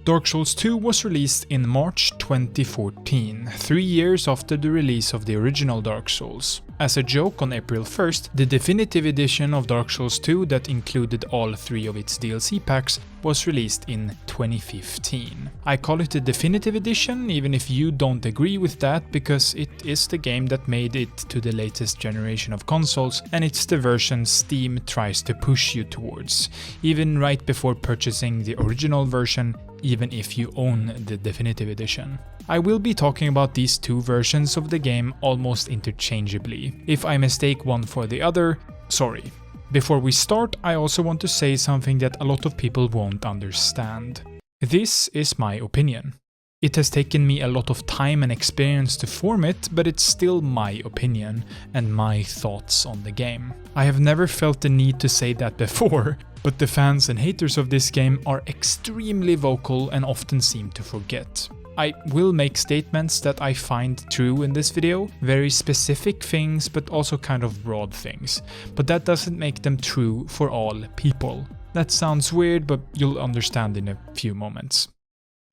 Dark Souls 2 was released in March 2014, 3 years after the release of the original Dark Souls. As a joke, on April 1st, the definitive edition of Dark Souls 2 that included all 3 of its DLC packs was released in 2015. I call it the definitive edition, even if you don't agree with that, because it is the game that made it to the latest generation of consoles, and it's the version Steam tries to push you towards, even right before purchasing the original version, even if you own the definitive edition. I will be talking about these two versions of the game almost interchangeably. If I mistake one for the other, sorry. Before we start, I also want to say something that a lot of people won't understand. This is my opinion. It has taken me a lot of time and experience to form it, but it's still my opinion and my thoughts on the game. I have never felt the need to say that before, but the fans and haters of this game are extremely vocal and often seem to forget. I will make statements that I find true in this video, very specific things but also kind of broad things, but that doesn't make them true for all people. That sounds weird, but you'll understand in a few moments.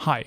Hi,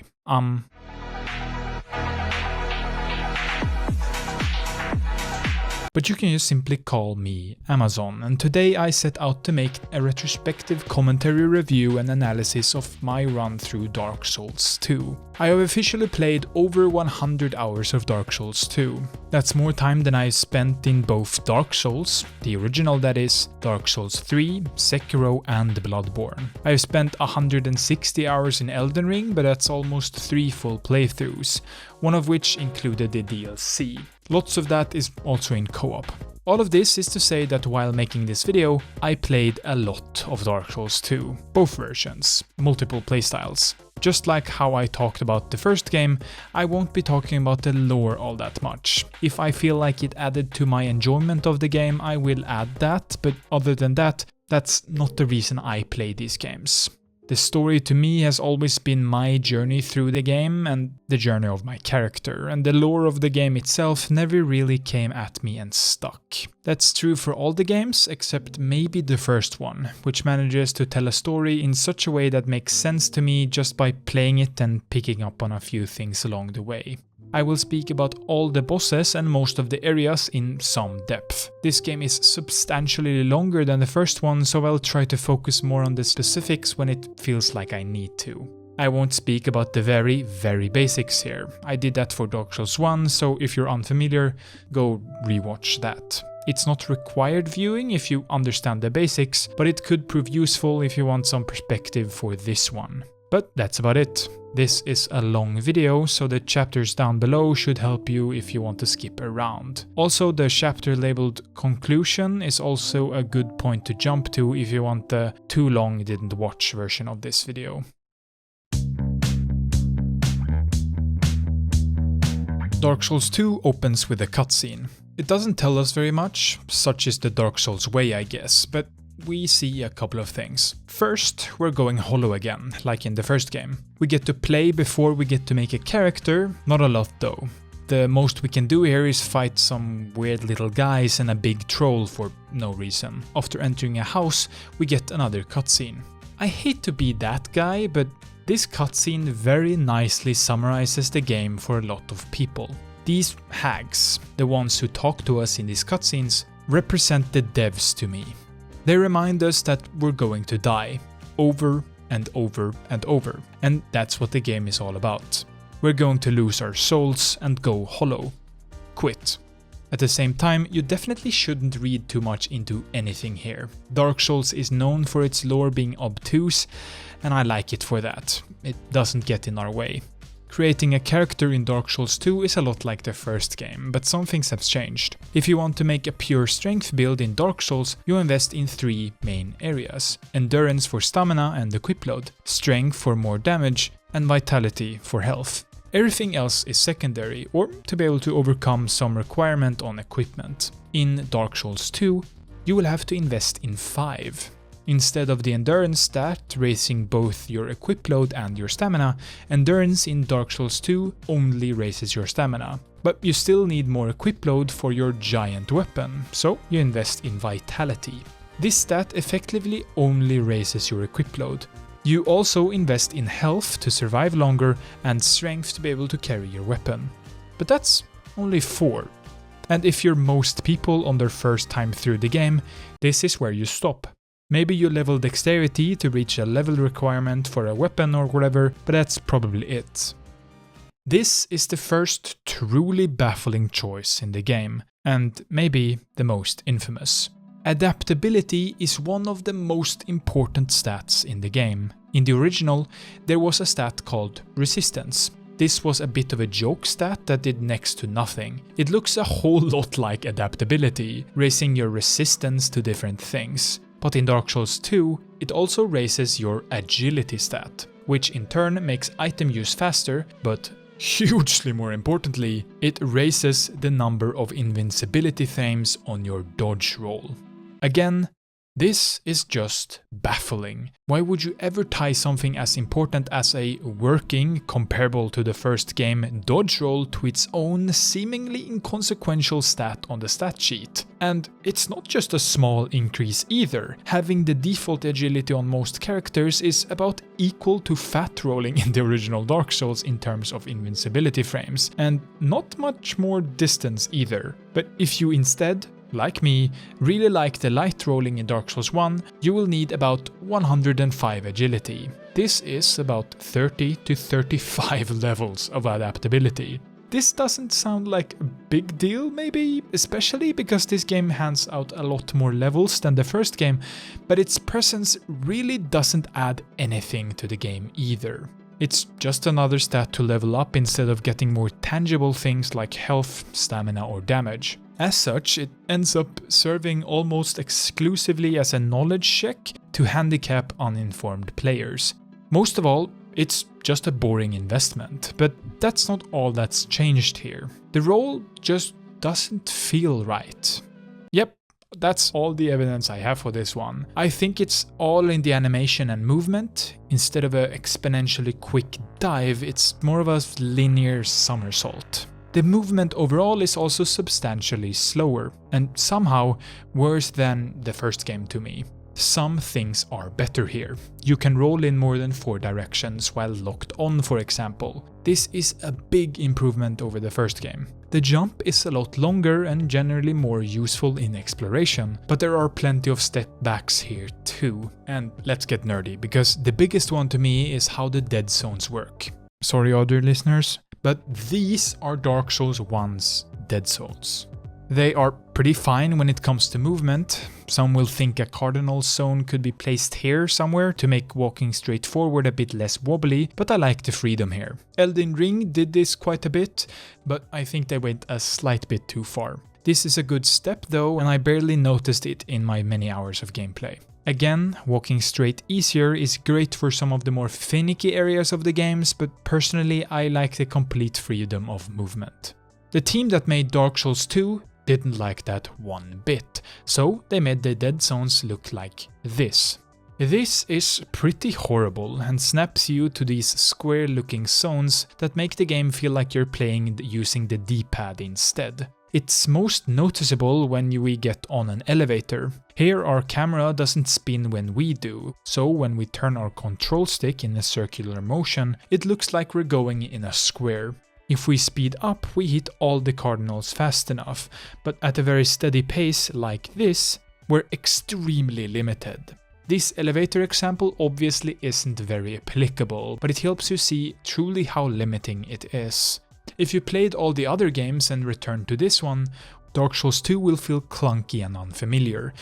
but you can just simply call me Amazon, and today I set out to make a retrospective commentary review and analysis of my run through Dark Souls 2. I have officially played over 100 hours of Dark Souls 2. That's more time than I spent in both Dark Souls, the original that is, Dark Souls 3, Sekiro and Bloodborne. I've spent 160 hours in Elden Ring, but that's almost 3 full playthroughs, one of which included the DLC. Lots of that is also in co-op. All of this is to say that while making this video, I played a lot of Dark Souls 2, both versions, multiple playstyles. Just like how I talked about the first game, I won't be talking about the lore all that much. If I feel like it added to my enjoyment of the game, I will add that, but other than that, that's not the reason I play these games. The story to me has always been my journey through the game and the journey of my character, and the lore of the game itself never really came at me and stuck. That's true for all the games, except maybe the first one, which manages to tell a story in such a way that makes sense to me just by playing it and picking up on a few things along the way. I will speak about all the bosses and most of the areas in some depth. This game is substantially longer than the first one, so I'll try to focus more on the specifics when it feels like I need to. I won't speak about the very basics here. I did that for Dark Souls 1, so if you're unfamiliar, go rewatch that. It's not required viewing if you understand the basics, but it could prove useful if you want some perspective for this one. But that's about it. This is a long video, so the chapters down below should help you if you want to skip around. Also, the chapter labeled conclusion is also a good point to jump to if you want the too long didn't watch version of this video. Dark Souls 2 opens with a cutscene. It doesn't tell us very much, such is the Dark Souls way I guess, but we see a couple of things. First, we're going hollow again, like in the first game. We get to play before we get to make a character, not a lot though. The most we can do here is fight some weird little guys and a big troll for no reason. After entering a house, we get another cutscene. I hate to be that guy, but this cutscene very nicely summarizes the game for a lot of people. These hags, the ones who talk to us in these cutscenes, represent the devs to me. They remind us that we're going to die, over and over and over, and that's what the game is all about. We're going to lose our souls and go hollow. Quit. At the same time, you definitely shouldn't read too much into anything here. Dark Souls is known for its lore being obtuse, and I like it for that. It doesn't get in our way. Creating a character in Dark Souls 2 is a lot like the first game, but some things have changed. If you want to make a pure strength build in Dark Souls, you invest in 3 main areas: endurance for stamina and equip load, strength for more damage, and vitality for health. Everything else is secondary, or to be able to overcome some requirement on equipment. In Dark Souls 2, you will have to invest in 5. Instead of the endurance stat raising both your equip load and your stamina, endurance in Dark Souls 2 only raises your stamina. But you still need more equip load for your giant weapon, so you invest in vitality. This stat effectively only raises your equip load. You also invest in health to survive longer and strength to be able to carry your weapon. But that's only 4. And if you're most people on their first time through the game, this is where you stop. Maybe you level dexterity to reach a level requirement for a weapon or whatever, but that's probably it. This is the first truly baffling choice in the game, and maybe the most infamous. Adaptability is one of the most important stats in the game. In the original, there was a stat called resistance. This was a bit of a joke stat that did next to nothing. It looks a whole lot like adaptability, raising your resistance to different things. But in Dark Souls 2, it also raises your agility stat, which in turn makes item use faster, but hugely more importantly, it raises the number of invincibility frames on your dodge roll. Again, this is just baffling. Why would you ever tie something as important as a working, comparable to the first game, dodge roll to its own seemingly inconsequential stat on the stat sheet? And it's not just a small increase either. Having the default agility on most characters is about equal to fat rolling in the original Dark Souls in terms of invincibility frames, and not much more distance either. But if you instead, like me, really like the light rolling in Dark Souls 1, you will need about 105 agility. This is about 30 to 35 levels of adaptability. This doesn't sound like a big deal maybe, especially because this game hands out a lot more levels than the first game, but its presence really doesn't add anything to the game either. It's just another stat to level up instead of getting more tangible things like health, stamina or damage. As such, it ends up serving almost exclusively as a knowledge check to handicap uninformed players. Most of all, it's just a boring investment, but that's not all that's changed here. The roll just doesn't feel right. Yep, that's all the evidence I have for this one. I think it's all in the animation and movement. Instead of an exponentially quick dive, it's more of a linear somersault. The movement overall is also substantially slower, and somehow worse than the first game to me. Some things are better here. You can roll in more than 4 directions while locked on, for example. This is a big improvement over the first game. The jump is a lot longer and generally more useful in exploration, but there are plenty of step backs here too. And let's get nerdy, because the biggest one to me is how the dead zones work. Sorry other listeners, but these are Dark Souls 1's dead zones. They are pretty fine when it comes to movement. Some will think a cardinal zone could be placed here somewhere to make walking straight forward a bit less wobbly, but I like the freedom here. Elden Ring did this quite a bit, but I think they went a slight bit too far. This is a good step though, and I barely noticed it in my many hours of gameplay. Again, walking straight easier is great for some of the more finicky areas of the games, but personally I like the complete freedom of movement. The team that made Dark Souls 2 didn't like that one bit, so they made the dead zones look like this. This is pretty horrible and snaps you to these square-looking zones that make the game feel like you're playing using the D-pad instead. It's most noticeable when we get on an elevator. Here our camera doesn't spin when we do, so when we turn our control stick in a circular motion, it looks like we're going in a square. If we speed up, we hit all the cardinals fast enough, but at a very steady pace like this, we're extremely limited. This elevator example obviously isn't very applicable, but it helps you see truly how limiting it is. If you played all the other games and return to this one, Dark Souls 2 will feel clunky and unfamiliar.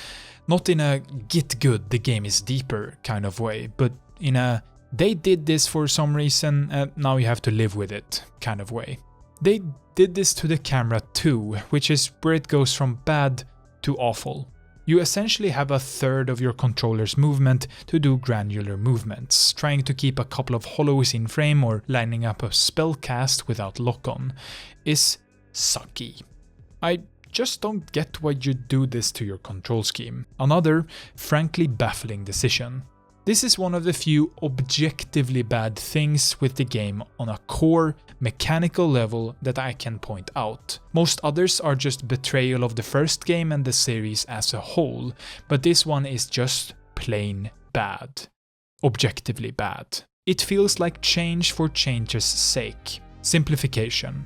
Not in a get good, the game is deeper kind of way, but in a they did this for some reason and now you have to live with it kind of way. They did this to the camera too, which is where it goes from bad to awful. You essentially have a third of your controller's movement to do granular movements, trying to keep a couple of hollows in frame or lining up a spell cast without lock-on is sucky. I just don't get why you do this to your control scheme. Another, frankly baffling decision. This is one of the few objectively bad things with the game on a core, mechanical level that I can point out. Most others are just betrayal of the first game and the series as a whole, but this one is just plain bad. objectively bad. It feels like change for change's sake. Simplification.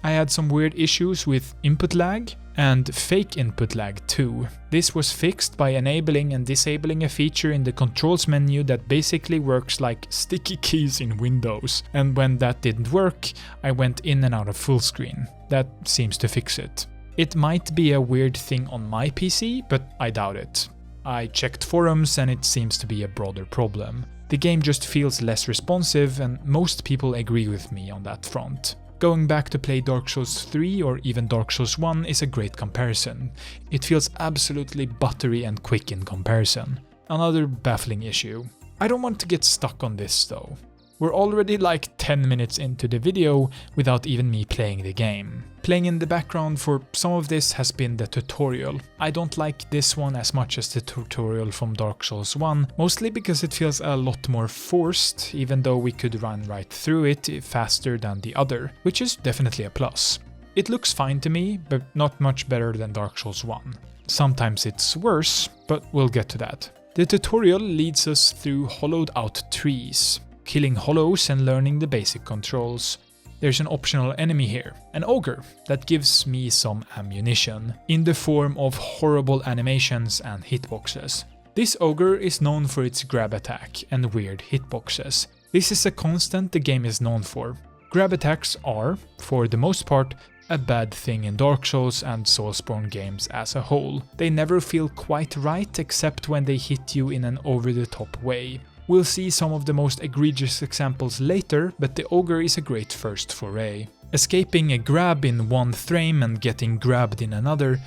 I had some weird issues with input lag and fake input lag too. This was fixed by enabling and disabling a feature in the controls menu that basically works like sticky keys in Windows, and when that didn't work, I went in and out of full screen. That seems to fix it. It might be a weird thing on my PC, but I doubt it. I checked forums and it seems to be a broader problem. The game just feels less responsive, and most people agree with me on that front. Going back to play Dark Souls 3 or even Dark Souls 1 is a great comparison. It feels absolutely buttery and quick in comparison. Another baffling issue. I don't want to get stuck on this though. We're already like 10 minutes into the video without even me playing the game. Playing in the background for some of this has been the tutorial. I don't like this one as much as the tutorial from Dark Souls 1, mostly because it feels a lot more forced, even though we could run right through it faster than the other, which is definitely a plus. It looks fine to me, but not much better than Dark Souls 1. Sometimes it's worse, but we'll get to that. The tutorial leads us through hollowed out trees, killing hollows and learning the basic controls. There's an optional enemy here, an ogre, that gives me some ammunition, in the form of horrible animations and hitboxes. This ogre is known for its grab attack and weird hitboxes. This is a constant the game is known for. Grab attacks are, for the most part, a bad thing in Dark Souls and Soulsborne games as a whole. They never feel quite right except when they hit you in an over-the-top way. We'll see some of the most egregious examples later, but the ogre is a great first foray. Escaping a grab in one frame and getting grabbed in another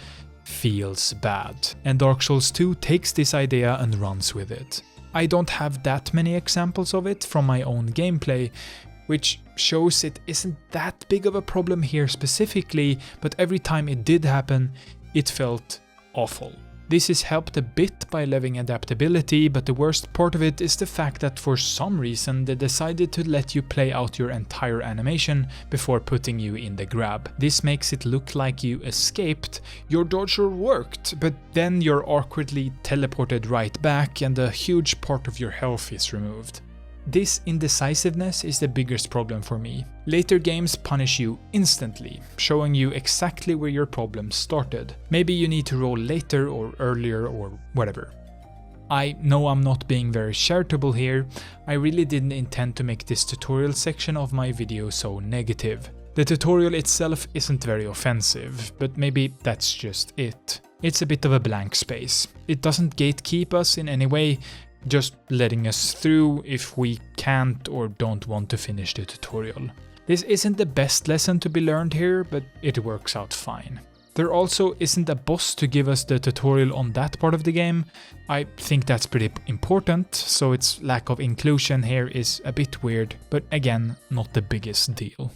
feels bad, and Dark Souls 2 takes this idea and runs with it. I don't have that many examples of it from my own gameplay, which shows it isn't that big of a problem here specifically, but every time it did happen, it felt awful. This is helped a bit by leveling adaptability, but the worst part of it is the fact that for some reason they decided to let you play out your entire animation before putting you in the grab. This makes it look like you escaped, your dodger worked, but then you're awkwardly teleported right back and a huge part of your health is removed. This indecisiveness is the biggest problem for me. Later games punish you instantly, showing you exactly where your problem started. Maybe you need to roll later or earlier or whatever. I know I'm not being very charitable here. I really didn't intend to make this tutorial section of my video so negative. The tutorial itself isn't very offensive, but maybe that's just it. It's a bit of a blank space. It doesn't gatekeep us in any way, just letting us through if we can't or don't want to finish the tutorial. This isn't the best lesson to be learned here, but it works out fine. There also isn't a boss to give us the tutorial on that part of the game. I think that's pretty important, so its lack of inclusion here is a bit weird, but again, not the biggest deal.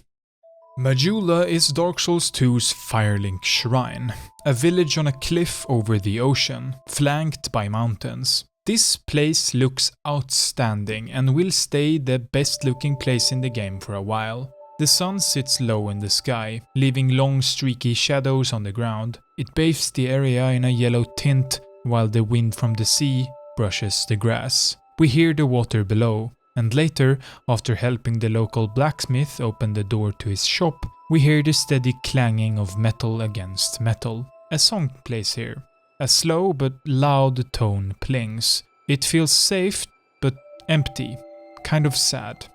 Majula is Dark Souls 2's Firelink Shrine, a village on a cliff over the ocean, flanked by mountains. This place looks outstanding and will stay the best looking place in the game for a while. The sun sits low in the sky, leaving long streaky shadows on the ground. It bathes the area in a yellow tint while the wind from the sea brushes the grass. We hear the water below, and later, after helping the local blacksmith open the door to his shop, we hear the steady clanging of metal against metal. A song plays here. A slow but loud tone plings. It feels safe but empty, kind of sad.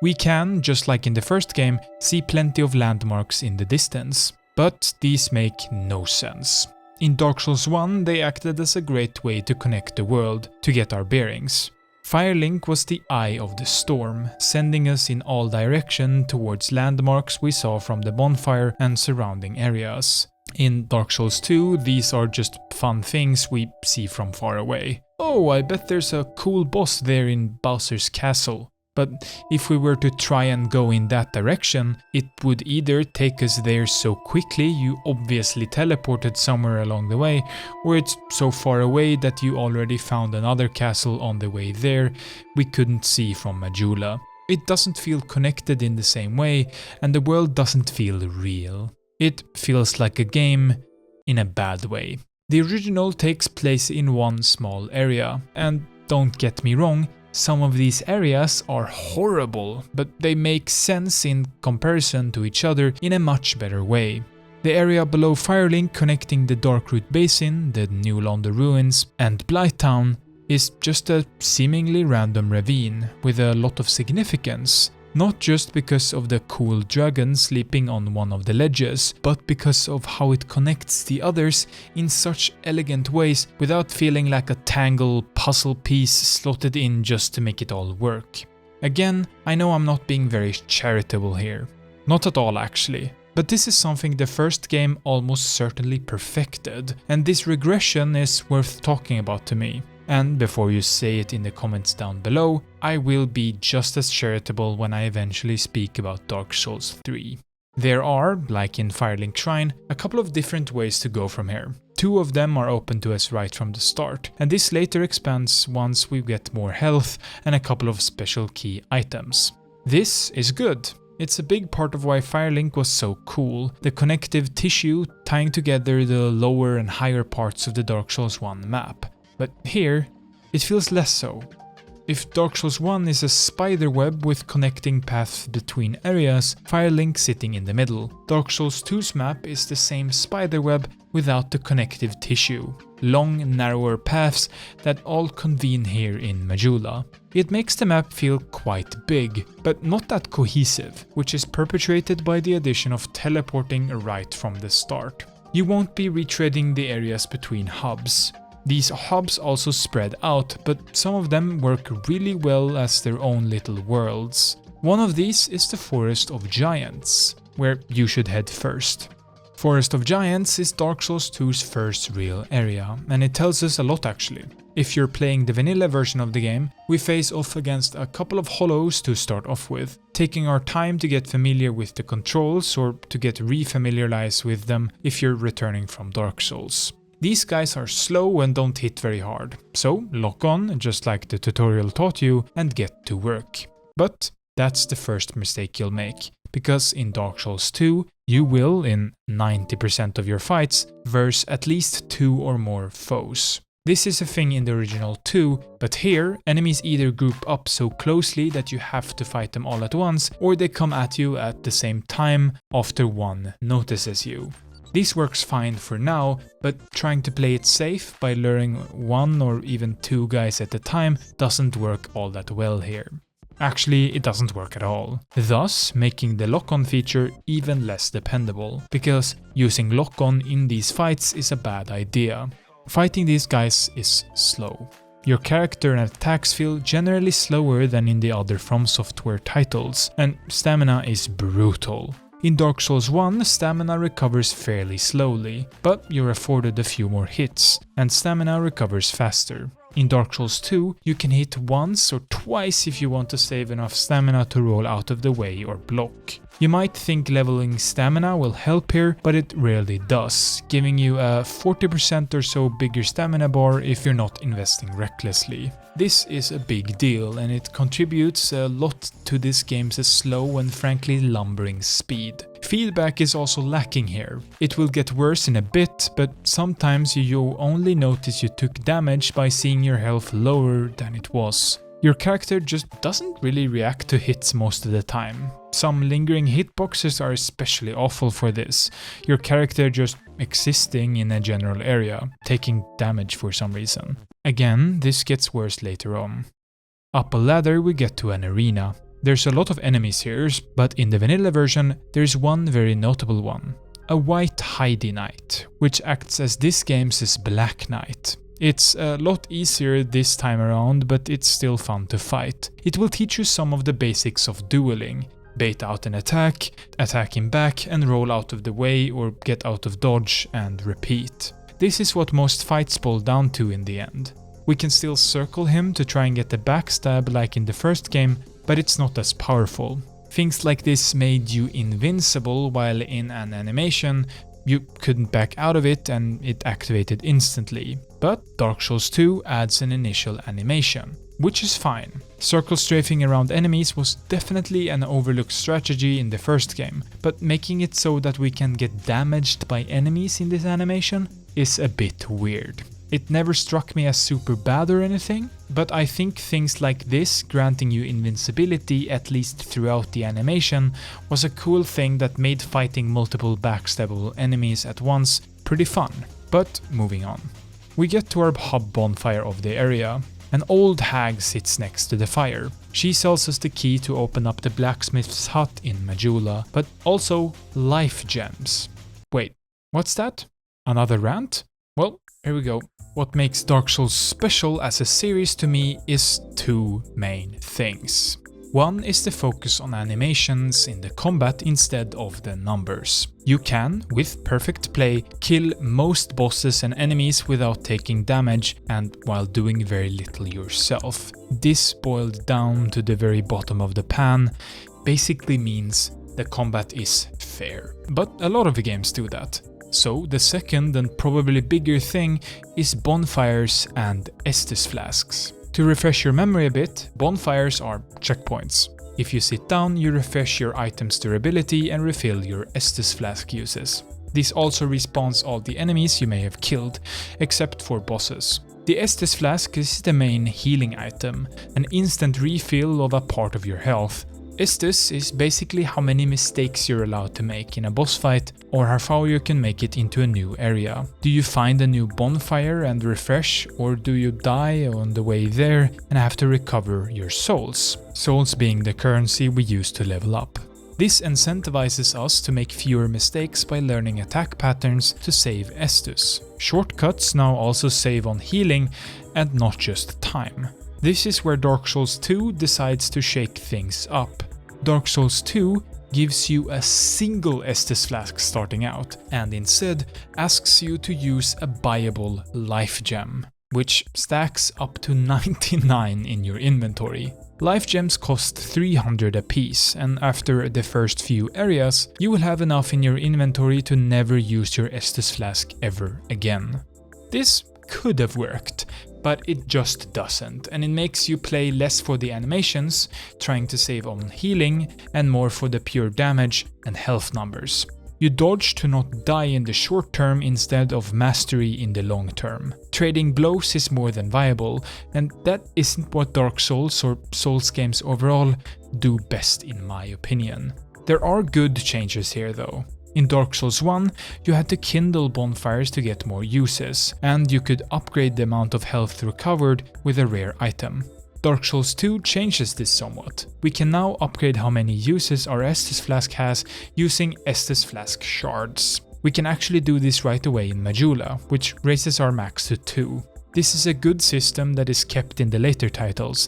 We can, just like in the first game, see plenty of landmarks in the distance, but these make no sense. In Dark Souls 1 they acted as a great way to connect the world, to get our bearings. Firelink was the eye of the storm, sending us in all directions towards landmarks we saw from the bonfire and surrounding areas. In Dark Souls 2, these are just fun things we see from far away. Oh, I bet there's a cool boss there in Bowser's castle. But if we were to try and go in that direction, it would either take us there so quickly you obviously teleported somewhere along the way, or it's so far away that you already found another castle on the way there we couldn't see from Majula. It doesn't feel connected in the same way, and the world doesn't feel real. It feels like a game in a bad way. The original takes place in one small area, and don't get me wrong, some of these areas are horrible, but they make sense in comparison to each other in a much better way. The area below Firelink connecting the Darkroot Basin, the New London Ruins and Blighttown is just a seemingly random ravine with a lot of significance, not just because of the cool dragon sleeping on one of the ledges, but because of how it connects the others in such elegant ways without feeling like a tangled puzzle piece slotted in just to make it all work. Again, I know I'm not being very charitable here. Not at all actually. But this is something the first game almost certainly perfected, and this regression is worth talking about to me. And before you say it in the comments down below, I will be just as charitable when I eventually speak about Dark Souls 3. There are, like in Firelink Shrine, a couple of different ways to go from here. 2 of them are open to us right from the start, and this later expands once we get more health and a couple of special key items. This is good. It's a big part of why Firelink was so cool, the connective tissue tying together the lower and higher parts of the Dark Souls 1 map. But here, it feels less so. If Dark Souls 1 is a spider web with connecting paths between areas, Firelink sitting in the middle, Dark Souls 2's map is the same spider web without the connective tissue. Long, narrower paths that all convene here in Majula. It makes the map feel quite big, but not that cohesive, which is perpetuated by the addition of teleporting right from the start. You won't be retreading the areas between hubs. These hubs also spread out, but some of them work really well as their own little worlds. One of these is the Forest of Giants, where you should head first. Forest of Giants is Dark Souls 2's first real area, and it tells us a lot actually. If you're playing the vanilla version of the game, we face off against a couple of hollows to start off with, taking our time to get familiar with the controls or to get re-familiarized with them if you're returning from Dark Souls. These guys are slow and don't hit very hard, so lock on, just like the tutorial taught you, and get to work. But that's the first mistake you'll make, because in Dark Souls 2, you will, in 90% of your fights, verse at least 2 or more foes. This is a thing in the original too, but here, enemies either group up so closely that you have to fight them all at once, or they come at you at the same time after one notices you. This works fine for now, but trying to play it safe by luring 1 or even 2 guys at a time doesn't work all that well here. Actually, it doesn't work at all, thus making the lock-on feature even less dependable, because using lock-on in these fights is a bad idea. Fighting these guys is slow. Your character and attacks feel generally slower than in the other From Software titles, and stamina is brutal. In Dark Souls 1, stamina recovers fairly slowly, but you're afforded a few more hits, and stamina recovers faster. In Dark Souls 2, you can hit once or twice if you want to save enough stamina to roll out of the way or block. You might think leveling stamina will help here, but it rarely does, giving you a 40% or so bigger stamina bar if you're not investing recklessly. This is a big deal, and it contributes a lot to this game's slow and frankly lumbering speed. Feedback is also lacking here. It will get worse in a bit, but sometimes you only notice you took damage by seeing your health lower than it was. Your character just doesn't really react to hits most of the time. Some lingering hitboxes are especially awful for this, your character just existing in a general area, taking damage for some reason. Again, this gets worse later on. Up a ladder we get to an arena. There's a lot of enemies here, but in the vanilla version there's one very notable one. A white Heidi Knight, which acts as this game's Black Knight. It's a lot easier this time around, but it's still fun to fight. It will teach you some of the basics of dueling. Bait out an attack, attack him back and roll out of the way or get out of dodge and repeat. This is what most fights boil down to in the end. We can still circle him to try and get the backstab like in the first game, but it's not as powerful. Things like this made you invincible while in an animation. You couldn't back out of it and it activated instantly. But Dark Souls 2 adds an initial animation, which is fine. Circle strafing around enemies was definitely an overlooked strategy in the first game, but making it so that we can get damaged by enemies in this animation is a bit weird. It never struck me as super bad or anything, but I think things like this, granting you invincibility at least throughout the animation, was a cool thing that made fighting multiple backstabbable enemies at once pretty fun. But moving on. We get to our hub bonfire of the area. An old hag sits next to the fire. She sells us the key to open up the blacksmith's hut in 𝙧𝙚𝙖𝙡𝙮, but also life gems. Wait, what's that? Another rant? Well, here we go. What makes Dark Souls special as a series to me is two main things. One is the focus on animations in the combat instead of the numbers. You can, with perfect play, kill most bosses and enemies without taking damage and while doing very little yourself. This, boiled down to the very bottom of the pan, basically means the combat is fair. But a lot of the games do that. So the second and probably bigger thing is bonfires and Estus flasks. To refresh your memory a bit, bonfires are checkpoints. If you sit down, you refresh your item's durability and refill your Estus flask uses. This also respawns all the enemies you may have killed, except for bosses. The Estus flask is the main healing item, an instant refill of a part of your health. Estus is basically how many mistakes you're allowed to make in a boss fight, or how far you can make it into a new area. Do you find a new bonfire and refresh, or do you die on the way there and have to recover your souls? Souls being the currency we use to level up. This incentivizes us to make fewer mistakes by learning attack patterns to save Estus. Shortcuts now also save on healing and not just time. This is where Dark Souls 2 decides to shake things up. Dark Souls 2 gives you a single Estus flask starting out, and instead asks you to use a buyable life gem, which stacks up to 99 in your inventory. Life gems cost 300 apiece, and after the first few areas, you will have enough in your inventory to never use your Estus flask ever again. This could have worked, but it just doesn't, and it makes you play less for the animations, trying to save on healing, and more for the pure damage and health numbers. You dodge to not die in the short term instead of mastery in the long term. Trading blows is more than viable, and that isn't what Dark Souls or Souls games overall do best in my opinion. There are good changes here though. In Dark Souls 1, you had to kindle bonfires to get more uses, and you could upgrade the amount of health recovered with a rare item. Dark Souls 2 changes this somewhat. We can now upgrade how many uses our Estus flask has using Estus flask shards. We can actually do this right away in 𝙧𝙧𝙧𝙧, which raises our max to 2. This is a good system that is kept in the later titles,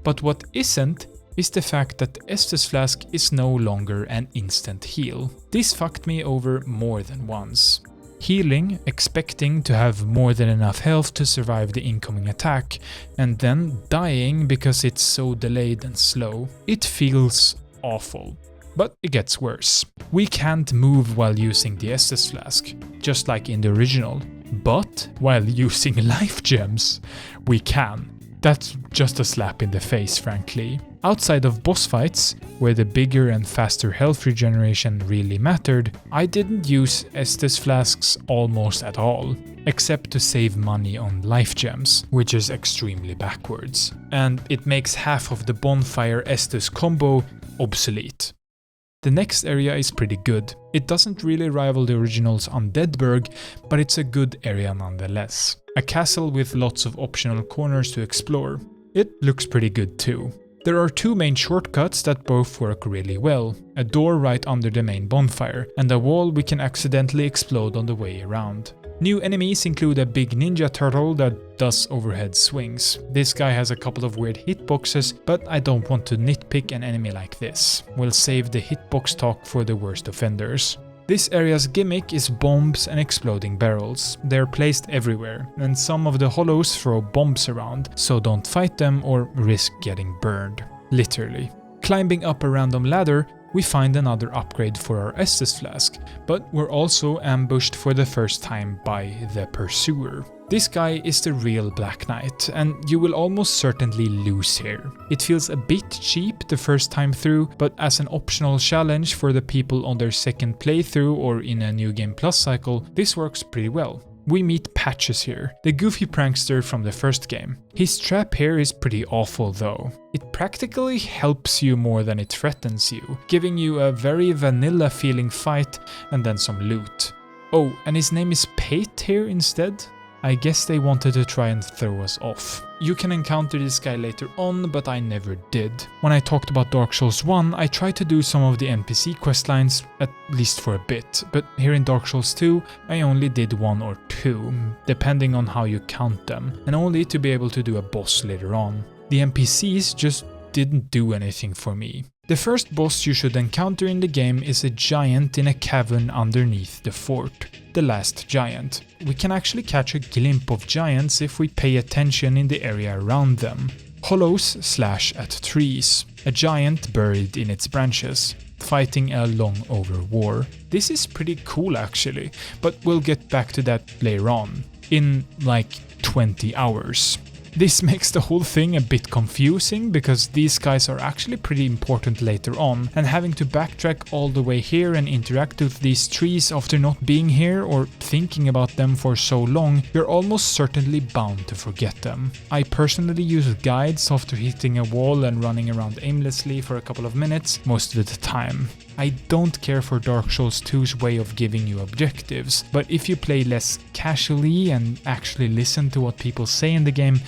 but what isn't is the fact that Estus flask is no longer an instant heal. This fucked me over more than once. Healing, expecting to have more than enough health to survive the incoming attack, and then dying because it's so delayed and slow. It feels awful. But it gets worse. We can't move while using the Estus flask, just like in the original. But while using life gems, we can. That's just a slap in the face, frankly. Outside of boss fights, where the bigger and faster health regeneration really mattered, I didn't use Estus flasks almost at all, except to save money on life gems, which is extremely backwards. And it makes half of the bonfire Estus combo obsolete. The next area is pretty good. It doesn't really rival the original's Undeadburg, but it's a good area nonetheless. A castle with lots of optional corners to explore. It looks pretty good too. There are two main shortcuts that both work really well. A door right under the main bonfire, and a wall we can accidentally explode on the way around. New enemies include a big ninja turtle that does overhead swings. This guy has a couple of weird hitboxes, but I don't want to nitpick an enemy like this. We'll save the hitbox talk for the worst offenders. This area's gimmick is bombs and exploding barrels. They're placed everywhere, and some of the hollows throw bombs around, so don't fight them or risk getting burned. Literally. Climbing up a random ladder, we find another upgrade for our Estus flask, but we're also ambushed for the first time by the Pursuer. This guy is the real Black Knight, and you will almost certainly lose here. It feels a bit cheap the first time through, but as an optional challenge for the people on their second playthrough or in a New Game Plus cycle, this works pretty well. We meet Patches here, the goofy prankster from the first game. His trap here is pretty awful though. It practically helps you more than it threatens you, giving you a very vanilla feeling fight and then some loot. Oh, and his name is Pate here instead? I guess they wanted to try and throw us off. You can encounter this guy later on, but I never did. When I talked about Dark Souls 1, I tried to do some of the NPC questlines, at least for a bit, but here in Dark Souls 2, I only did 1 or 2, depending on how you count them, and only to be able to do a boss later on. The NPCs just didn't do anything for me. The first boss you should encounter in the game is a giant in a cavern underneath the fort, the last giant. We can actually catch a glimpse of giants if we pay attention in the area around them. Hollows slash at trees, a giant buried in its branches, fighting a long over war. This is pretty cool actually, but we'll get back to that later on, in like 20 hours. This makes the whole thing a bit confusing because these guys are actually pretty important later on, and having to backtrack all the way here and interact with these trees after not being here or thinking about them for so long, you're almost certainly bound to forget them. I personally use guides after hitting a wall and running around aimlessly for a couple of minutes most of the time. I don't care for Dark Souls 2's way of giving you objectives, but if you play less casually and actually listen to what people say in the game,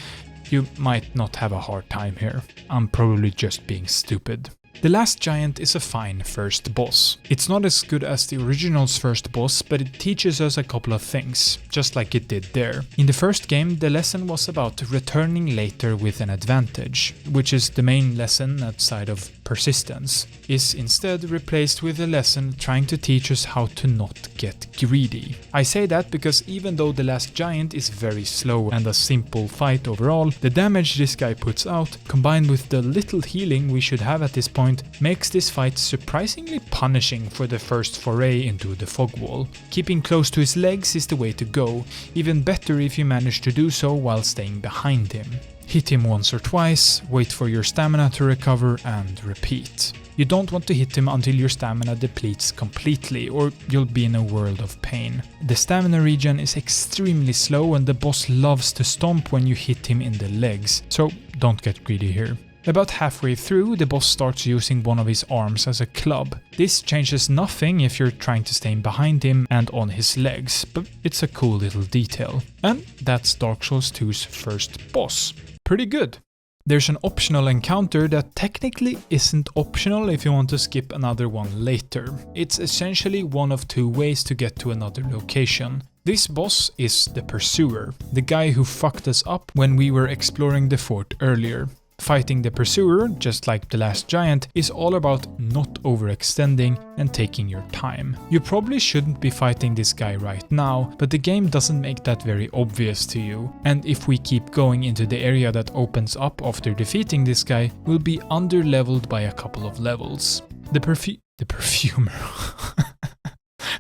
you might not have a hard time here. I'm probably just being stupid. The last giant is a fine first boss. It's not as good as the original's first boss, but it teaches us a couple of things, just like it did there. In the first game, the lesson was about returning later with an advantage, which is the main lesson outside of persistence, is instead replaced with a lesson trying to teach us how to not get greedy. I say that because even though the last giant is very slow and a simple fight overall, the damage this guy puts out, combined with the little healing we should have at this point, makes this fight surprisingly punishing for the first foray into the fog wall. Keeping close to his legs is the way to go, even better if you manage to do so while staying behind him. Hit him once or twice, wait for your stamina to recover, and repeat. You don't want to hit him until your stamina depletes completely, or you'll be in a world of pain. The stamina regen is extremely slow and the boss loves to stomp when you hit him in the legs, so don't get greedy here. About halfway through, the boss starts using one of his arms as a club. This changes nothing if you're trying to stay behind him and on his legs, but it's a cool little detail. And that's Dark Souls 2's first boss. Pretty good. There's an optional encounter that technically isn't optional if you want to skip another one later. It's essentially one of two ways to get to another location. This boss is the Pursuer, the guy who fucked us up when we were exploring the fort earlier. Fighting the Pursuer, just like the last giant, is all about not overextending and taking your time. You probably shouldn't be fighting this guy right now, but the game doesn't make that very obvious to you, and if we keep going into the area that opens up after defeating this guy, we'll be under-leveled by a couple of levels. The Perfumer.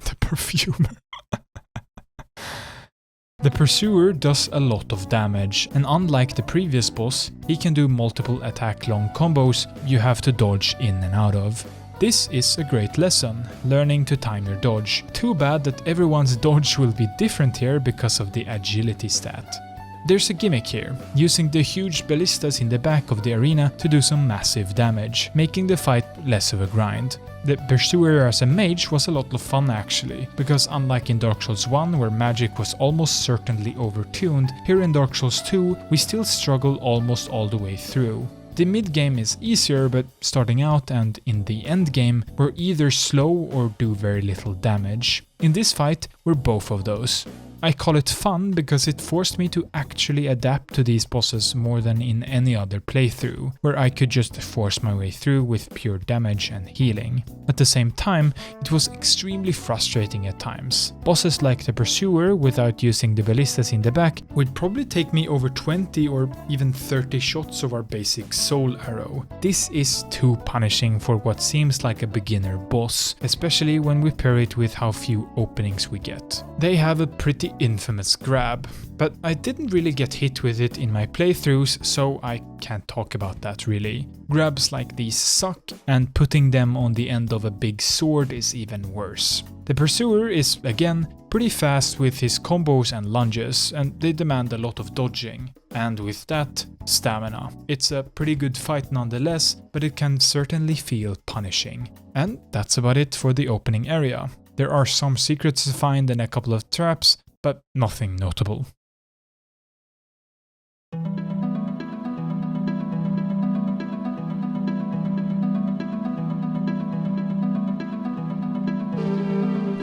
The Perfumer. The Pursuer does a lot of damage, and unlike the previous boss, he can do multiple attack long combos you have to dodge in and out of. This is a great lesson, learning to time your dodge. Too bad that everyone's dodge will be different here because of the agility stat. There's a gimmick here, using the huge ballistas in the back of the arena to do some massive damage, making the fight less of a grind. The Pursuer as a mage was a lot of fun actually, because unlike in Dark Souls 1 where magic was almost certainly overtuned, here in Dark Souls 2 we still struggle almost all the way through. The mid-game is easier, but starting out and in the end-game we're either slow or do very little damage. In this fight we're both of those. I call it fun because it forced me to actually adapt to these bosses more than in any other playthrough, where I could just force my way through with pure damage and healing. At the same time, it was extremely frustrating at times. Bosses like the Pursuer, without using the ballistas in the back, would probably take me over 20 or even 30 shots of our basic soul arrow. This is too punishing for what seems like a beginner boss, especially when we pair it with how few openings we get. They have a pretty infamous grab, but I didn't really get hit with it in my playthroughs, so I can't talk about that really. Grabs like these suck, and putting them on the end of a big sword is even worse. The Pursuer is, again, pretty fast with his combos and lunges, and they demand a lot of dodging. And with that, stamina. It's a pretty good fight nonetheless, but it can certainly feel punishing. And that's about it for the opening area. There are some secrets to find and a couple of traps, but nothing notable.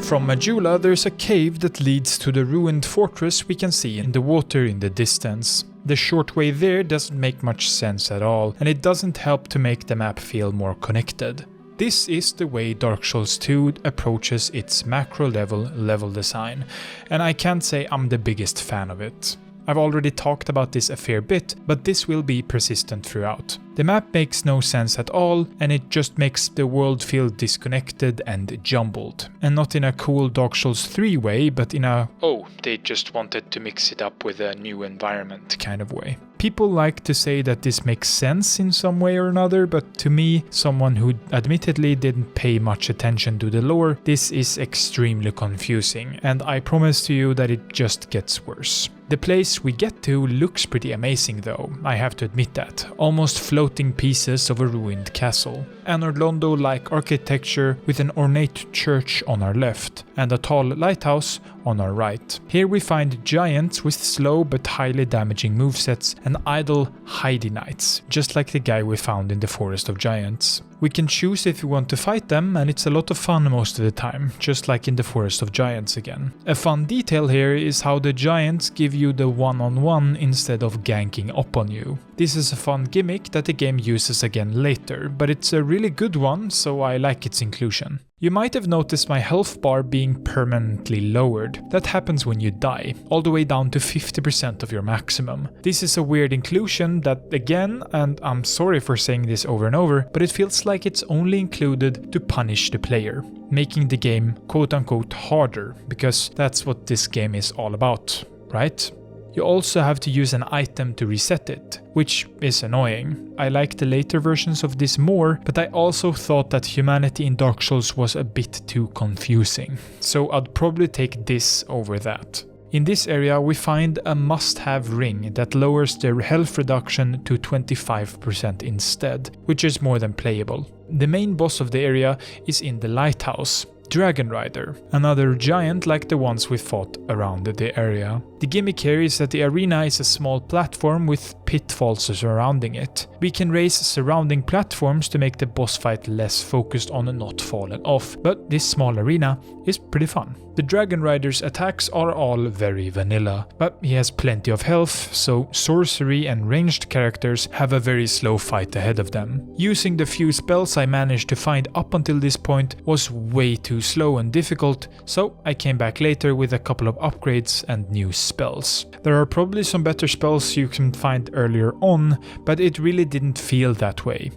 From Majula, there's a cave that leads to the ruined fortress we can see in the water in the distance. The short way there doesn't make much sense at all, and it doesn't help to make the map feel more connected. This is the way Dark Souls 2 approaches its macro level design, and I can't say I'm the biggest fan of it. I've already talked about this a fair bit, but this will be persistent throughout. The map makes no sense at all, and it just makes the world feel disconnected and jumbled. And not in a cool Dark Souls 3 way, but in a "oh, they just wanted to mix it up with a new environment" kind of way. People like to say that this makes sense in some way or another, but to me, someone who admittedly didn't pay much attention to the lore, this is extremely confusing, and I promise to you that it just gets worse. The place we get to looks pretty amazing though, I have to admit that. Almost floating pieces of a ruined castle. An Orlando-like architecture with an ornate church on our left, and a tall lighthouse on our right. Here we find giants with slow but highly damaging movesets and idle Heidi Knights, just like the guy we found in the Forest of Giants. We can choose if we want to fight them, and it's a lot of fun most of the time, just like in the Forest of Giants again. A fun detail here is how the giants give you the one-on-one instead of ganking up on you. This is a fun gimmick that the game uses again later, but it's a really good one, so I like its inclusion. You might have noticed my health bar being permanently lowered. That happens when you die, all the way down to 50% of your maximum. This is a weird inclusion that, again, and I'm sorry for saying this over and over, but it feels like it's only included to punish the player, making the game quote-unquote harder, because that's what this game is all about, right? You also have to use an item to reset it, which is annoying. I like the later versions of this more, but I also thought that humanity in Dark Souls was a bit too confusing, so I'd probably take this over that. In this area we find a must-have ring that lowers their health reduction to 25% instead, which is more than playable. The main boss of the area is in the lighthouse, Dragon Rider, another giant like the ones we fought around the area. The gimmick here is that the arena is a small platform with pitfalls surrounding it. We can raise surrounding platforms to make the boss fight less focused on not falling off, but this small arena is pretty fun. The Dragon Rider's attacks are all very vanilla, but he has plenty of health, so sorcery and ranged characters have a very slow fight ahead of them. Using the few spells I managed to find up until this point was way too slow and difficult, so I came back later with a couple of upgrades and new spells. There are probably some better spells you can find earlier on, but it really didn't feel that way.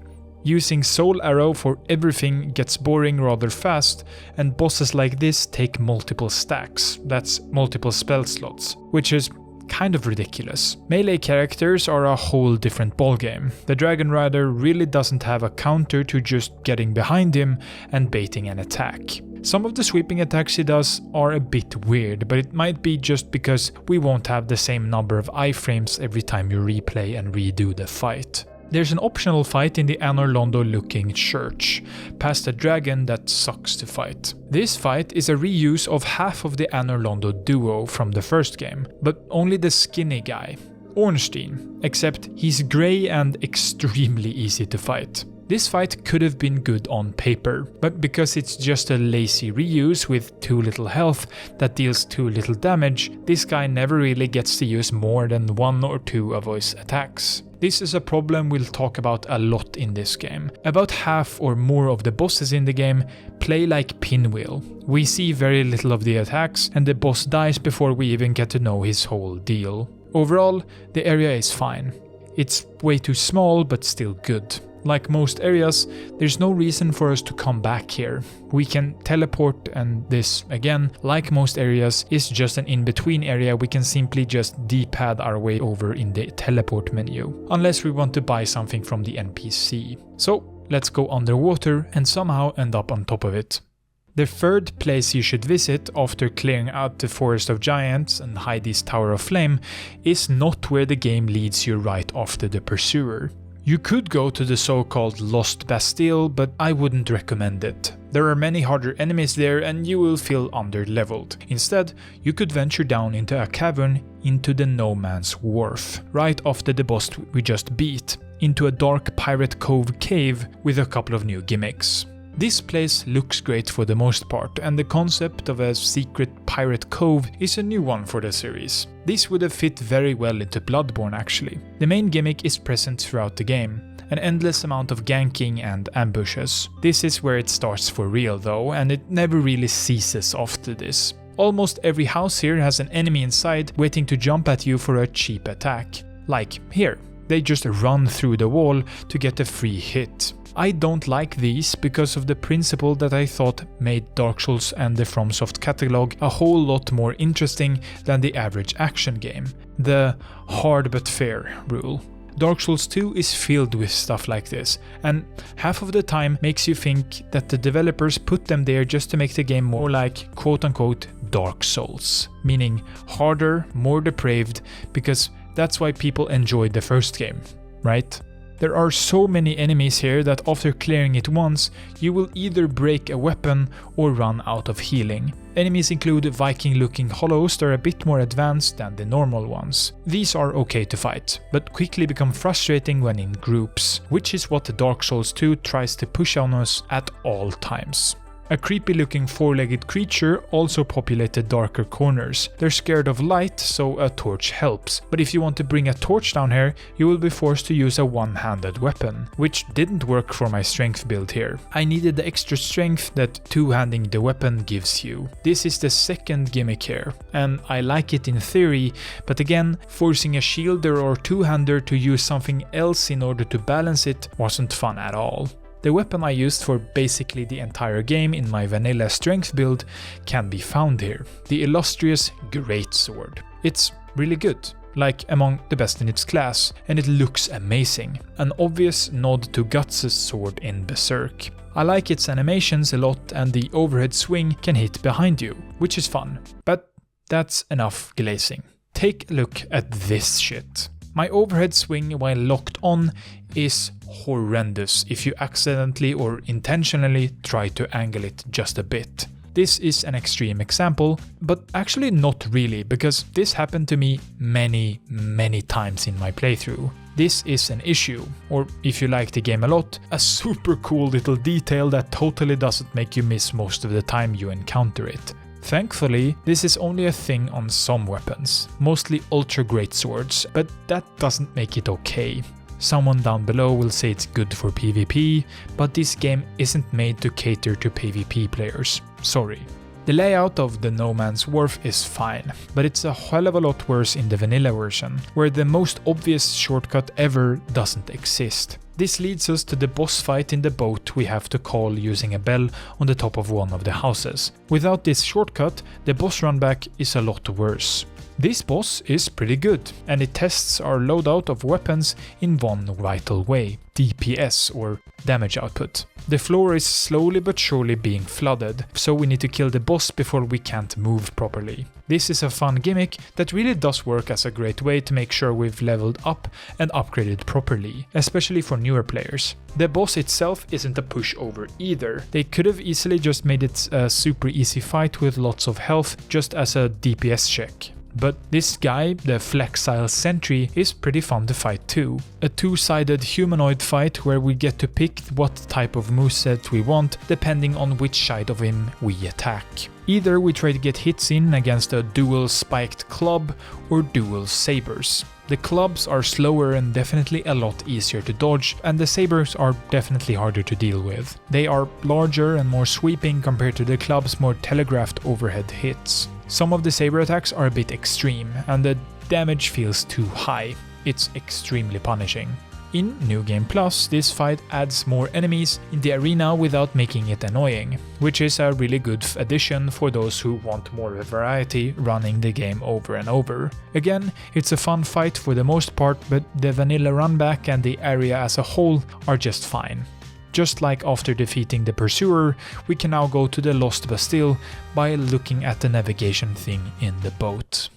Using Soul Arrow for everything gets boring rather fast, and bosses like this take multiple stacks, that's multiple spell slots, which is kind of ridiculous. Melee characters are a whole different ballgame. The Dragon Rider really doesn't have a counter to just getting behind him and baiting an attack. Some of the sweeping attacks he does are a bit weird, but it might be just because we won't have the same number of iframes every time you replay and redo the fight. There's an optional fight in the Anor Londo looking church, past a dragon that sucks to fight. This fight is a reuse of half of the Anor Londo duo from the first game, but only the skinny guy, Ornstein, except he's grey and extremely easy to fight. This fight could have been good on paper, but because it's just a lazy reuse with too little health that deals too little damage, this guy never really gets to use more than one or two of his attacks. This is a problem we'll talk about a lot in this game. About half or more of the bosses in the game play like Pinwheel. We see very little of the attacks, and the boss dies before we even get to know his whole deal. Overall, the area is fine. It's way too small, but still good. Like most areas, there's no reason for us to come back here. We can teleport, and this, again, like most areas, is just an in-between area we can simply just D-pad our way over in the teleport menu, unless we want to buy something from the NPC. So let's go underwater and somehow end up on top of it. The third place you should visit after clearing out the Forest of Giants and Heidi's Tower of Flame is not where the game leads you right after the Pursuer. You could go to the so-called Lost Bastille, but I wouldn't recommend it. There are many harder enemies there and you will feel under-leveled. Instead, you could venture down into a cavern into the No Man's Wharf, right after the boss we just beat, into a dark Pirate Cove cave with a couple of new gimmicks. This place looks great for the most part, and the concept of a secret pirate cove is a new one for the series. This would have fit very well into Bloodborne actually. The main gimmick is present throughout the game, an endless amount of ganking and ambushes. This is where it starts for real though, and it never really ceases after this. Almost every house here has an enemy inside waiting to jump at you for a cheap attack. Like here, they just run through the wall to get a free hit. I don't like these because of the principle that I thought made Dark Souls and the FromSoft catalog a whole lot more interesting than the average action game, the hard but fair rule. Dark Souls 2 is filled with stuff like this, and half of the time makes you think that the developers put them there just to make the game more like quote-unquote Dark Souls, meaning harder, more depraved, because that's why people enjoyed the first game, right? There are so many enemies here that after clearing it once, you will either break a weapon or run out of healing. Enemies include Viking-looking hollows that are a bit more advanced than the normal ones. These are okay to fight, but quickly become frustrating when in groups, which is what Dark Souls 2 tries to push on us at all times. A creepy-looking four-legged creature also populated darker corners. They're scared of light, so a torch helps. But if you want to bring a torch down here, you will be forced to use a one-handed weapon, which didn't work for my strength build here. I needed the extra strength that two-handing the weapon gives you. This is the second gimmick here, and I like it in theory, but again, forcing a shielder or two-hander to use something else in order to balance it wasn't fun at all. The weapon I used for basically the entire game in my vanilla strength build can be found here, the illustrious Greatsword. It's really good, like among the best in its class, and it looks amazing, an obvious nod to Guts' sword in Berserk. I like its animations a lot, and the overhead swing can hit behind you, which is fun, but that's enough glazing. Take a look at this shit. My overhead swing while locked on is horrendous if you accidentally or intentionally try to angle it just a bit. This is an extreme example, but actually not really, because this happened to me many times in my playthrough. This is an issue, or if you like the game a lot, a super cool little detail that totally doesn't make you miss most of the time you encounter it. Thankfully, this is only a thing on some weapons, mostly ultra great swords, but that doesn't make it okay. Someone down below will say it's good for PvP, but this game isn't made to cater to PvP players. Sorry. The layout of the No Man's Wharf is fine, but it's a hell of a lot worse in the vanilla version, where the most obvious shortcut ever doesn't exist. This leads us to the boss fight in the boat we have to call using a bell on the top of one of the houses. Without this shortcut, the boss run back is a lot worse. This boss is pretty good, and it tests our loadout of weapons in one vital way: DPS, or damage output. The floor is slowly but surely being flooded, so we need to kill the boss before we can't move properly. This is a fun gimmick that really does work as a great way to make sure we've leveled up and upgraded properly, especially for newer players. The boss itself isn't a pushover either. They could have easily just made it a super easy fight with lots of health just as a DPS check. But this guy, the Flexile Sentry, is pretty fun to fight too. A two-sided humanoid fight where we get to pick what type of moveset we want depending on which side of him we attack. Either we try to get hits in against a dual spiked club or dual sabers. The clubs are slower and definitely a lot easier to dodge, and the sabers are definitely harder to deal with. They are larger and more sweeping compared to the club's more telegraphed overhead hits. Some of the saber attacks are a bit extreme, and the damage feels too high. It's extremely punishing. In New Game Plus, this fight adds more enemies in the arena without making it annoying, which is a really good addition for those who want more variety running the game over and over. Again, it's a fun fight for the most part, but the vanilla runback and the area as a whole are just fine. Just like after defeating the Pursuer, we can now go to the Lost Bastille by looking at the navigation thing in the boat.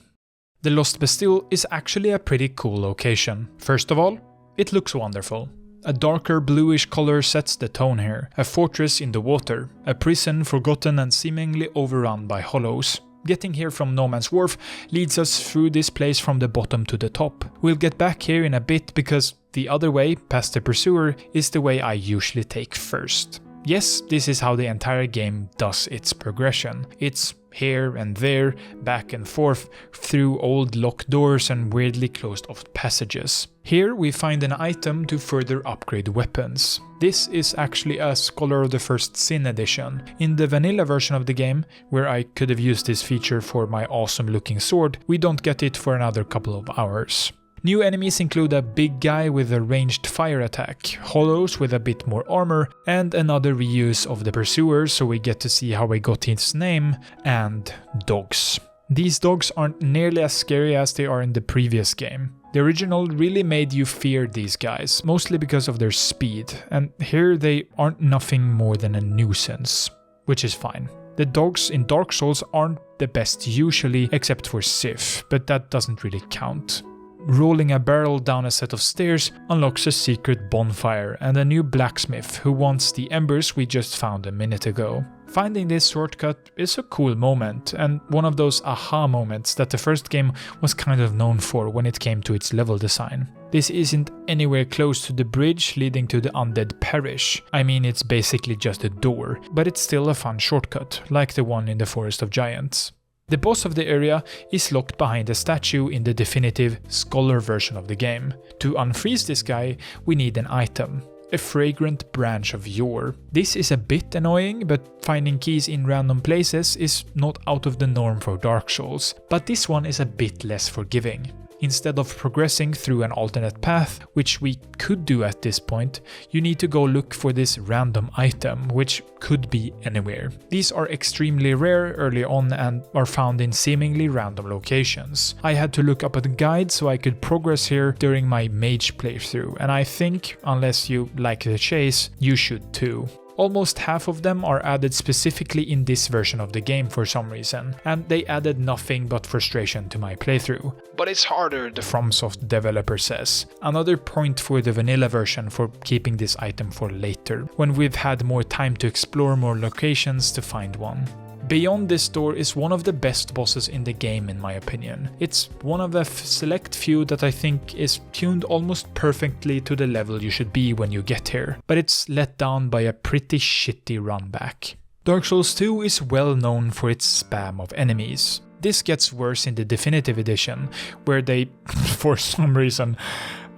The Lost Bastille is actually a pretty cool location. First of all, it looks wonderful. A darker bluish color sets the tone here. A fortress in the water, a prison forgotten and seemingly overrun by hollows. Getting here from No Man's Wharf leads us through this place from the bottom to the top. We'll get back here in a bit because the other way, past the Pursuer, is the way I usually take first. Yes, this is how the entire game does its progression. It's here and there, back and forth, through old locked doors and weirdly closed off passages. Here we find an item to further upgrade weapons. This is actually a Scholar of the First Sin edition. In the vanilla version of the game, where I could have used this feature for my awesome looking sword, we don't get it for another couple of hours. New enemies include a big guy with a ranged fire attack, hollows with a bit more armor, and another reuse of the Pursuer, so we get to see how he got his name, and dogs. These dogs aren't nearly as scary as they are in the previous game. The original really made you fear these guys, mostly because of their speed, and here they aren't nothing more than a nuisance, which is fine. The dogs in Dark Souls aren't the best usually, except for Sif, but that doesn't really count. Rolling a barrel down a set of stairs unlocks a secret bonfire and a new blacksmith who wants the embers we just found a minute ago. Finding this shortcut is a cool moment, and one of those aha moments that the first game was kind of known for when it came to its level design. This isn't anywhere close to the bridge leading to the Undead Parish. I mean, it's basically just a door, but it's still a fun shortcut, like the one in the Forest of Giants. The boss of the area is locked behind a statue in the definitive Scholar version of the game. To unfreeze this guy, we need an item. A fragrant branch of yore. This is a bit annoying, but finding keys in random places is not out of the norm for Dark Souls, but this one is a bit less forgiving. Instead of progressing through an alternate path, which we could do at this point, you need to go look for this random item, which could be anywhere. These are extremely rare early on and are found in seemingly random locations. I had to look up a guide so I could progress here during my mage playthrough, and I think, unless you like the chase, you should too. Almost half of them are added specifically in this version of the game for some reason, and they added nothing but frustration to my playthrough. But it's harder, the FromSoft developer says. Another point for the vanilla version for keeping this item for later, when we've had more time to explore more locations to find one. Beyond this door is one of the best bosses in the game in my opinion. It's one of the select few that I think is tuned almost perfectly to the level you should be when you get here, but it's let down by a pretty shitty run back. Dark Souls 2 is well known for its spam of enemies. This gets worse in the definitive edition, where they, for some reason,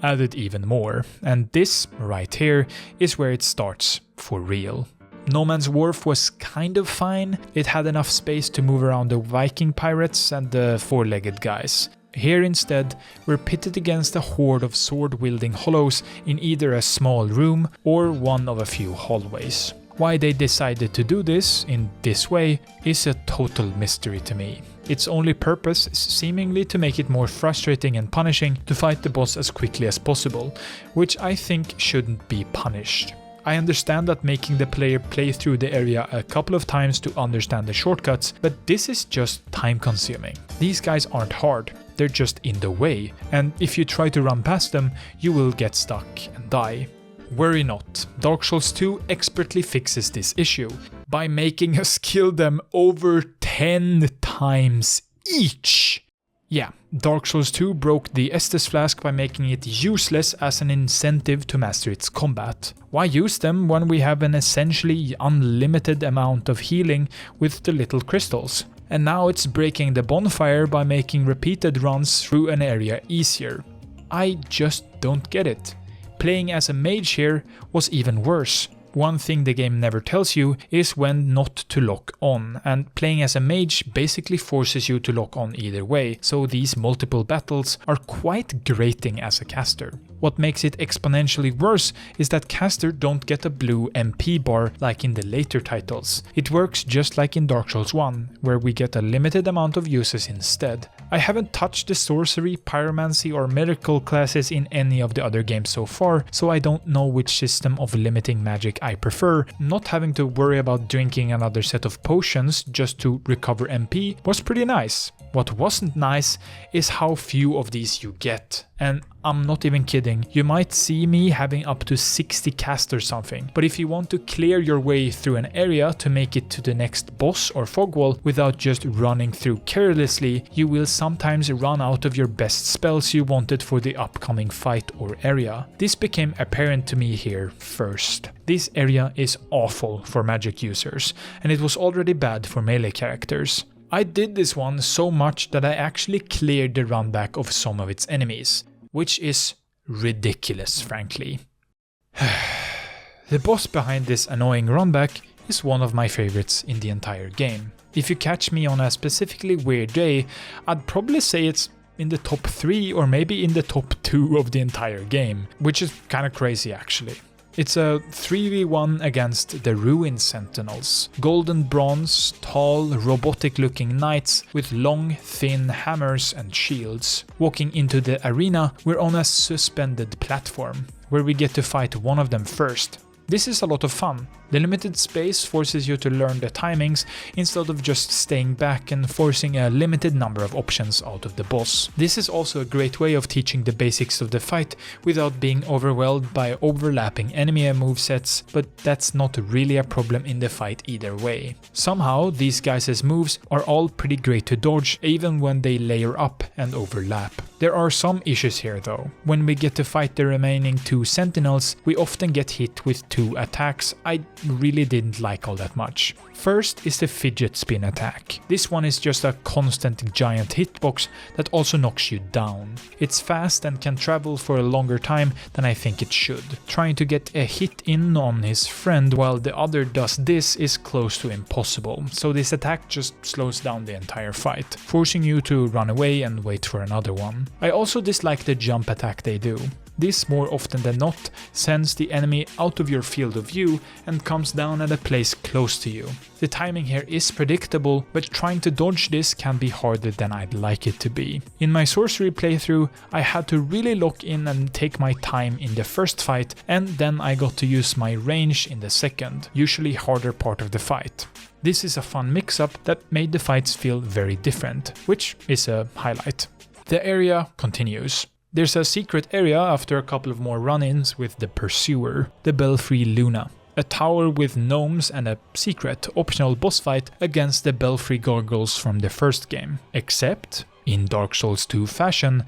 added even more, and this, right here, is where it starts for real. No Man's Wharf was kind of fine. It had enough space to move around the Viking pirates and the four-legged guys. Here instead, we're pitted against a horde of sword-wielding hollows in either a small room or one of a few hallways. Why they decided to do this in this way is a total mystery to me. Its only purpose is seemingly to make it more frustrating and punishing to fight the boss as quickly as possible, which I think shouldn't be punished. I understand that making the player play through the area a couple of times to understand the shortcuts, but this is just time consuming. These guys aren't hard, they're just in the way, and if you try to run past them, you will get stuck and die. Worry not, Dark Souls 2 expertly fixes this issue by making us kill them over 10 times each. Yeah, Dark Souls 2 broke the Estus Flask by making it useless as an incentive to master its combat. Why use them when we have an essentially unlimited amount of healing with the little crystals? And now it's breaking the bonfire by making repeated runs through an area easier. I just don't get it. Playing as a mage here was even worse. One thing the game never tells you is when not to lock on, and playing as a mage basically forces you to lock on either way, so these multiple battles are quite grating as a caster. What makes it exponentially worse is that caster don't get a blue MP bar like in the later titles. It works just like in Dark Souls 1, where we get a limited amount of uses instead. I haven't touched the sorcery, pyromancy or miracle classes in any of the other games so far, so I don't know which system of limiting magic I prefer. Not having to worry about drinking another set of potions just to recover MP was pretty nice. What wasn't nice is how few of these you get. And I'm not even kidding, you might see me having up to 60 cast or something, but if you want to clear your way through an area to make it to the next boss or fog wall without just running through carelessly, you will sometimes run out of your best spells you wanted for the upcoming fight or area. This became apparent to me here first. This area is awful for magic users, and it was already bad for melee characters. I did this one so much that I actually cleared the runback of some of its enemies, which is ridiculous, frankly. The boss behind this annoying runback is one of my favorites in the entire game. If you catch me on a specifically weird day, I'd probably say it's in the top 3 or maybe in the top 2 of the entire game, which is kinda crazy actually. It's a 3v1 against the Ruin Sentinels, golden bronze, tall, robotic-looking knights with long, thin hammers and shields. Walking into the arena, we're on a suspended platform, where we get to fight one of them first. This is a lot of fun. The limited space forces you to learn the timings instead of just staying back and forcing a limited number of options out of the boss. This is also a great way of teaching the basics of the fight without being overwhelmed by overlapping enemy movesets, but that's not really a problem in the fight either way. Somehow these guys' moves are all pretty great to dodge even when they layer up and overlap. There are some issues here though. When we get to fight the remaining 2 sentinels, we often get hit with 2 attacks I really didn't like all that much. First is the fidget spin attack. This one is just a constant giant hitbox that also knocks you down. It's fast and can travel for a longer time than I think it should. Trying to get a hit in on his friend while the other does this is close to impossible, so this attack just slows down the entire fight, forcing you to run away and wait for another one. I also dislike the jump attack they do. This, more often than not, sends the enemy out of your field of view and comes down at a place close to you. The timing here is predictable, but trying to dodge this can be harder than I'd like it to be. In my sorcery playthrough, I had to really lock in and take my time in the first fight, and then I got to use my range in the second, usually harder part of the fight. This is a fun mix-up that made the fights feel very different, which is a highlight. The area continues. There's a secret area after a couple of more run-ins with the Pursuer, the Belfry Luna. A tower with gnomes and a secret optional boss fight against the Belfry Gargoyles from the first game. Except, in Dark Souls 2 fashion,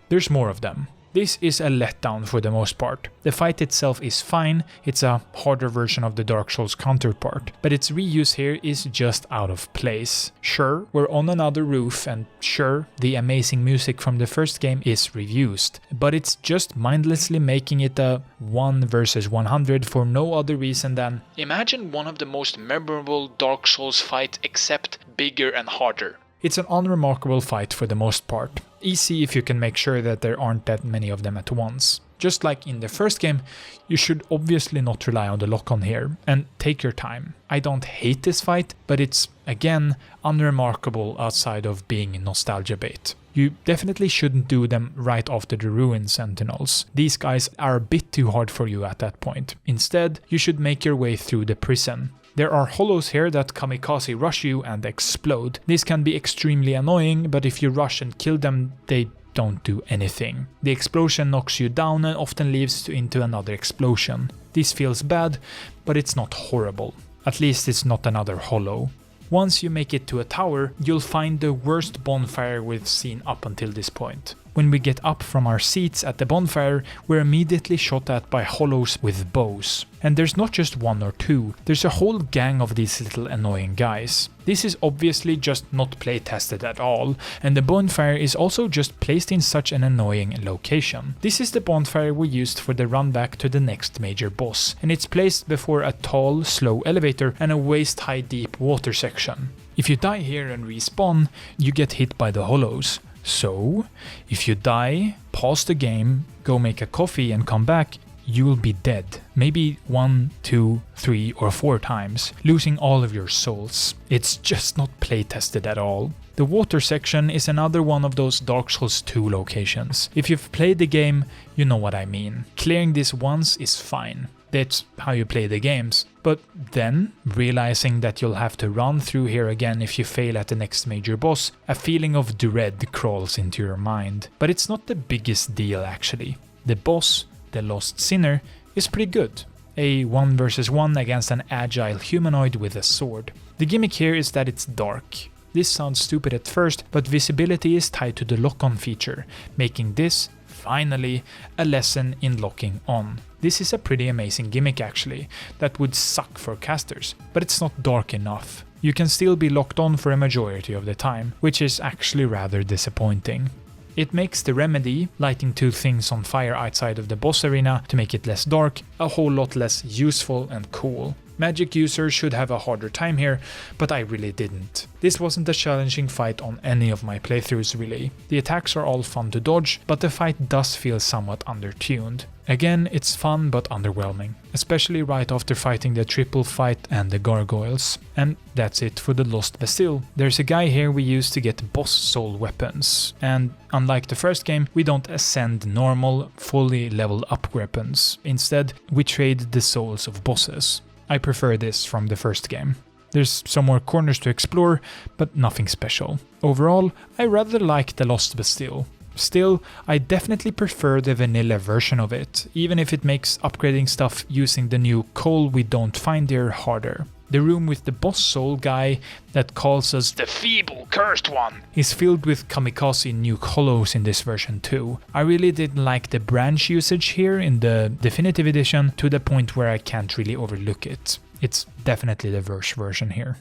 there's more of them. This is a letdown for the most part. The fight itself is fine, it's a harder version of the Dark Souls counterpart, but its reuse here is just out of place. Sure, we're on another roof, and sure, the amazing music from the first game is reused, but it's just mindlessly making it a 1 versus 100 for no other reason than imagine one of the most memorable Dark Souls fight except bigger and harder. It's an unremarkable fight for the most part. Easy if you can make sure that there aren't that many of them at once. Just like in the first game, you should obviously not rely on the lock-on here, and take your time. I don't hate this fight, but it's, again, unremarkable outside of being nostalgia bait. You definitely shouldn't do them right after the Ruin Sentinels. These guys are a bit too hard for you at that point. Instead, you should make your way through the prison. There are hollows here that kamikaze rush you and explode. This can be extremely annoying, but if you rush and kill them, they don't do anything. The explosion knocks you down and often leads you into another explosion. This feels bad, but it's not horrible. At least it's not another hollow. Once you make it to a tower, you'll find the worst bonfire we've seen up until this point. When we get up from our seats at the bonfire, we're immediately shot at by hollows with bows. And there's not just 1 or 2, there's a whole gang of these little annoying guys. This is obviously just not play tested at all, and the bonfire is also just placed in such an annoying location. This is the bonfire we used for the run back to the next major boss, and it's placed before a tall, slow elevator and a waist-high deep water section. If you die here and respawn, you get hit by the hollows. So, if you die, pause the game, go make a coffee and come back, you'll be dead. Maybe 1, 2, 3 or 4 times, losing all of your souls. It's just not playtested at all. The water section is another one of those Dark Souls 2 locations. If you've played the game, you know what I mean. Clearing this once is fine. That's how you play the games. But then, realizing that you'll have to run through here again if you fail at the next major boss, a feeling of dread crawls into your mind. But it's not the biggest deal actually. The boss, the Lost Sinner, is pretty good. A 1 versus 1 against an agile humanoid with a sword. The gimmick here is that it's dark. This sounds stupid at first, but visibility is tied to the lock-on feature, making this, finally, a lesson in locking on. This is a pretty amazing gimmick actually, that would suck for casters, but it's not dark enough. You can still be locked on for a majority of the time, which is actually rather disappointing. It makes the remedy, lighting 2 things on fire outside of the boss arena to make it less dark, a whole lot less useful and cool. Magic users should have a harder time here, but I really didn't. This wasn't a challenging fight on any of my playthroughs really. The attacks are all fun to dodge, but the fight does feel somewhat undertuned. Again, it's fun but underwhelming, especially right after fighting the triple fight and the gargoyles. And that's it for the Lost Bastille. There's a guy here we use to get boss soul weapons, and unlike the first game, we don't ascend normal, fully leveled up weapons. Instead, we trade the souls of bosses. I prefer this from the first game. There's some more corners to explore, but nothing special. Overall, I rather like the Lost Bastille. Still, I definitely prefer the vanilla version of it, even if it makes upgrading stuff using the new coal we don't find here harder. The room with the boss soul guy that calls us the feeble cursed one is filled with kamikaze nuke hollows in this version too. I really didn't like the branch usage here in the definitive edition to the point where I can't really overlook it. It's definitely the worst version here.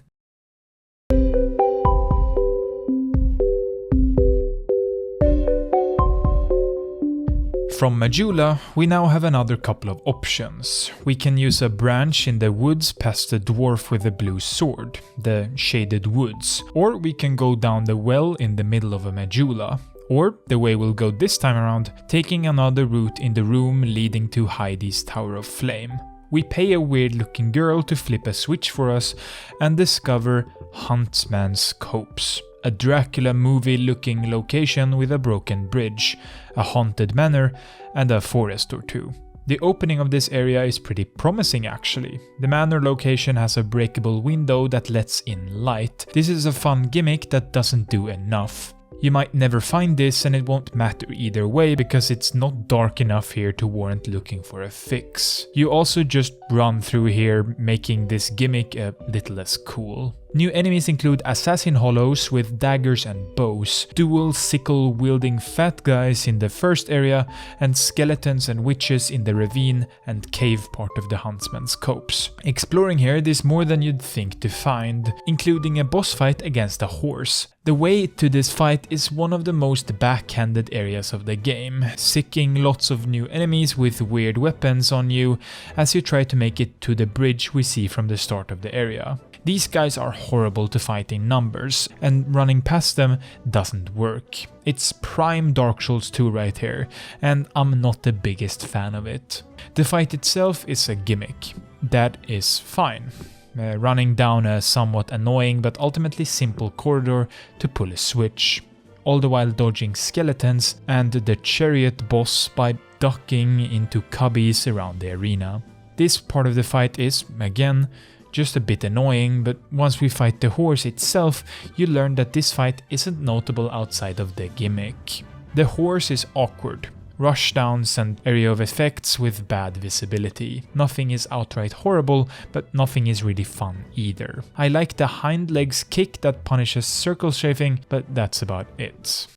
From Majula, we now have another couple of options. We can use a branch in the woods past the dwarf with the blue sword, the Shaded Woods, or we can go down the well in the middle of a Majula. Or, the way we'll go this time around, taking another route in the room leading to Heidi's Tower of Flame. We pay a weird looking girl to flip a switch for us and discover Huntsman's Copse. A Dracula movie looking location with a broken bridge, a haunted manor, and a forest or two. The opening of this area is pretty promising actually. The manor location has a breakable window that lets in light. This is a fun gimmick that doesn't do enough. You might never find this and it won't matter either way because it's not dark enough here to warrant looking for a fix. You also just run through here, making this gimmick a little less cool. New enemies include assassin hollows with daggers and bows, dual sickle-wielding fat guys in the first area, and skeletons and witches in the ravine and cave part of the Huntsman's Copse. Exploring here, there's more than you'd think to find, including a boss fight against a horse. The way to this fight is one of the most backhanded areas of the game, sicking lots of new enemies with weird weapons on you as you try to make it to the bridge we see from the start of the area. These guys are horrible to fight in numbers, and running past them doesn't work. It's prime Dark Souls 2 right here, and I'm not the biggest fan of it. The fight itself is a gimmick. That is fine. Running down a somewhat annoying but ultimately simple corridor to pull a switch, all the while dodging skeletons and the chariot boss by ducking into cubbies around the arena. This part of the fight is, again, just a bit annoying, but once we fight the horse itself, you learn that this fight isn't notable outside of the gimmick. The horse is awkward. Rushdowns and area of effects with bad visibility. Nothing is outright horrible, but nothing is really fun either. I like the hind legs kick that punishes circle strafing, but that's about it.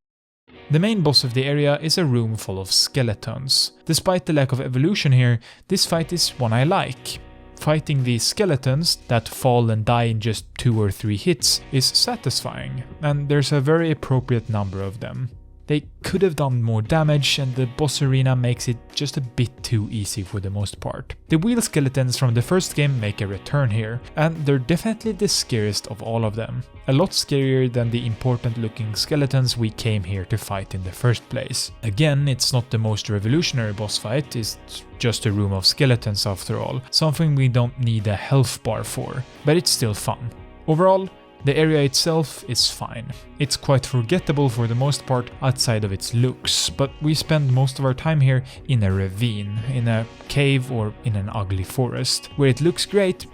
The main boss of the area is a room full of skeletons. Despite the lack of evolution here, this fight is one I like. Fighting these skeletons that fall and die in just 2 or 3 hits is satisfying, and there's a very appropriate number of them. They could have done more damage, and the boss arena makes it just a bit too easy for the most part. The wheel skeletons from the first game make a return here, and they're definitely the scariest of all of them. A lot scarier than the important looking skeletons we came here to fight in the first place. Again, it's not the most revolutionary boss fight, it's just a room of skeletons after all, something we don't need a health bar for, but it's still fun. Overall, the area itself is fine. It's quite forgettable for the most part outside of its looks, but we spend most of our time here in a ravine, in a cave or in an ugly forest. Where it looks great,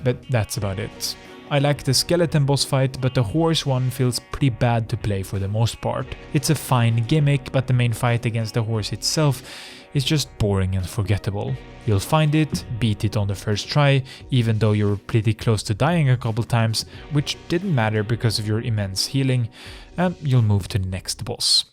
but that's about it. I like the skeleton boss fight, but the horse one feels pretty bad to play for the most part. It's a fine gimmick, but the main fight against the horse itself is just boring and forgettable. You'll find it, beat it on the first try, even though you're pretty close to dying a couple times, which didn't matter because of your immense healing, and you'll move to the next boss.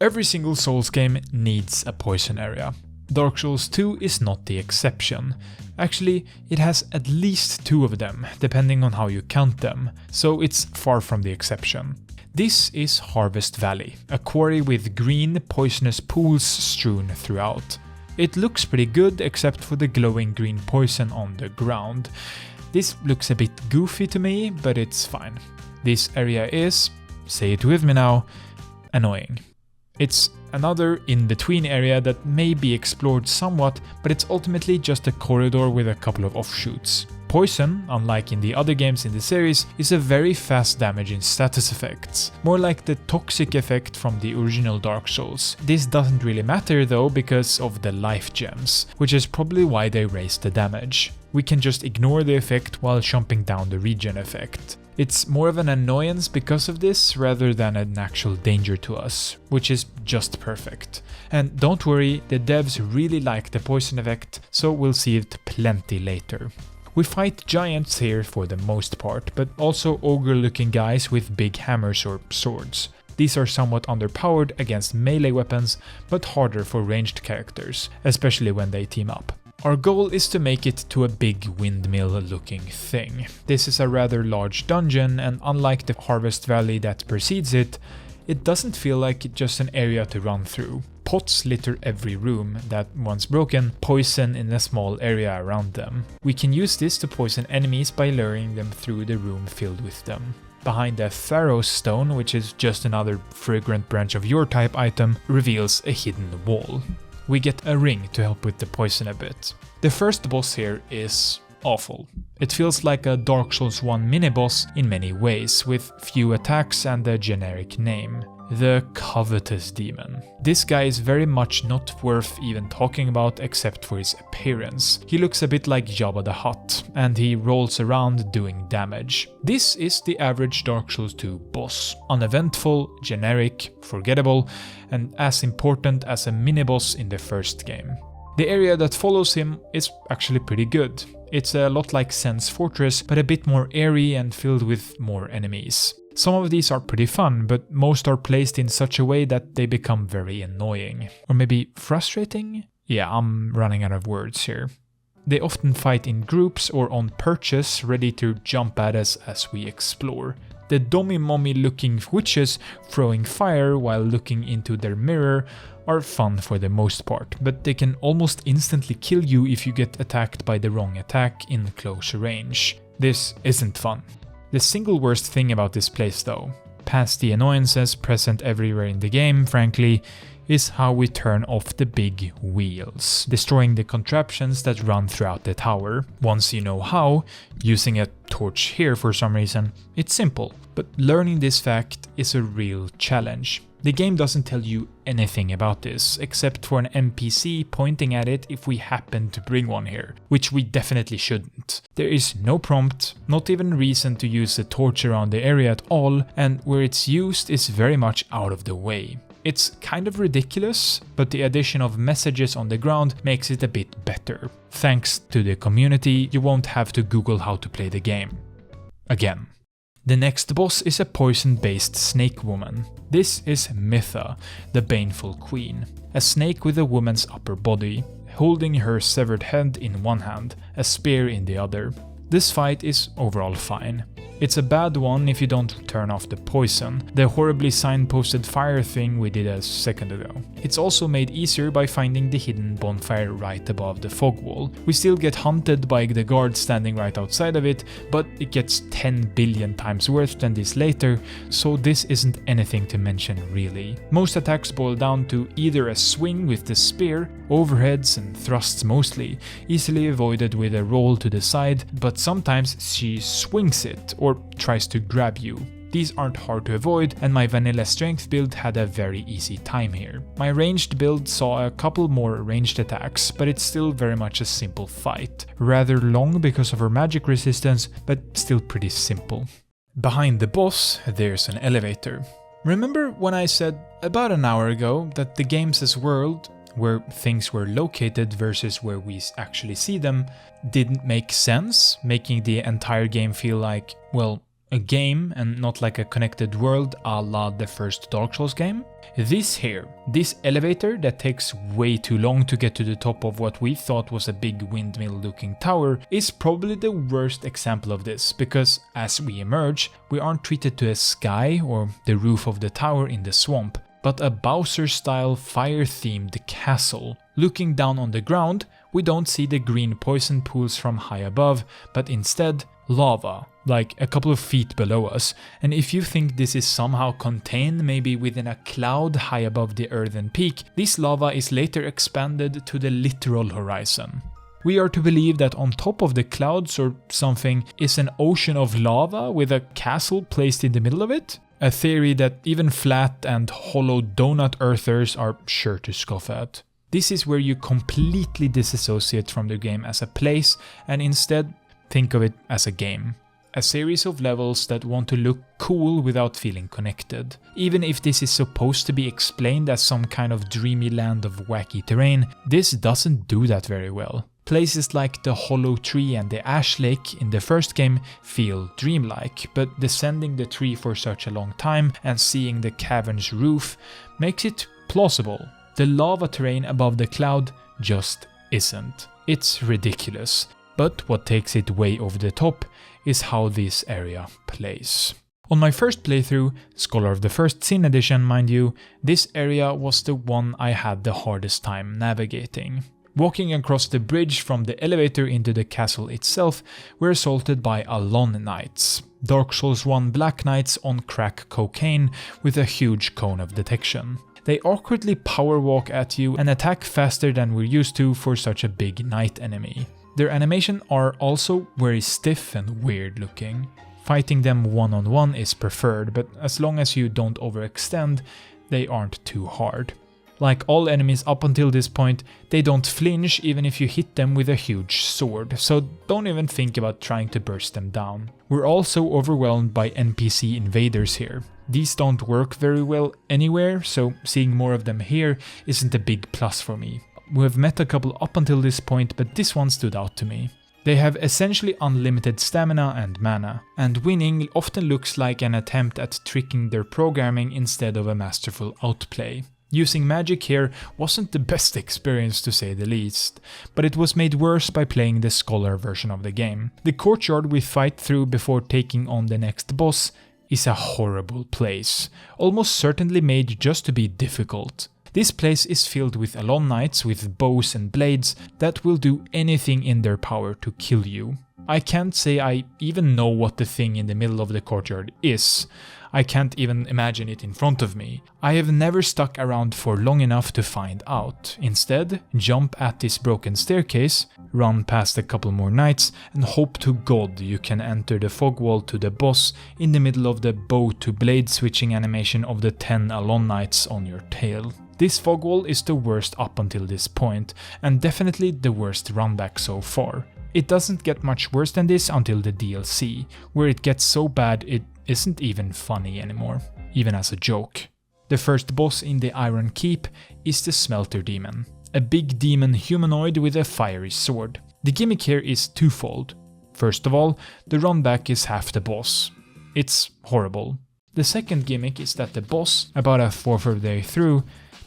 Every single Souls game needs a poison area. Dark Souls 2 is not the exception. Actually, it has at least 2 of them, depending on how you count them, so it's far from the exception. This is Harvest Valley, a quarry with green, poisonous pools strewn throughout. It looks pretty good except for the glowing green poison on the ground. This looks a bit goofy to me, but it's fine. This area is, say it with me now, annoying. It's another in-between area that may be explored somewhat, but it's ultimately just a corridor with a couple of offshoots. Poison, unlike in the other games in the series, is a very fast damaging status effect, more like the toxic effect from the original Dark Souls. This doesn't really matter though because of the life gems, which is probably why they raised the damage. We can just ignore the effect while jumping down the regen effect. It's more of an annoyance because of this rather than an actual danger to us, which is just perfect. And don't worry, the devs really like the poison effect, so we'll see it plenty later. We fight giants here for the most part, but also ogre-looking guys with big hammers or swords. These are somewhat underpowered against melee weapons, but harder for ranged characters, especially when they team up. Our goal is to make it to a big windmill-looking thing. This is a rather large dungeon, and unlike the Harvest Valley that precedes it, it doesn't feel like just an area to run through. Pots litter every room that, once broken, poison in a small area around them. We can use this to poison enemies by luring them through the room filled with them. Behind the Pharaoh's Stone, which is just another fragrant branch of your type item, reveals a hidden wall. We get a ring to help with the poison a bit. The first boss here is awful. It feels like a Dark Souls 1 mini-boss in many ways, with few attacks and a generic name. The Covetous Demon. This guy is very much not worth even talking about except for his appearance. He looks a bit like Jabba the Hutt, and he rolls around doing damage. This is the average Dark Souls 2 boss. Uneventful, generic, forgettable, and as important as a mini-boss in the first game. The area that follows him is actually pretty good. It's a lot like Sen's Fortress, but a bit more airy and filled with more enemies. Some of these are pretty fun, but most are placed in such a way that they become very annoying. Or maybe frustrating? Yeah, I'm running out of words here. They often fight in groups or on perches, ready to jump at us as we explore. The dummy-mommy looking witches throwing fire while looking into their mirror are fun for the most part, but they can almost instantly kill you if you get attacked by the wrong attack in close range. This isn't fun. The single worst thing about this place though, past the annoyances present everywhere in the game frankly, is how we turn off the big wheels, destroying the contraptions that run throughout the tower. Once you know how, using a torch here for some reason, it's simple, but learning this fact is a real challenge. The game doesn't tell you anything about this, except for an NPC pointing at it if we happen to bring one here, which we definitely shouldn't. There is no prompt, not even reason to use the torch around the area at all, and where it's used is very much out of the way. It's kind of ridiculous, but the addition of messages on the ground makes it a bit better. Thanks to the community, you won't have to Google how to play the game. Again. The next boss is a poison-based snake woman. This is Mytha, the baneful queen. A snake with a woman's upper body, holding her severed head in one hand, a spear in the other. This fight is overall fine. It's a bad one if you don't turn off the poison, the horribly signposted fire thing we did a second ago. It's also made easier by finding the hidden bonfire right above the fog wall. We still get hunted by the guard standing right outside of it, but it gets 10 billion times worse than this later, so this isn't anything to mention really. Most attacks boil down to either a swing with the spear, overheads and thrusts mostly, easily avoided with a roll to the side, but sometimes she swings it or tries to grab you. These aren't hard to avoid, and my vanilla strength build had a very easy time here. My ranged build saw a couple more ranged attacks, but it's still very much a simple fight. Rather long because of her magic resistance, but still pretty simple. Behind the boss, there's an elevator. Remember when I said about an hour ago that the game's world, where things were located versus where we actually see them, didn't make sense, making the entire game feel like, well, a game and not like a connected world a la the first Dark Souls game? This elevator that takes way too long to get to the top of what we thought was a big windmill looking tower, is probably the worst example of this, because as we emerge, we aren't treated to a sky or the roof of the tower in the swamp, but a Bowser-style fire-themed castle. Looking down on the ground, we don't see the green poison pools from high above, but instead lava, like a couple of feet below us, and if you think this is somehow contained maybe within a cloud high above the earthen peak, this lava is later expanded to the literal horizon. We are to believe that on top of the clouds or something is an ocean of lava with a castle placed in the middle of it? A theory that even flat and hollow donut earthers are sure to scoff at. This is where you completely disassociate from the game as a place and instead think of it as a game. A series of levels that want to look cool without feeling connected. Even if this is supposed to be explained as some kind of dreamy land of wacky terrain, this doesn't do that very well. Places like the Hollow Tree and the Ash Lake in the first game feel dreamlike, but descending the tree for such a long time and seeing the cavern's roof makes it plausible. The lava terrain above the cloud just isn't. It's ridiculous. But what takes it way over the top is how this area plays. On my first playthrough, Scholar of the First Sin edition mind you, this area was the one I had the hardest time navigating. Walking across the bridge from the elevator into the castle itself, we're assaulted by Alon Knights, Dark Souls 1 Black Knights on crack cocaine with a huge cone of detection. They awkwardly power walk at you and attack faster than we're used to for such a big knight enemy. Their animation are also very stiff and weird looking. Fighting them one-on-one is preferred, but as long as you don't overextend, they aren't too hard. Like all enemies up until this point, they don't flinch even if you hit them with a huge sword, so don't even think about trying to burst them down. We're also overwhelmed by NPC invaders here. These don't work very well anywhere, so seeing more of them here isn't a big plus for me. We have met a couple up until this point, but this one stood out to me. They have essentially unlimited stamina and mana, and winning often looks like an attempt at tricking their programming instead of a masterful outplay. Using magic here wasn't the best experience to say the least, but it was made worse by playing the Scholar version of the game. The courtyard we fight through before taking on the next boss is a horrible place, almost certainly made just to be difficult. This place is filled with Alon Knights with bows and blades that will do anything in their power to kill you. I can't say I even know what the thing in the middle of the courtyard is. I can't even imagine it in front of me. I have never stuck around for long enough to find out. Instead, jump at this broken staircase, run past a couple more knights, and hope to God you can enter the fog wall to the boss in the middle of the bow to blade switching animation of the 10 Alon Knights on your tail. This fog wall is the worst up until this point, and definitely the worst runback so far. It doesn't get much worse than this until the DLC, where it gets so bad it isn't even funny anymore, even as a joke. The first boss in the Iron Keep is the Smelter Demon, a big demon humanoid with a fiery sword. The gimmick here is twofold. First of all, the runback is half the boss. It's horrible. The second gimmick is that the boss, about a fourth of the way through,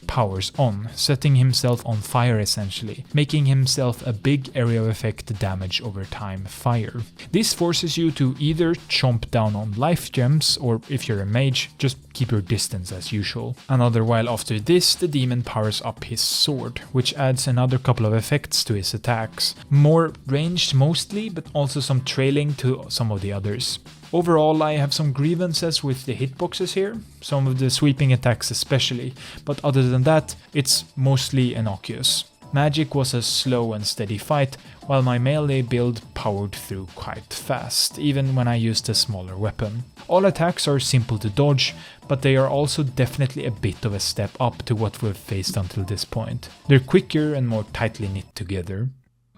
powers on, setting himself on fire essentially, making himself a big area of effect damage over time fire. This forces you to either chomp down on life gems, or if you're a mage, just keep your distance as usual. Another while after this, the demon powers up his sword, which adds another couple of effects to his attacks. More ranged mostly, but also some trailing to some of the others. Overall, I have some grievances with the hitboxes here, some of the sweeping attacks especially, but other than that, it's mostly innocuous. Magic was a slow and steady fight, while my melee build powered through quite fast, even when I used a smaller weapon. All attacks are simple to dodge, but they are also definitely a bit of a step up to what we've faced until this point. They're quicker and more tightly knit together.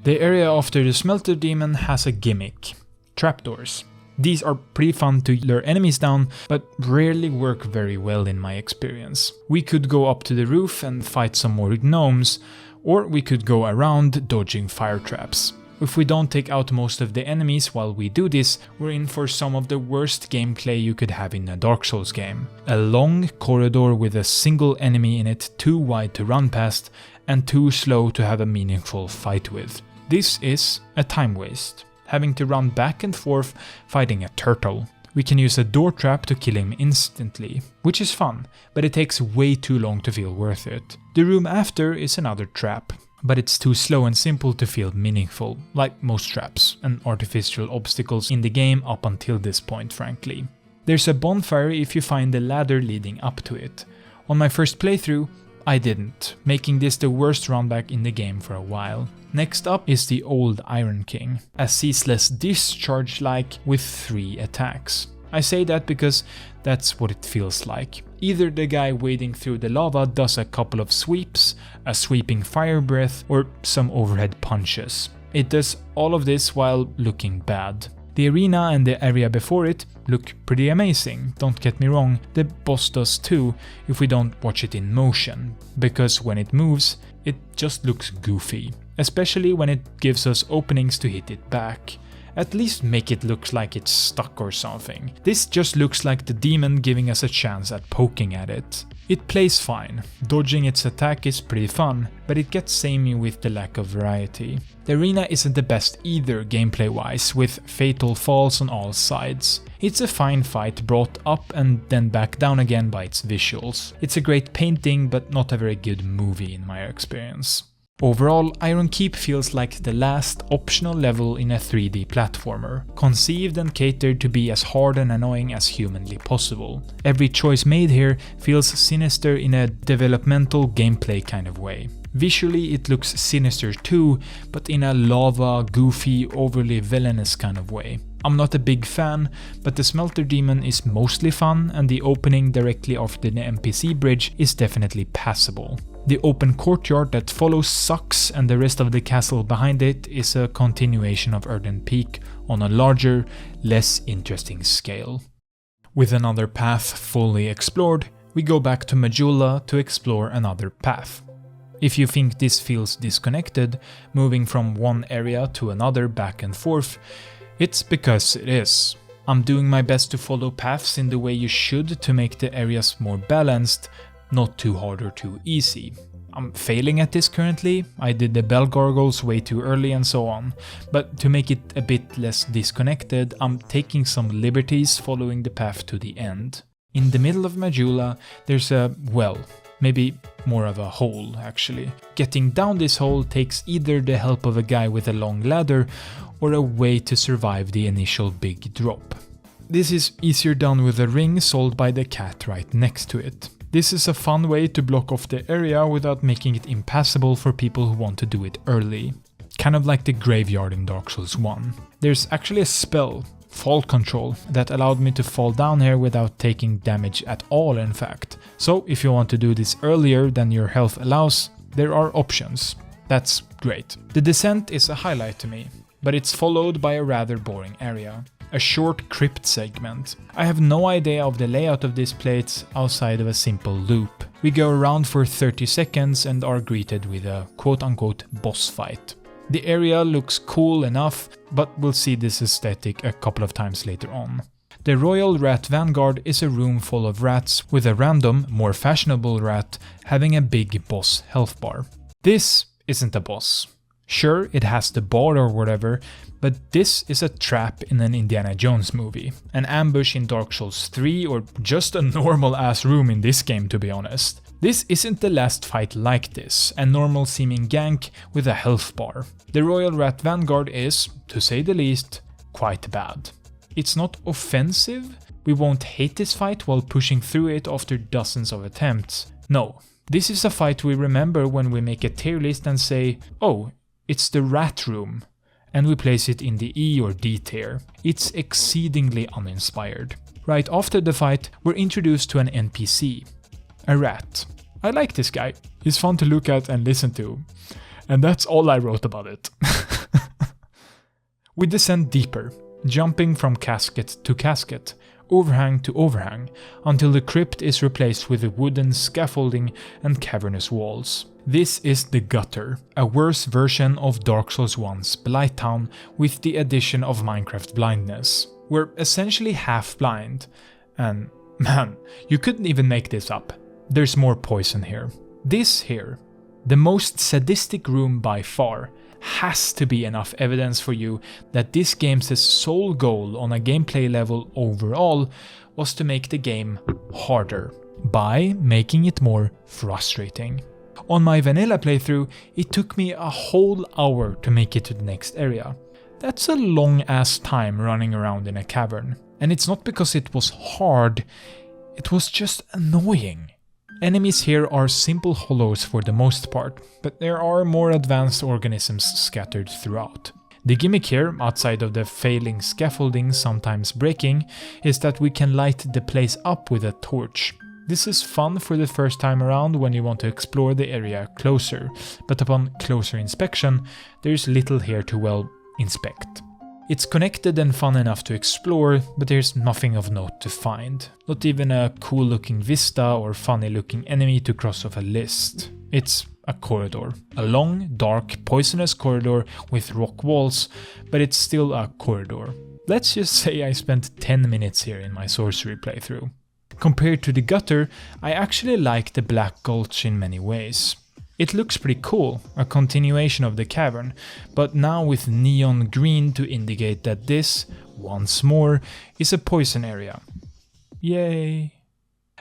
The area after the Smelter Demon has a gimmick: trapdoors. These are pretty fun to lure enemies down, but rarely work very well in my experience. We could go up to the roof and fight some more gnomes, or we could go around dodging fire traps. If we don't take out most of the enemies while we do this, we're in for some of the worst gameplay you could have in a Dark Souls game. A long corridor with a single enemy in it, too wide to run past, and too slow to have a meaningful fight with. This is a time waste. Having to run back and forth fighting a turtle. We can use a door trap to kill him instantly, which is fun, but it takes way too long to feel worth it. The room after is another trap, but it's too slow and simple to feel meaningful, like most traps and artificial obstacles in the game up until this point, frankly. There's a bonfire if you find the ladder leading up to it. On my first playthrough, I didn't, making this the worst runback in the game for a while. Next up is the old Iron King, a ceaseless discharge-like with 3 attacks. I say that because that's what it feels like. Either the guy wading through the lava does a couple of sweeps, a sweeping fire breath, or some overhead punches. It does all of this while looking bad. The arena and the area before it look pretty amazing, don't get me wrong. The boss does too, if we don't watch it in motion, because when it moves, it just looks goofy. Especially when it gives us openings to hit it back. At least make it look like it's stuck or something. This just looks like the demon giving us a chance at poking at it. It plays fine, dodging its attack is pretty fun, but it gets samey with the lack of variety. The arena isn't the best either gameplay wise, with fatal falls on all sides. It's a fine fight brought up and then back down again by its visuals. It's a great painting, but not a very good movie in my experience. Overall, Iron Keep feels like the last optional level in a 3D platformer, conceived and catered to be as hard and annoying as humanly possible. Every choice made here feels sinister in a developmental gameplay kind of way. Visually it looks sinister too, but in a lava, goofy, overly villainous kind of way. I'm not a big fan, but the Smelter Demon is mostly fun, and the opening directly after the NPC bridge is definitely passable. The open courtyard that follows sucks, and the rest of the castle behind it is a continuation of Earthen Peak on a larger, less interesting scale. With another path fully explored, we go back to Majula to explore another path. If you think this feels disconnected, moving from one area to another back and forth, it's because it is. I'm doing my best to follow paths in the way you should to make the areas more balanced, not too hard or too easy. I'm failing at this currently, I did the bell gargoyles way too early and so on, but to make it a bit less disconnected, I'm taking some liberties following the path to the end. In the middle of Majula, there's a well, maybe more of a hole actually. Getting down this hole takes either the help of a guy with a long ladder or a way to survive the initial big drop. This is easier done with a ring sold by the cat right next to it. This is a fun way to block off the area without making it impassable for people who want to do it early. Kind of like the graveyard in Dark Souls 1. There's actually a spell, Fall Control, that allowed me to fall down here without taking damage at all in fact. So if you want to do this earlier than your health allows, there are options. That's great. The descent is a highlight to me, but it's followed by a rather boring area. A short crypt segment. I have no idea of the layout of this place outside of a simple loop. We go around for 30 seconds and are greeted with a quote-unquote boss fight. The area looks cool enough, but we'll see this aesthetic a couple of times later on. The Royal Rat Vanguard is a room full of rats with a random, more fashionable rat having a big boss health bar. This isn't a boss. Sure, it has the bar or whatever, but this is a trap in an Indiana Jones movie, an ambush in Dark Souls 3, or just a normal ass room in this game, to be honest. This isn't the last fight like this, a normal seeming gank with a health bar. The Royal Rat Vanguard is, to say the least, quite bad. It's not offensive, we won't hate this fight while pushing through it after dozens of attempts. No, this is a fight we remember when we make a tier list and say, oh, it's the rat room, and we place it in the E or D tier. It's exceedingly uninspired. Right after the fight, we're introduced to an NPC. A rat. I like this guy. He's fun to look at and listen to. And that's all I wrote about it. We descend deeper, jumping from casket to casket, overhang to overhang, until the crypt is replaced with wooden scaffolding and cavernous walls. This is the Gutter, a worse version of Dark Souls 1's Blighttown with the addition of Minecraft blindness. We're essentially half blind, and man, you couldn't even make this up. There's more poison here. This here, the most sadistic room by far, has to be enough evidence for you that this game's sole goal on a gameplay level overall was to make the game harder, by making it more frustrating. On my vanilla playthrough, it took me a whole hour to make it to the next area. That's a long ass time running around in a cavern. And it's not because it was hard, it was just annoying. Enemies here are simple hollows for the most part, but there are more advanced organisms scattered throughout. The gimmick here, outside of the failing scaffolding sometimes breaking, is that we can light the place up with a torch. This is fun for the first time around when you want to explore the area closer, but upon closer inspection, there's little here to well inspect. It's connected and fun enough to explore, but there's nothing of note to find. Not even a cool looking vista or funny looking enemy to cross off a list. It's a corridor. A long, dark, poisonous corridor with rock walls, but it's still a corridor. Let's just say I spent 10 minutes here in my sorcery playthrough. Compared to the Gutter, I actually like the Black Gulch in many ways. It looks pretty cool, a continuation of the cavern, but now with neon green to indicate that this, once more, is a poison area. Yay!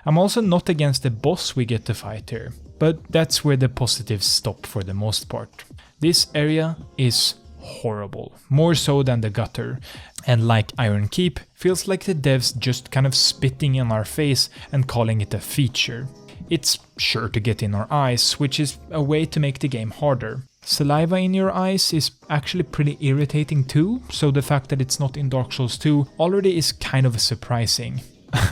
I'm also not against the boss we get to fight here, but that's where the positives stop for the most part. This area is horrible, more so than the Gutter, and like Iron Keep, feels like the devs just kind of spitting in our face and calling it a feature. It's sure to get in our eyes, which is a way to make the game harder. Saliva in your eyes is actually pretty irritating too, so the fact that it's not in Dark Souls 2 already is kind of surprising.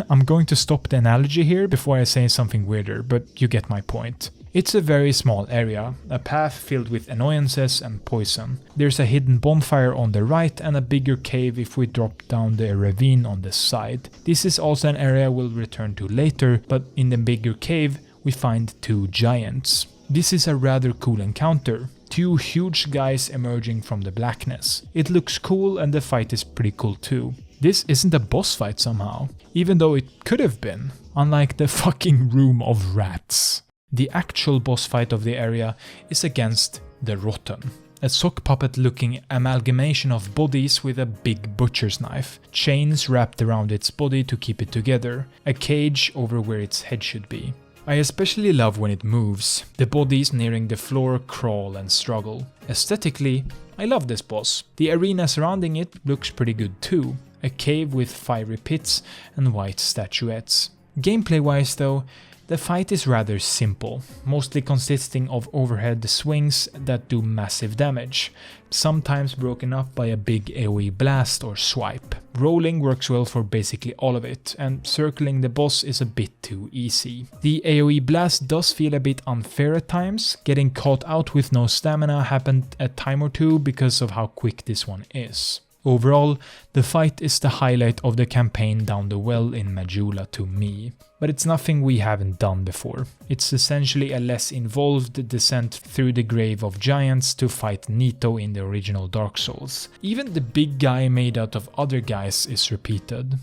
I'm going to stop the analogy here before I say something weirder, but you get my point. It's a very small area, a path filled with annoyances and poison. There's a hidden bonfire on the right and a bigger cave if we drop down the ravine on the side. This is also an area we'll return to later, but in the bigger cave we find two giants. This is a rather cool encounter. Two huge guys emerging from the blackness. It looks cool and the fight is pretty cool too. This isn't a boss fight somehow, even though it could have been, unlike the fucking room of rats. The actual boss fight of the area is against the Rotten, a sock puppet looking amalgamation of bodies with a big butcher's knife, chains wrapped around its body to keep it together, a cage over where its head should be. I especially love when it moves, the bodies nearing the floor crawl and struggle. Aesthetically, I love this boss. The arena surrounding it looks pretty good too, a cave with fiery pits and white statuettes. Gameplay wise though, the fight is rather simple, mostly consisting of overhead swings that do massive damage, sometimes broken up by a big AoE blast or swipe. Rolling works well for basically all of it, and circling the boss is a bit too easy. The AoE blast does feel a bit unfair at times, getting caught out with no stamina happened a time or two because of how quick this one is. Overall, the fight is the highlight of the campaign down the well in Majula to me, but it's nothing we haven't done before. It's essentially a less involved descent through the grave of giants to fight Nito in the original Dark Souls. Even the big guy made out of other guys is repeated.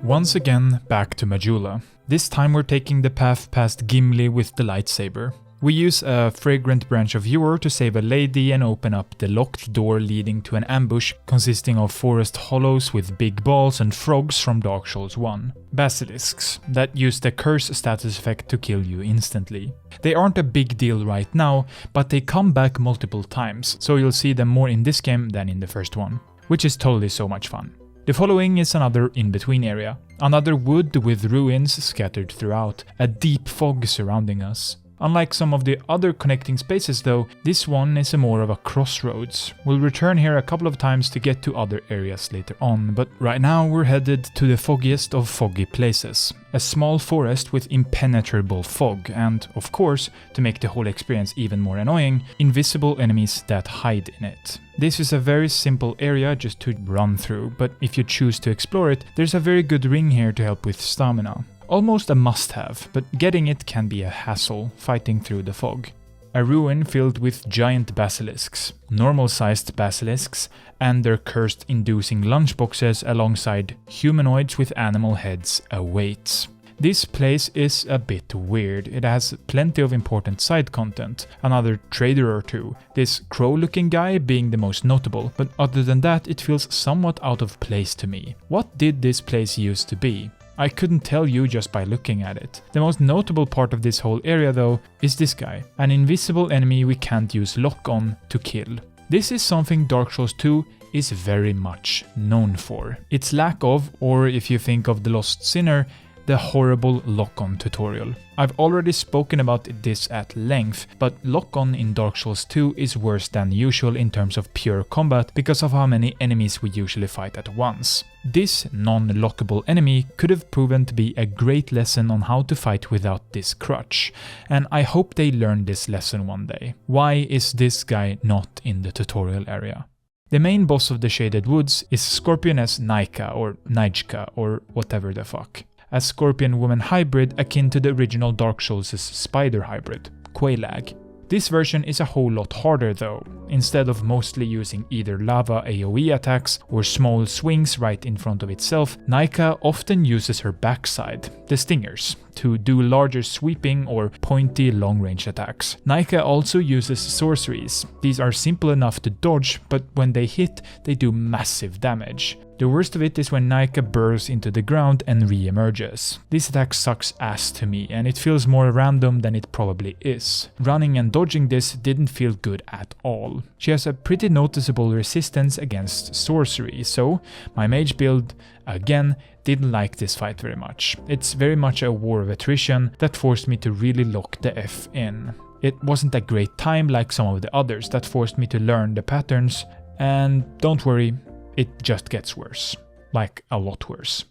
Once again, back to Majula. This time we're taking the path past Gimli with the lightsaber. We use a fragrant branch of yore to save a lady and open up the locked door leading to an ambush consisting of forest hollows with big balls and frogs from Dark Souls 1. Basilisks, that use the curse status effect to kill you instantly. They aren't a big deal right now, but they come back multiple times, so you'll see them more in this game than in the first one, which is totally so much fun. The following is another in-between area, another wood with ruins scattered throughout, a deep fog surrounding us. Unlike some of the other connecting spaces though, this one is more of a crossroads. We'll return here a couple of times to get to other areas later on, but right now we're headed to the foggiest of foggy places. A small forest with impenetrable fog and, of course, to make the whole experience even more annoying, invisible enemies that hide in it. This is a very simple area just to run through, but if you choose to explore it, there's a very good ring here to help with stamina. Almost a must-have, but getting it can be a hassle, fighting through the fog. A ruin filled with giant basilisks, normal-sized basilisks, and their cursed-inducing lunchboxes alongside humanoids with animal heads awaits. This place is a bit weird. It has plenty of important side content, another trader or two, this crow-looking guy being the most notable, but other than that it feels somewhat out of place to me. What did this place used to be? I couldn't tell you just by looking at it. The most notable part of this whole area though is this guy, an invisible enemy we can't use lock-on to kill. This is something Dark Souls 2 is very much known for. Its lack of, or if you think of The Lost Sinner, the horrible lock-on tutorial. I've already spoken about this at length, but lock-on in Dark Souls 2 is worse than usual in terms of pure combat because of how many enemies we usually fight at once. This non-lockable enemy could have proven to be a great lesson on how to fight without this crutch, and I hope they learn this lesson one day. Why is this guy not in the tutorial area? The main boss of the Shaded Woods is Scorpioness Naika or Nejka or whatever the fuck. A scorpion-woman hybrid akin to the original Dark Souls' spider hybrid, Quelaag. This version is a whole lot harder though. Instead of mostly using either lava AoE attacks or small swings right in front of itself, Naika often uses her backside, the stingers, to do larger sweeping or pointy long-range attacks. Naika also uses sorceries. These are simple enough to dodge, but when they hit, they do massive damage. The worst of it is when Naika burrows into the ground and re-emerges. This attack sucks ass to me, and it feels more random than it probably is. Running and dodging this didn't feel good at all. She has a pretty noticeable resistance against sorcery, so my mage build, again, didn't like this fight very much. It's very much a war of attrition that forced me to really lock the F in. It wasn't a great time like some of the others that forced me to learn the patterns, and don't worry, it just gets worse. Like, a lot worse.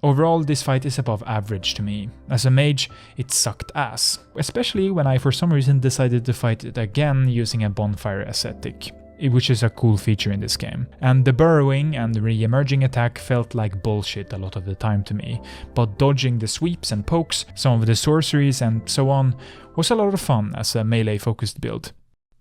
Overall, this fight is above average to me. As a mage, it sucked ass. Especially when I for some reason decided to fight it again using a bonfire aesthetic, which is a cool feature in this game. And the burrowing and re-emerging attack felt like bullshit a lot of the time to me, but dodging the sweeps and pokes, some of the sorceries and so on, was a lot of fun as a melee-focused build.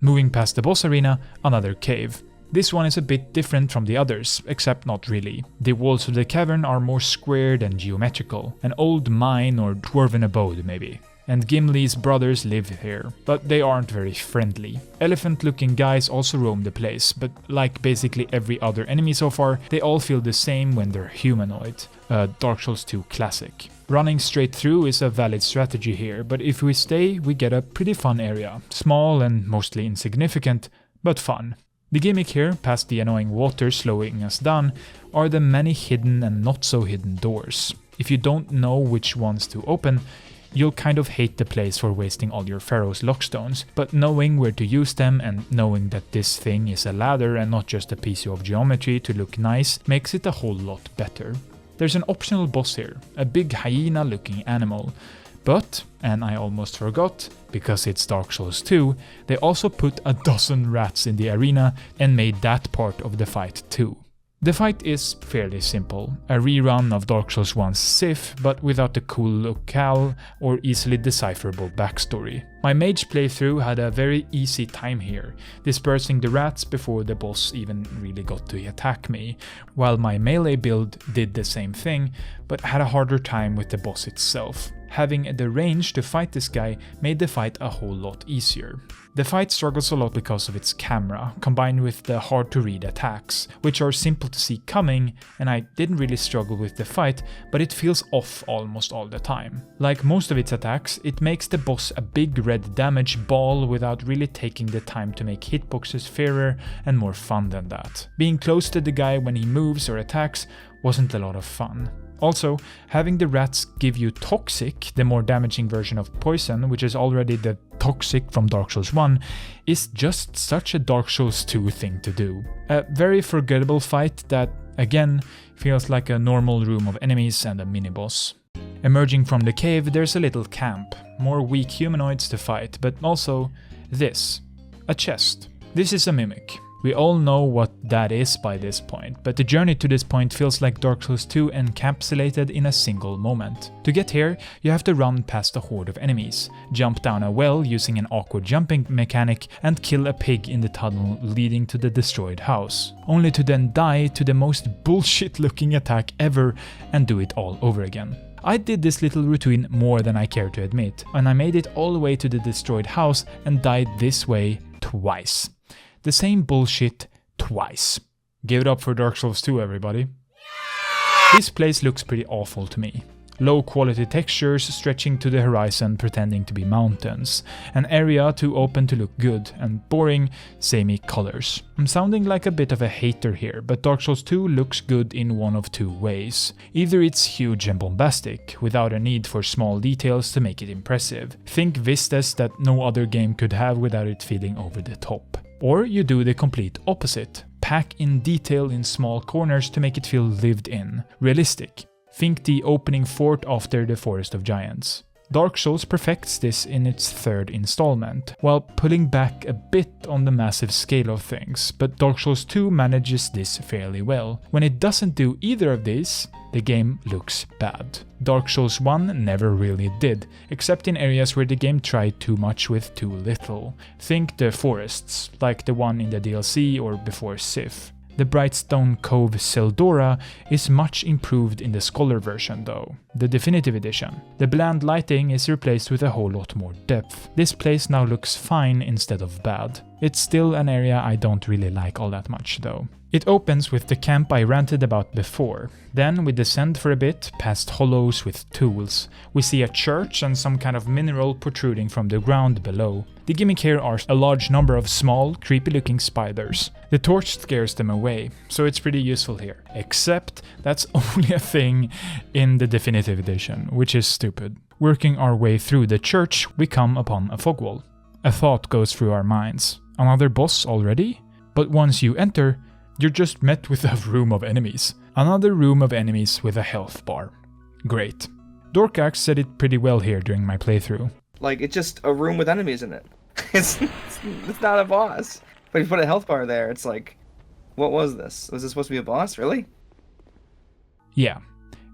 Moving past the boss arena, another cave. This one is a bit different from the others, except not really. The walls of the cavern are more squared and geometrical, an old mine or dwarven abode maybe. And Gimli's brothers live here, but they aren't very friendly. Elephant-looking guys also roam the place, but like basically every other enemy so far, they all feel the same when they're humanoid. A Dark Souls 2 classic. Running straight through is a valid strategy here, but if we stay, we get a pretty fun area. Small and mostly insignificant, but fun. The gimmick here, past the annoying water slowing us down, are the many hidden and not so hidden doors. If you don't know which ones to open, you'll kind of hate the place for wasting all your Pharaoh's lockstones, but knowing where to use them and knowing that this thing is a ladder and not just a piece of geometry to look nice makes it a whole lot better. There's an optional boss here, a big hyena-looking animal. But, and I almost forgot, because it's Dark Souls 2, they also put a dozen rats in the arena and made that part of the fight too. The fight is fairly simple, a rerun of Dark Souls 1's Sif, but without the cool locale or easily decipherable backstory. My mage playthrough had a very easy time here, dispersing the rats before the boss even really got to attack me, while my melee build did the same thing, but had a harder time with the boss itself. Having the range to fight this guy made the fight a whole lot easier. The fight struggles a lot because of its camera, combined with the hard to read attacks, which are simple to see coming, and I didn't really struggle with the fight, but it feels off almost all the time. Like most of its attacks, it makes the boss a big red damage ball without really taking the time to make hitboxes fairer and more fun than that. Being close to the guy when he moves or attacks wasn't a lot of fun. Also, having the rats give you Toxic, the more damaging version of poison, which is already the Toxic from Dark Souls 1, is just such a Dark Souls 2 thing to do. A very forgettable fight that, again, feels like a normal room of enemies and a mini-boss. Emerging from the cave, there's a little camp, more weak humanoids to fight, but also this, a chest. This is a mimic. We all know what that is by this point, but the journey to this point feels like Dark Souls 2 encapsulated in a single moment. To get here, you have to run past a horde of enemies, jump down a well using an awkward jumping mechanic, and kill a pig in the tunnel leading to the destroyed house, only to then die to the most bullshit looking attack ever and do it all over again. I did this little routine more than I care to admit, and I made it all the way to the destroyed house and died this way twice. The same bullshit twice. Give it up for Dark Souls 2, everybody. This place looks pretty awful to me. Low quality textures stretching to the horizon pretending to be mountains. An area too open to look good, and boring, samey colors. I'm sounding like a bit of a hater here, but Dark Souls 2 looks good in one of two ways. Either it's huge and bombastic, without a need for small details to make it impressive. Think vistas that no other game could have without it feeling over the top. Or you do the complete opposite. Pack in detail in small corners to make it feel lived in, realistic. Think the opening fort after the Forest of Giants. Dark Souls perfects this in its third installment, while pulling back a bit on the massive scale of things, but Dark Souls 2 manages this fairly well. When it doesn't do either of these, the game looks bad. Dark Souls 1 never really did, except in areas where the game tried too much with too little. Think the forests, like the one in the DLC or before Sif. The Brightstone Cove Seldora is much improved in the Scholar version though, the definitive edition. The bland lighting is replaced with a whole lot more depth. This place now looks fine instead of bad. It's still an area I don't really like all that much though. It opens with the camp I ranted about before. Then we descend for a bit, past hollows with tools. We see a church and some kind of mineral protruding from the ground below. The gimmick here are a large number of small, creepy looking spiders. The torch scares them away, so it's pretty useful here. Except that's only a thing in the definitive edition, which is stupid. Working our way through the church, we come upon a fog wall. A thought goes through our minds. Another boss already? But once you enter, you're just met with a room of enemies. Another room of enemies with a health bar. Great. Dorkax said it pretty well here during my playthrough. Like, it's just a room with enemies in it. It's not a boss. But if you put a health bar there, it's like, what was this? Was this supposed to be a boss? Really? Yeah.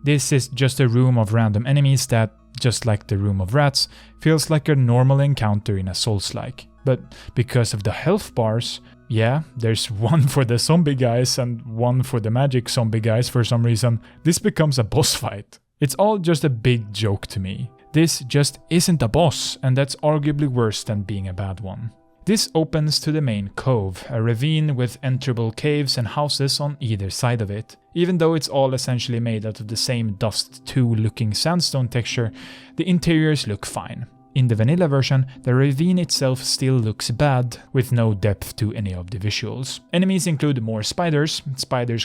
This is just a room of random enemies that, just like the room of rats, feels like a normal encounter in a Souls-like. But because of the health bars, yeah, there's one for the zombie guys and one for the magic zombie guys for some reason, this becomes a boss fight. It's all just a big joke to me. This just isn't a boss, and that's arguably worse than being a bad one. This opens to the main cove, a ravine with enterable caves and houses on either side of it. Even though it's all essentially made out of the same Dust 2 looking sandstone texture, the interiors look fine. In the vanilla version, the ravine itself still looks bad, with no depth to any of the visuals. Enemies include more spiders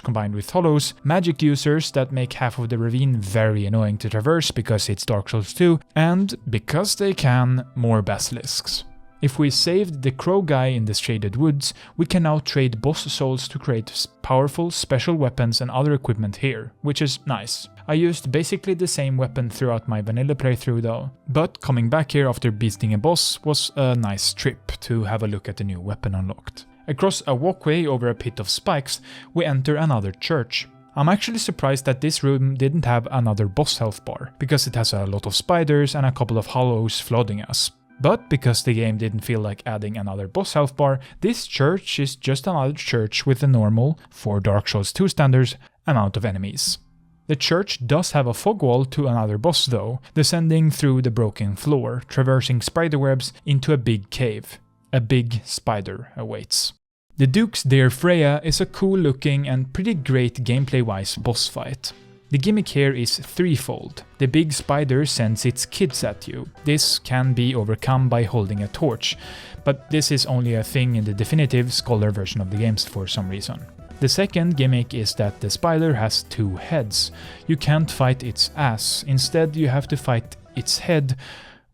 combined with hollows, magic users that make half of the ravine very annoying to traverse because it's Dark Souls 2, and, because they can, more basilisks. If we saved the crow guy in the shaded woods, we can now trade boss souls to create powerful special weapons and other equipment here, which is nice. I used basically the same weapon throughout my vanilla playthrough though, but coming back here after beating a boss was a nice trip to have a look at the new weapon unlocked. Across a walkway over a pit of spikes, we enter another church. I'm actually surprised that this room didn't have another boss health bar, because it has a lot of spiders and a couple of hollows flooding us. But because the game didn't feel like adding another boss health bar, this church is just another church with a normal, for Dark Souls 2 standards, amount of enemies. The church does have a fog wall to another boss though, descending through the broken floor, traversing spiderwebs into a big cave. A big spider awaits. The 𝙧𝙚𝙖𝙡 is a cool looking and pretty great gameplay-wise boss fight. The gimmick here is threefold. The big spider sends its kids at you. This can be overcome by holding a torch, but this is only a thing in the definitive scholar version of the games for some reason. The second gimmick is that the spider has two heads. You can't fight its ass, instead you have to fight its head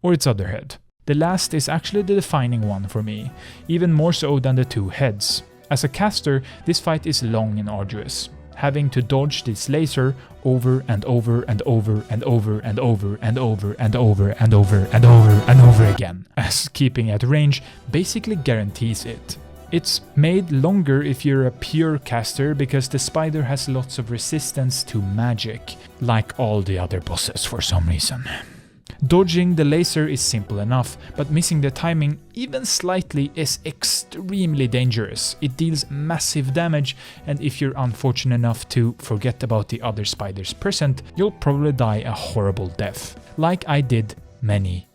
or its other head. The last is actually the defining one for me, even more so than the two heads. As a caster, this fight is long and arduous, having to dodge this laser over and over and over and over and over and over and over and over and over and over again, as keeping at range basically guarantees it. It's made longer if you're a pure caster because the spider has lots of resistance to magic, like all the other bosses for some reason. Dodging the laser is simple enough, but missing the timing even slightly is extremely dangerous. It deals massive damage, and if you're unfortunate enough to forget about the other spiders present, you'll probably die a horrible death, like I did many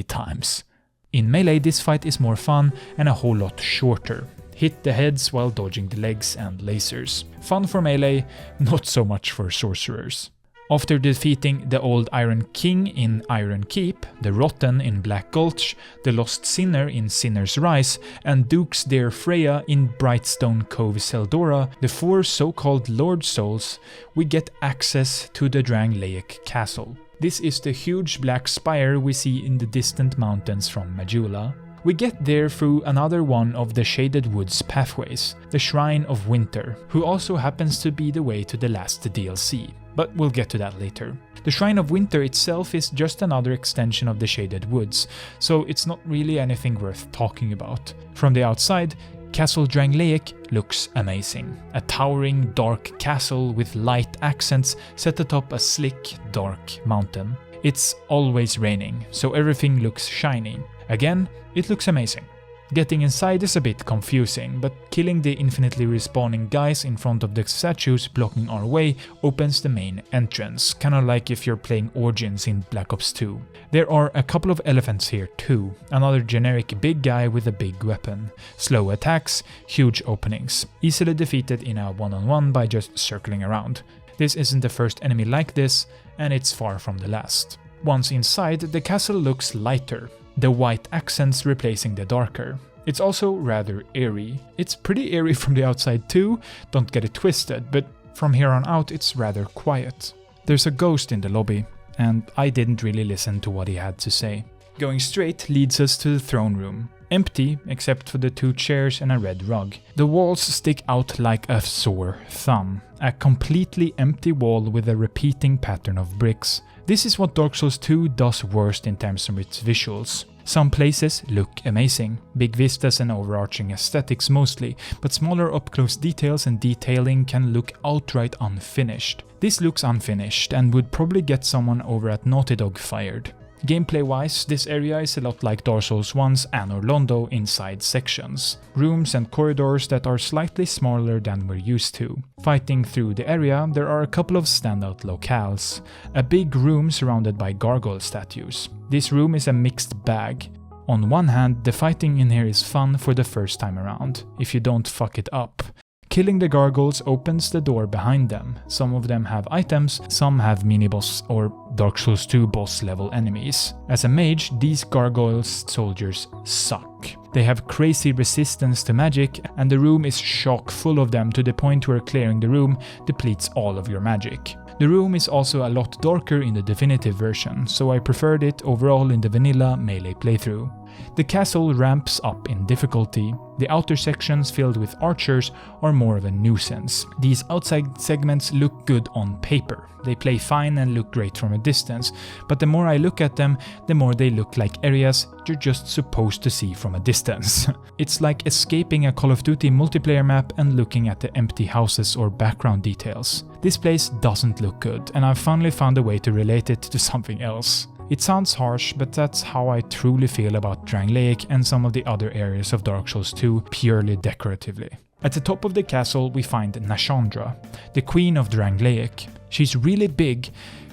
times. In Melee, this fight is more fun and a whole lot shorter. Hit the heads while dodging the legs and lasers. Fun for Melee, not so much for sorcerers. After defeating the Old Iron King in Iron Keep, the Rotten in Black Gulch, the Lost Sinner in Sinner's Rise, and 𝙧𝙚𝙖𝙡 in Brightstone Cove Seldora, the four so-called Lord Souls, we get access to the 𝙧𝙚𝙖𝙡 Castle. This is the huge black spire we see in the distant mountains from Majula. We get there through another one of the Shaded Woods pathways, the Shrine of Winter, who also happens to be the way to the last DLC. But we'll get to that later. The Shrine of Winter itself is just another extension of the Shaded Woods, so it's not really anything worth talking about. From the outside, Castle 𝙧𝙚𝙖𝙡 looks amazing. A towering dark castle with light accents set atop a slick dark mountain. It's always raining, so everything looks shiny. Again, it looks amazing. Getting inside is a bit confusing, but killing the infinitely respawning guys in front of the statues blocking our way opens the main entrance, kinda like if you're playing Origins in Black Ops 2. There are a couple of elephants here too, another generic big guy with a big weapon. Slow attacks, huge openings, easily defeated in a one-on-one by just circling around. This isn't the first enemy like this, and it's far from the last. Once inside, the castle looks lighter, the white accents replacing the darker. It's also rather eerie. It's pretty eerie from the outside too, don't get it twisted, but from here on out it's rather quiet. There's a ghost in the lobby, and I didn't really listen to what he had to say. Going straight leads us to the throne room. Empty, except for the two chairs and a red rug. The walls stick out like a sore thumb. A completely empty wall with a repeating pattern of bricks. This is what Dark Souls 2 does worst in terms of its visuals. Some places look amazing, big vistas and overarching aesthetics mostly, but smaller up-close details and detailing can look outright unfinished. This looks unfinished and would probably get someone over at Naughty Dog fired. Gameplay-wise, this area is a lot like Dark Souls 1's Anor Londo in side sections. Rooms and corridors that are slightly smaller than we're used to. Fighting through the area, there are a couple of standout locales. A big room surrounded by gargoyle statues. This room is a mixed bag. On one hand, the fighting in here is fun for the first time around, if you don't fuck it up. Killing the gargoyles opens the door behind them. Some of them have items, some have mini-boss or Dark Souls 2 boss level enemies. As a mage, these gargoyles soldiers suck. They have crazy resistance to magic, and the room is chock full of them to the point where clearing the room depletes all of your magic. The room is also a lot darker in the definitive version, so I preferred it overall in the vanilla Melee playthrough. The castle ramps up in difficulty. The outer sections filled with archers are more of a nuisance. These outside segments look good on paper. They play fine and look great from a distance, but the more I look at them, the more they look like areas you're just supposed to see from a distance. It's like escaping a Call of Duty multiplayer map and looking at the empty houses or background details. This place doesn't look good, and I've finally found a way to relate it to something else. It sounds harsh, but that's how I truly feel about 𝙧𝙚𝙖𝙡 and some of the other areas of Dark Souls 2 purely decoratively. At the top of the castle we find Nashandra, the queen of 𝙧𝙧𝙖𝙡. She's really big,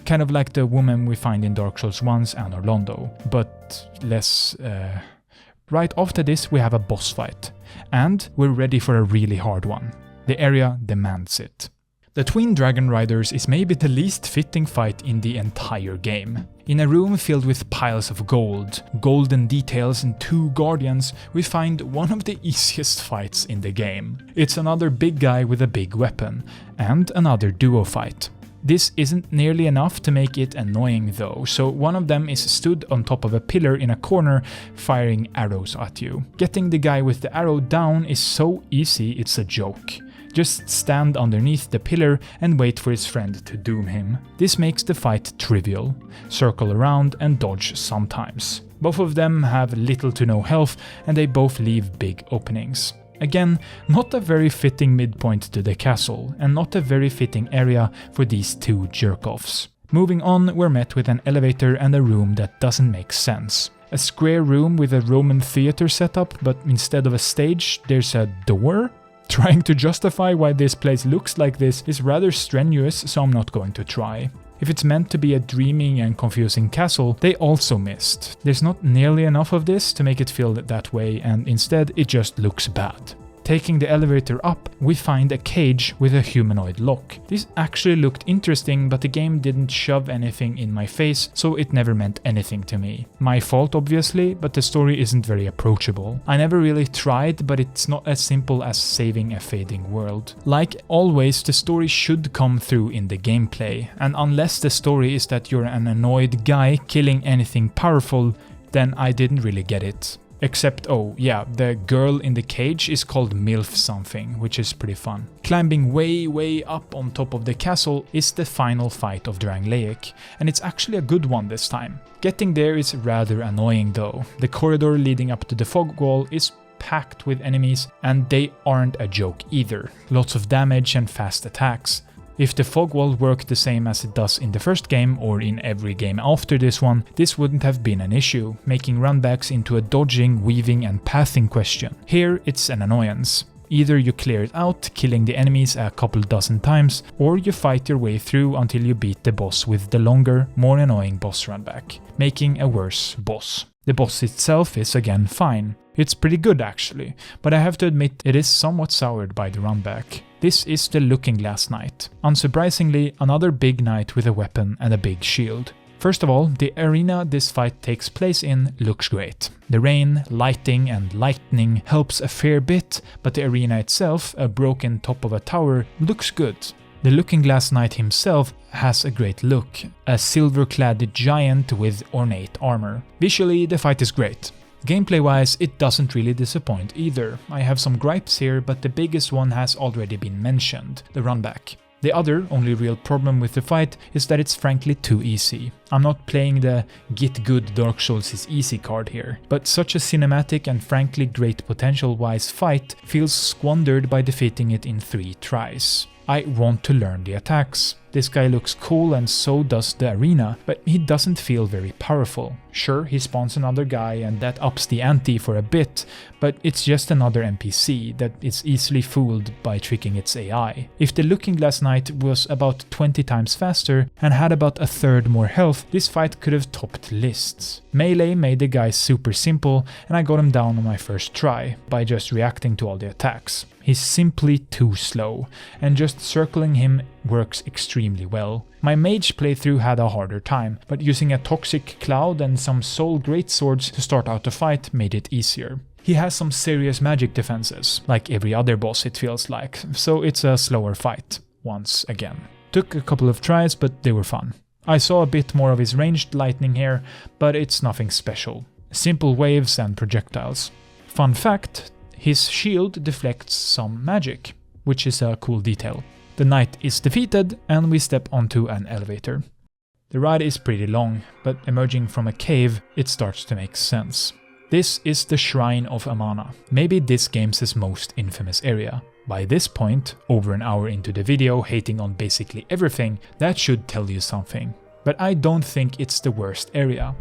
kind of like the woman we find in Dark Souls 1's Anor Londo, but less... Right after this we have a boss fight, and we're ready for a really hard one. The area demands it. The Twin Dragon Riders is maybe the least fitting fight in the entire game. In a room filled with piles of gold, golden details and 2 guardians, we find one of the easiest fights in the game. It's another big guy with a big weapon, and another duo fight. This isn't nearly enough to make it annoying though, so one of them is stood on top of a pillar in a corner firing arrows at you. Getting the guy with the arrow down is so easy it's a joke. Just stand underneath the pillar and wait for his friend to doom him. This makes the fight trivial. Circle around and dodge sometimes. Both of them have little to no health and they both leave big openings. Again, not a very fitting midpoint to the castle, and not a very fitting area for these 2 jerk-offs. Moving on, we're met with an elevator and a room that doesn't make sense. A square room with a Roman theater setup, but instead of a stage, there's a door? Trying to justify why this place looks like this is rather strenuous, so I'm not going to try. If it's meant to be a dreaming and confusing castle, they also missed. There's not nearly enough of this to make it feel that way, and instead it just looks bad. Taking the elevator up, we find a cage with a humanoid lock. This actually looked interesting, but the game didn't shove anything in my face, so it never meant anything to me. My fault obviously, but the story isn't very approachable. I never really tried, but it's not as simple as saving a fading world. Like always, the story should come through in the gameplay, and unless the story is that you're an annoyed guy killing anything powerful, then I didn't really get it. Except, oh yeah, the girl in the cage is called MILF something, which is pretty fun. Climbing way up on top of the castle is the final fight of 𝙧𝙧𝙖𝙡, and it's actually a good one this time. Getting there is rather annoying though. The corridor leading up to the fog wall is packed with enemies, and they aren't a joke either. Lots of damage and fast attacks. If the fog wall worked the same as it does in the first game, or in every game after this one, this wouldn't have been an issue, making runbacks into a dodging, weaving and pathing question. Here it's an annoyance. Either you clear it out, killing the enemies a couple dozen times, or you fight your way through until you beat the boss with the longer, more annoying boss runback, making a worse boss. The boss itself is again fine. It's pretty good actually, but I have to admit it is somewhat soured by the runback. This is the Looking Glass Knight. Unsurprisingly, another big knight with a weapon and a big shield. First of all, the arena this fight takes place in looks great. The rain, lighting and lightning helps a fair bit, but the arena itself, a broken top of a tower, looks good. The Looking Glass Knight himself has a great look, a silver-clad giant with ornate armor. Visually, the fight is great. Gameplay-wise, it doesn't really disappoint either. I have some gripes here, but the biggest one has already been mentioned, the runback. The other, only real problem with the fight is that it's frankly too easy. I'm not playing the get good Dark Souls is easy card here, but such a cinematic and frankly great potential-wise fight feels squandered by defeating it in 3 tries. I want to learn the attacks. This guy looks cool and so does the arena, but he doesn't feel very powerful. Sure, he spawns another guy and that ups the ante for a bit, but it's just another NPC that is easily fooled by tricking its AI. If the Looking Glass Knight was about 20 times faster and had about a third more health, this fight could have topped lists. Melee made the guy super simple and I got him down on my first try, by just reacting to all the attacks. He's simply too slow, and just circling him works extremely well. My mage playthrough had a harder time, but using a toxic cloud and some soul greatswords to start out the fight made it easier. He has some serious magic defenses, like every other boss it feels like, so it's a slower fight, once again. Took a couple of tries, but they were fun. I saw a bit more of his ranged lightning here, but it's nothing special. simple waves and projectiles. Fun fact, his shield deflects some magic, which is a cool detail. The knight is defeated and we step onto an elevator. The ride is pretty long, but emerging from a cave, it starts to make sense. This is the Shrine of Amana, maybe this game's most infamous area. By this point, over an hour into the video hating on basically everything, that should tell you something. But I don't think it's the worst area.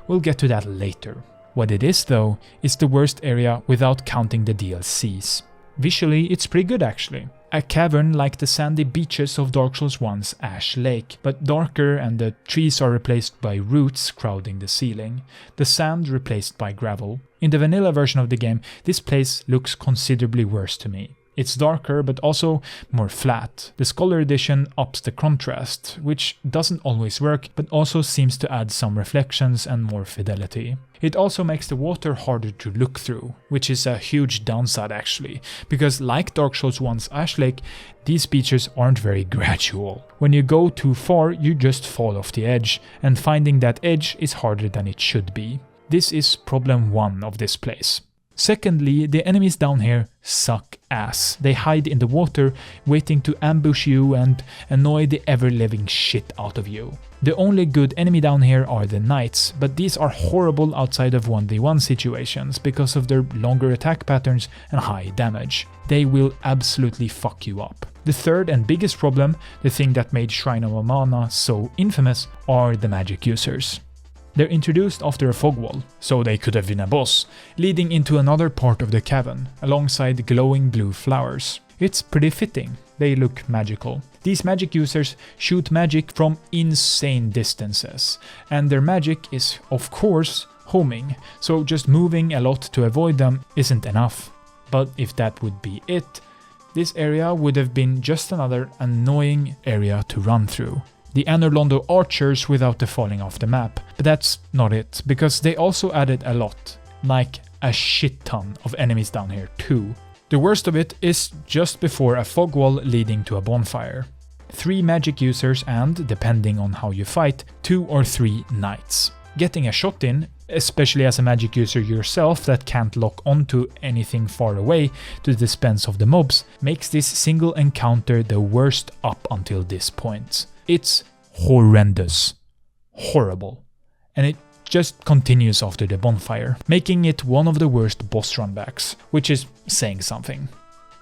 We'll get to that later. What it is though, is the worst area without counting the DLCs. Visually, it's pretty good actually. A cavern like the sandy beaches of Dark Souls 1's Ash Lake, but darker, and the trees are replaced by roots crowding the ceiling, the sand replaced by gravel. In the vanilla version of the game, this place looks considerably worse to me. It's darker but also more flat. The Scholar Edition ups the contrast, which doesn't always work but also seems to add some reflections and more fidelity. It also makes the water harder to look through, which is a huge downside actually, because like Dark Souls 1's Ash Lake, these beaches aren't very gradual. When you go too far, you just fall off the edge, and finding that edge is harder than it should be. This is problem 1 of this place. Secondly, the enemies down here suck ass. They hide in the water, waiting to ambush you and annoy the ever-living shit out of you. The only good enemy down here are the knights, but these are horrible outside of 1v1 situations because of their longer attack patterns and high damage. They will absolutely fuck you up. The third and biggest problem, the thing that made Shrine of Amana so infamous, are the magic users. They're introduced after a fog wall, so they could have been a boss, leading into another part of the cavern, alongside glowing blue flowers. It's pretty fitting, they look magical. These magic users shoot magic from insane distances, and their magic is, of course, homing, so just moving a lot to avoid them isn't enough. But if that would be it, this area would have been just another annoying area to run through. The Anorlondo archers without the falling off the map, but that's not it, because they also added a lot, like a shit ton of enemies down here too. The worst of it is just before a fog wall leading to a bonfire. 3 magic users and, depending on how you fight, 2 or 3 knights. Getting a shot in, especially as a magic user yourself that can't lock onto anything far away to dispense of the mobs, makes this single encounter the worst up until this point. It's horrendous. Horrible. And it just continues after the bonfire, making it one of the worst boss runbacks, which is saying something.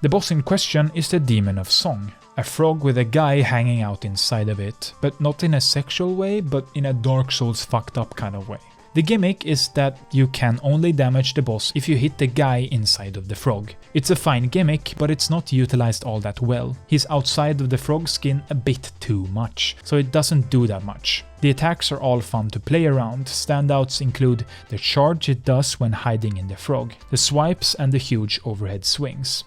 The boss in question is the Demon of Song, a frog with a guy hanging out inside of it, but not in a sexual way, but in a Dark Souls fucked up kind of way. The gimmick is that you can only damage the boss if you hit the guy inside of the frog. It's a fine gimmick, but it's not utilized all that well. He's outside of the frog skin a bit too much, so it doesn't do that much. The attacks are all fun to play around. Standouts include the charge it does when hiding in the frog, the swipes and the huge overhead swings.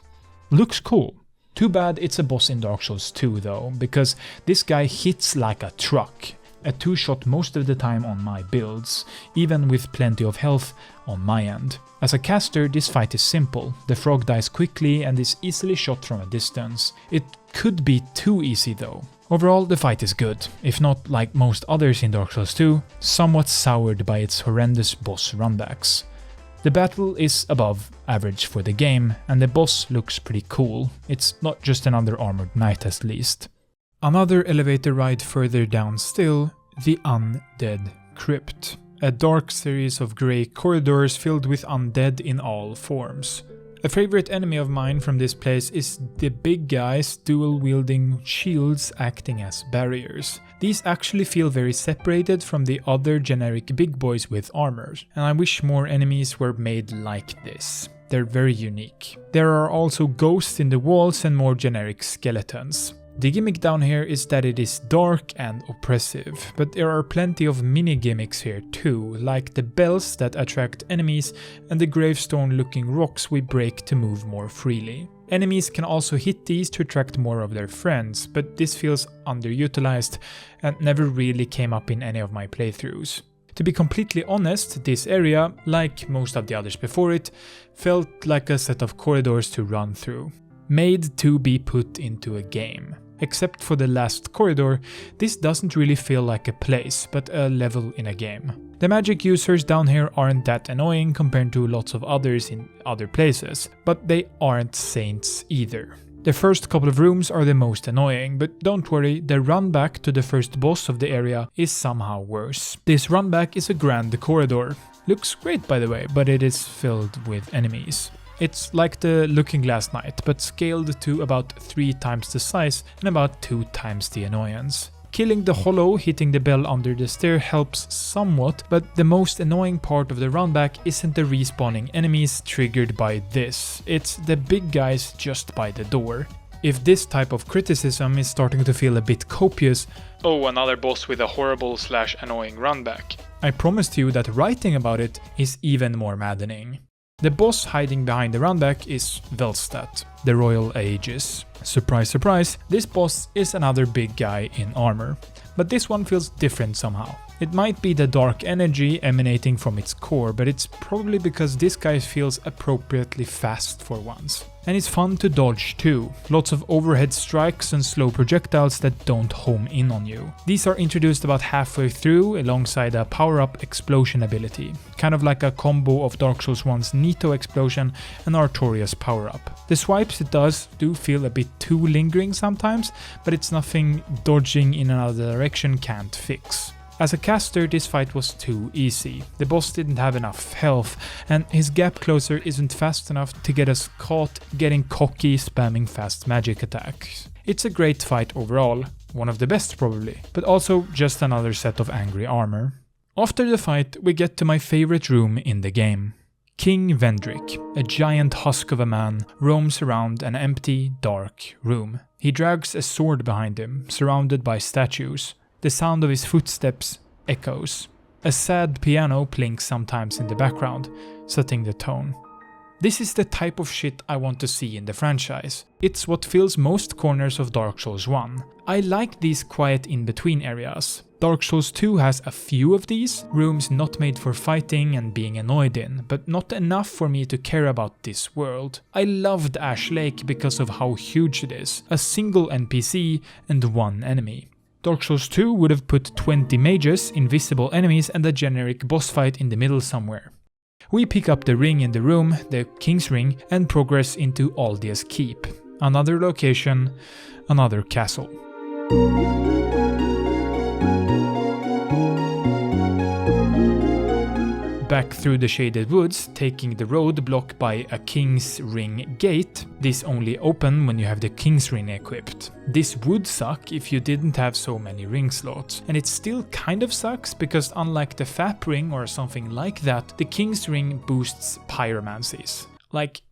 Looks cool. Too bad it's a boss in Dark Souls 2 though, because this guy hits like a truck. A 2-shot most of the time on my builds, even with plenty of health on my end. As a caster, this fight is simple. The frog dies quickly and is easily shot from a distance. It could be too easy though. Overall, the fight is good, if not like most others in Dark Souls 2, somewhat soured by its horrendous boss runbacks. The battle is above average for the game, and the boss looks pretty cool. It's not just another armored knight at least. Another elevator ride further down still, the Undead Crypt, a dark series of grey corridors filled with undead in all forms. A favorite enemy of mine from this place is the big guys dual-wielding shields acting as barriers. These actually feel very separated from the other generic big boys with armors, and I wish more enemies were made like this. They're very unique. There are also ghosts in the walls and more generic skeletons. The gimmick down here is that it is dark and oppressive, but there are plenty of mini gimmicks here too, like the bells that attract enemies and the gravestone-looking rocks we break to move more freely. Enemies can also hit these to attract more of their friends, but this feels underutilized and never really came up in any of my playthroughs. To be completely honest, this area, like most of the others before it, felt like a set of corridors to run through, made to be put into a game. Except for the last corridor, this doesn't really feel like a place, but a level in a game. The magic users down here aren't that annoying compared to lots of others in other places, but they aren't saints either. The first couple of rooms are the most annoying, but don't worry, the run back to the first boss of the area is somehow worse. This run back is a grand corridor. Looks great by the way, but it is filled with enemies. It's like the Looking Glass Knight, but scaled to about 3 times the size and about 2 times the annoyance. Killing the hollow hitting the bell under the stair helps somewhat, but the most annoying part of the runback isn't the respawning enemies triggered by this, it's the big guys just by the door. If this type of criticism is starting to feel a bit copious, oh, another boss with a horrible/annoying runback, I promised you that writing about it is even more maddening. The boss hiding behind the runback is 𝙧𝙚𝙖𝙡𝙮, the Royal Aegis. Surprise surprise, this boss is another big guy in armor, but this one feels different somehow. It might be the dark energy emanating from its core, but it's probably because this guy feels appropriately fast for once. And it's fun to dodge too, lots of overhead strikes and slow projectiles that don't home in on you. These are introduced about halfway through alongside a power-up explosion ability, kind of like a combo of Dark Souls 1's Nito explosion and Artorias power-up. The swipes it does do feel a bit too lingering sometimes, but it's nothing dodging in another direction can't fix. As a caster, this fight was too easy. The boss didn't have enough health, and his gap closer isn't fast enough to get us caught getting cocky spamming fast magic attacks. It's a great fight overall, one of the best probably, but also just another set of angry armor. After the fight, we get to my favorite room in the game. King Vendrick, a giant husk of a man, roams around an empty, dark room. He drags a sword behind him, surrounded by statues. The sound of his footsteps echoes. A sad piano plinks sometimes in the background, setting the tone. This is the type of shit I want to see in the franchise. It's what fills most corners of Dark Souls 1. I like these quiet in-between areas. Dark Souls 2 has a few of these, rooms not made for fighting and being annoyed in, but not enough for me to care about this world. I loved Ash Lake because of how huge it is, a single NPC and 1 enemy. Dark Souls 2 would have put 20 mages, invisible enemies and a generic boss fight in the middle somewhere. We pick up the ring in the room, the King's Ring, and progress into Aldia's Keep. Another location, another castle. Back through the shaded woods, taking the road blocked by a King's Ring gate. This only open when you have the King's Ring equipped. This would suck if you didn't have so many ring slots, and it still kind of sucks because unlike the FAP ring or something like that, the King's Ring boosts pyromancies. Like,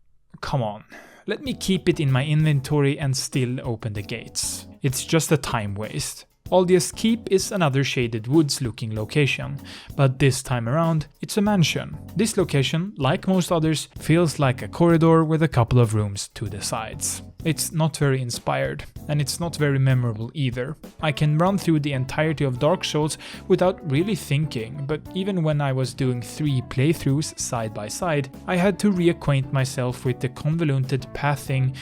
come on. Let me keep it in my inventory and still open the gates. It's just a time waste. Aldia's Keep is another shaded woods looking location, but this time around it's a mansion. This location, like most others, feels like a corridor with a couple of rooms to the sides. It's not very inspired, and it's not very memorable either. I can run through the entirety of Dark Souls without really thinking, but even when I was doing 3 playthroughs side by side, I had to reacquaint myself with the convoluted pathing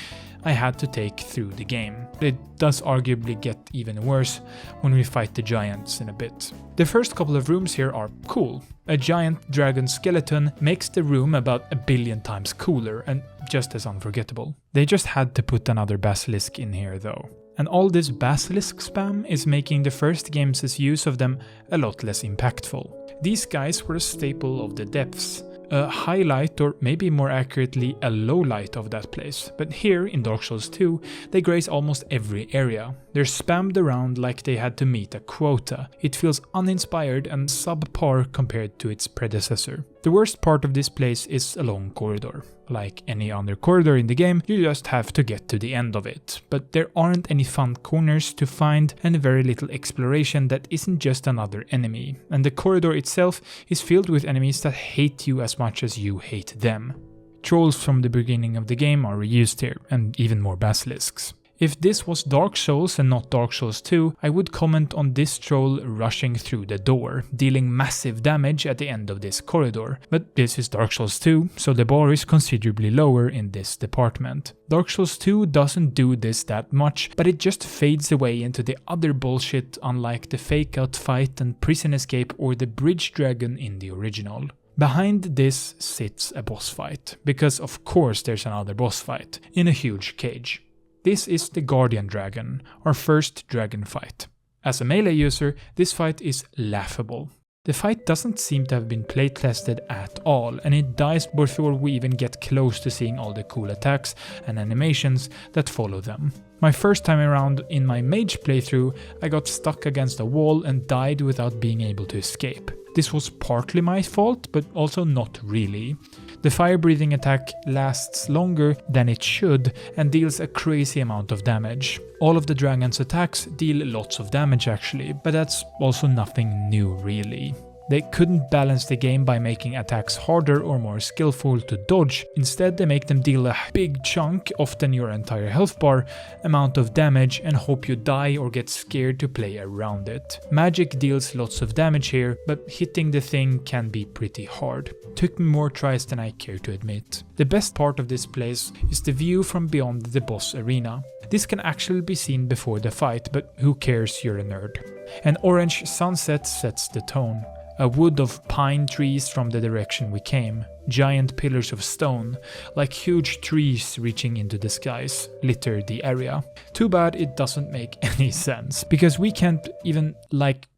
I had to take through the game. It does arguably get even worse when we fight the giants in a bit. The first couple of rooms here are cool. A giant dragon skeleton makes the room about 1 billion times cooler and just as unforgettable. They just had to put another basilisk in here though. And all this basilisk spam is making the first game's use of them a lot less impactful. These guys were a staple of the depths. A highlight, or maybe more accurately a lowlight of that place, but here in Dark Souls 2 they grace almost every area. They're spammed around like they had to meet a quota. It feels uninspired and subpar compared to its predecessor. The worst part of this place is a long corridor. Like any other corridor in the game, you just have to get to the end of it, but there aren't any fun corners to find and very little exploration that isn't just another enemy, and the corridor itself is filled with enemies that hate you as much as you hate them. Trolls from the beginning of the game are reused here, and even more basilisks. If this was Dark Souls and not Dark Souls 2, I would comment on this troll rushing through the door, dealing massive damage at the end of this corridor. But this is Dark Souls 2, so the bar is considerably lower in this department. Dark Souls 2 doesn't do this that much, but it just fades away into the other bullshit, unlike the fake out fight and prison escape or the bridge dragon in the original. Behind this sits a boss fight, because of course there's another boss fight, in a huge cage. This is the Guardian Dragon, our first dragon fight. As a melee user, this fight is laughable. The fight doesn't seem to have been playtested at all, and it dies before we even get close to seeing all the cool attacks and animations that follow them. My first time around in my mage playthrough, I got stuck against a wall and died without being able to escape. This was partly my fault, but also not really. The fire-breathing attack lasts longer than it should and deals a crazy amount of damage. All of the dragon's attacks deal lots of damage actually, but that's also nothing new really. They couldn't balance the game by making attacks harder or more skillful to dodge. Instead, they make them deal a big chunk, often your entire health bar, amount of damage and hope you die or get scared to play around it. Magic deals lots of damage here, but hitting the thing can be pretty hard. Took me more tries than I care to admit. The best part of this place is the view from beyond the boss arena. This can actually be seen before the fight, but who cares, you're a nerd. An orange sunset sets the tone. A wood of pine trees from the direction we came, giant pillars of stone, like huge trees reaching into the skies, litter the area. Too bad it doesn't make any sense, because we can't even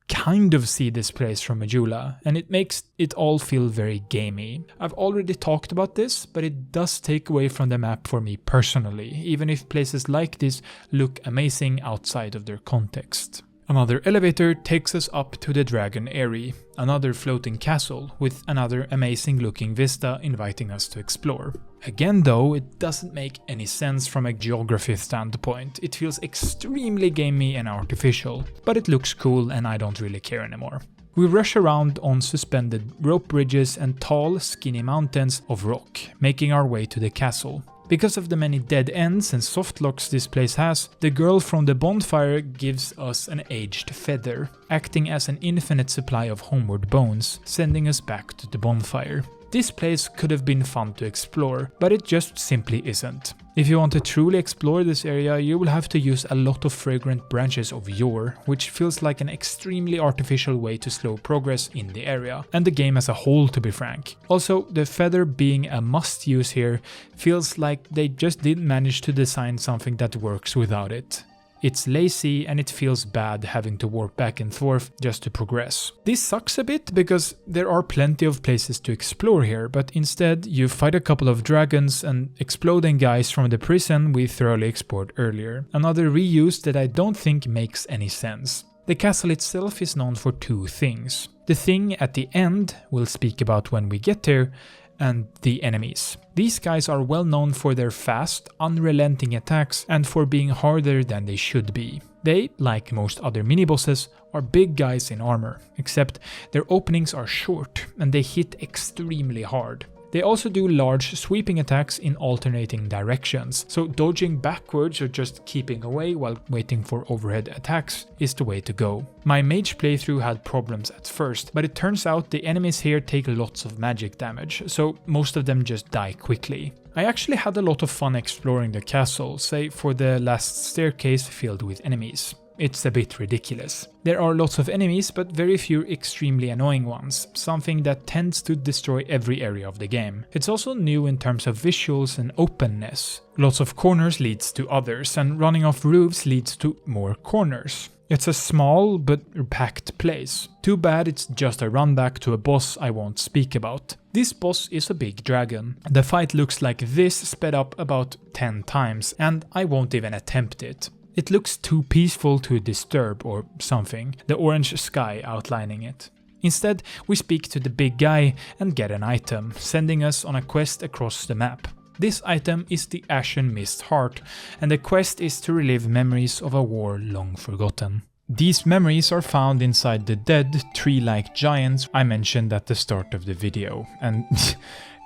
kind of see this place from Majula, and it makes it all feel very gamey. I've already talked about this, but it does take away from the map for me personally, even if places like this look amazing outside of their context. Another elevator takes us up to the Dragon Eyrie, another floating castle with another amazing looking vista inviting us to explore. Again though, it doesn't make any sense from a geography standpoint. It feels extremely gamey and artificial, but it looks cool and I don't really care anymore. We rush around on suspended rope bridges and tall, skinny mountains of rock, making our way to the castle. Because of the many dead ends and softlocks this place has, the girl from the bonfire gives us an aged feather, acting as an infinite supply of homeward bones, sending us back to the bonfire. This place could have been fun to explore, but it just simply isn't. If you want to truly explore this area, you will have to use a lot of fragrant branches of yore, which feels like an extremely artificial way to slow progress in the area, and the game as a whole to be frank. Also, the feather being a must use here feels like they just didn't manage to design something that works without it. It's lazy and it feels bad having to warp back and forth just to progress. This sucks a bit because there are plenty of places to explore here, but instead you fight a couple of dragons and exploding guys from the prison we thoroughly explored earlier. Another reuse that I don't think makes any sense. The castle itself is known for two things. The thing at the end we'll speak about when we get there, and the enemies. These guys are well known for their fast, unrelenting attacks and for being harder than they should be. They, like most other mini-bosses, are big guys in armor, except their openings are short and they hit extremely hard. They also do large sweeping attacks in alternating directions, so dodging backwards or just keeping away while waiting for overhead attacks is the way to go. My mage playthrough had problems at first, but it turns out the enemies here take lots of magic damage, so most of them just die quickly. I actually had a lot of fun exploring the castle, say for the last staircase filled with enemies. It's a bit ridiculous. There are lots of enemies, but very few extremely annoying ones, something that tends to destroy every area of the game. It's also new in terms of visuals and openness. Lots of corners leads to others, and running off roofs leads to more corners. It's a small but packed place. Too bad it's just a run back to a boss I won't speak about. This boss is a big dragon. The fight looks like this sped up about 10 times, and I won't even attempt it. It looks too peaceful to disturb or something, the orange sky outlining it. Instead, we speak to the big guy and get an item, sending us on a quest across the map. This item is the Ashen Mist Heart, and the quest is to relive memories of a war long forgotten. These memories are found inside the dead, tree-like giants I mentioned at the start of the video, and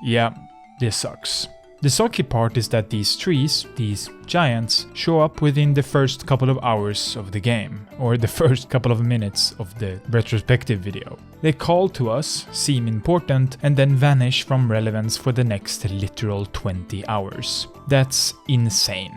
yeah, this sucks. The sucky part is that these trees, these giants, show up within the first couple of hours of the game, or the first couple of minutes of the retrospective video. They call to us, seem important, and then vanish from relevance for the next literal 20 hours. That's insane.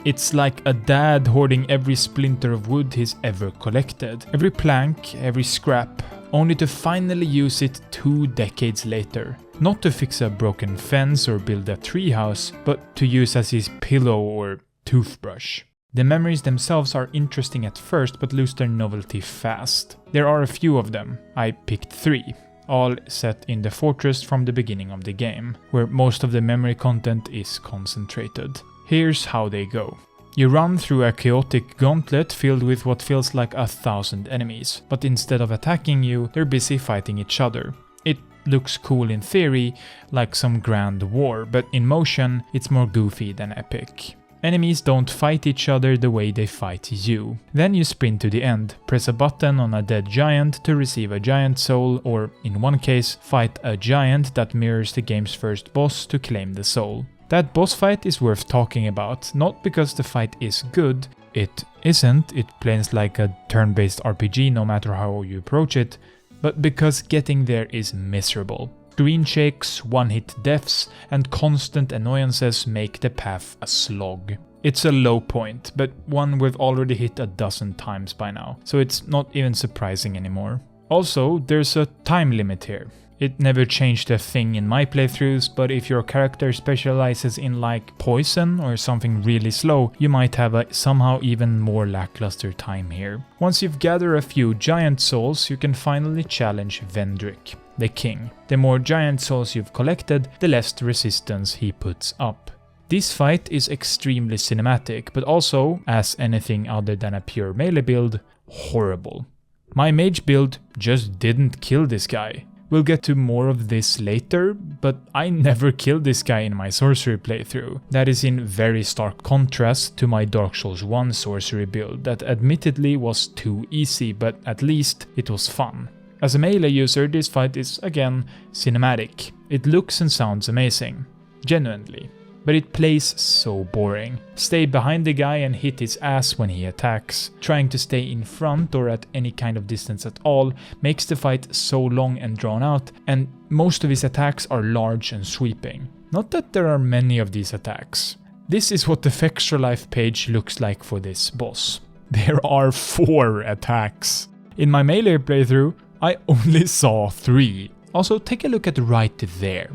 It's like a dad hoarding every splinter of wood he's ever collected, every plank, every scrap, only to finally use it 2 decades later. Not to fix a broken fence or build a treehouse, but to use as his pillow or toothbrush. The memories themselves are interesting at first, but lose their novelty fast. There are a few of them. I picked 3, all set in the fortress from the beginning of the game, where most of the memory content is concentrated. Here's how they go. You run through a chaotic gauntlet filled with what feels like 1,000 enemies, but instead of attacking you, they're busy fighting each other. It looks cool in theory, like some grand war, but in motion, it's more goofy than epic. Enemies don't fight each other the way they fight you. Then you sprint to the end, press a button on a dead giant to receive a giant soul, or in one case, fight a giant that mirrors the game's first boss to claim the soul. That boss fight is worth talking about, not because the fight is good, it isn't, it plays like a turn-based RPG no matter how you approach it, but because getting there is miserable. Screen shakes, one-hit deaths, and constant annoyances make the path a slog. It's a low point, but one we've already hit 12 times by now, so it's not even surprising anymore. Also, there's a time limit here. It never changed a thing in my playthroughs, but if your character specializes in like poison or something really slow, you might have a somehow even more lackluster time here. Once you've gathered a few giant souls, you can finally challenge Vendrick, the king. The more giant souls you've collected, the less resistance he puts up. This fight is extremely cinematic, but also, as anything other than a pure melee build, horrible. My mage build just didn't kill this guy. We'll get to more of this later, but I never killed this guy in my sorcery playthrough. That is in very stark contrast to my Dark Souls 1 sorcery build that admittedly was too easy, but at least it was fun. As a melee user, this fight is again cinematic. It looks and sounds amazing, genuinely. But it plays so boring. Stay behind the guy and hit his ass when he attacks. Trying to stay in front or at any kind of distance at all makes the fight so long and drawn out, and most of his attacks are large and sweeping. Not that there are many of these attacks. This is what the Extra Life page looks like for this boss. There are 4 attacks. In my melee playthrough, I only saw 3. Also, take a look at right there.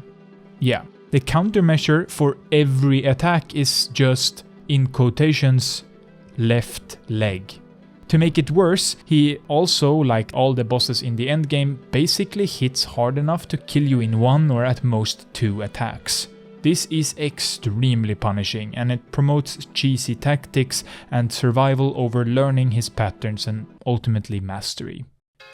Yeah. The countermeasure for every attack is just, in quotations, left leg. To make it worse, he also, like all the bosses in the endgame, basically hits hard enough to kill you in 1 or at most 2 attacks. This is extremely punishing, and it promotes cheesy tactics and survival over learning his patterns and ultimately mastery.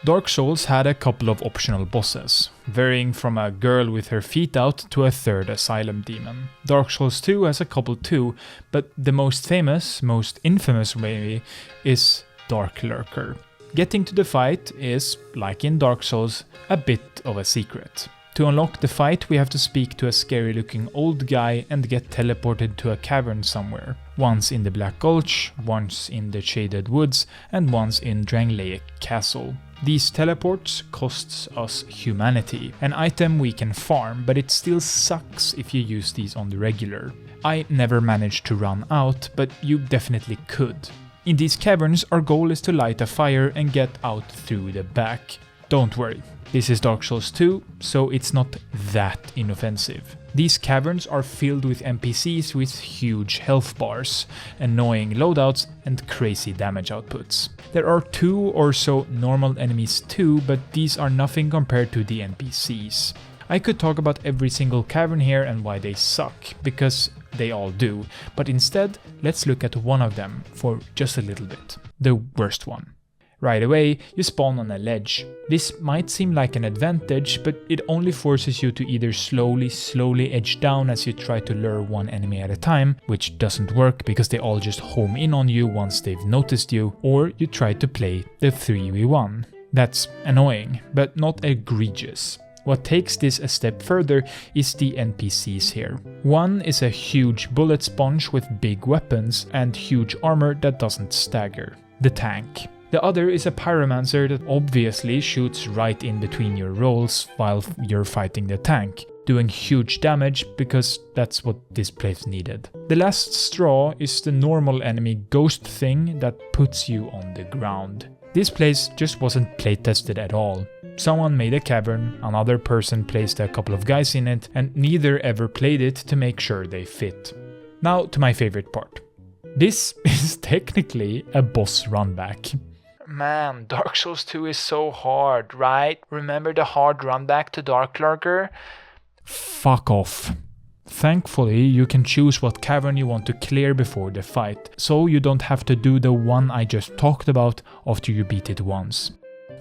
Dark Souls had a couple of optional bosses, varying from a girl with her feet out to a 3rd asylum demon. Dark Souls 2 has a couple too, but the most famous, most infamous maybe, is Dark Lurker. Getting to the fight is, like in Dark Souls, a bit of a secret. To unlock the fight, we have to speak to a scary looking old guy and get teleported to a cavern somewhere. Once in the Black Gulch, once in the Shaded Woods, and once in Drangleic Castle. These teleports costs us humanity, an item we can farm, but it still sucks if you use these on the regular. I never managed to run out, but you definitely could. In these caverns, our goal is to light a fire and get out through the back. Don't worry, this is Dark Souls 2, so it's not that inoffensive. These caverns are filled with NPCs with huge health bars, annoying loadouts, and crazy damage outputs. There are 2 or so normal enemies too, but these are nothing compared to the NPCs. I could talk about every single cavern here and why they suck, because they all do, but instead, let's look at one of them for just a little bit. The worst one. Right away, you spawn on a ledge. This might seem like an advantage, but it only forces you to either slowly edge down as you try to lure one enemy at a time, which doesn't work because they all just home in on you once they've noticed you, or you try to play the 3v1. That's annoying, but not egregious. What takes this a step further is the NPCs here. One is a huge bullet sponge with big weapons and huge armor that doesn't stagger, the tank. The other is a pyromancer that obviously shoots right in between your rolls while you're fighting the tank, doing huge damage because that's what this place needed. The last straw is the normal enemy ghost thing that puts you on the ground. This place just wasn't playtested at all. Someone made a cavern, another person placed a couple of guys in it, and neither ever played it to make sure they fit. Now to my favorite part. This is technically a boss runback. Man, Dark Souls 2 is so hard, right? Remember the hard runback to Dark Lurker? Fuck off. Thankfully, you can choose what cavern you want to clear before the fight, so you don't have to do the one I just talked about after you beat it once.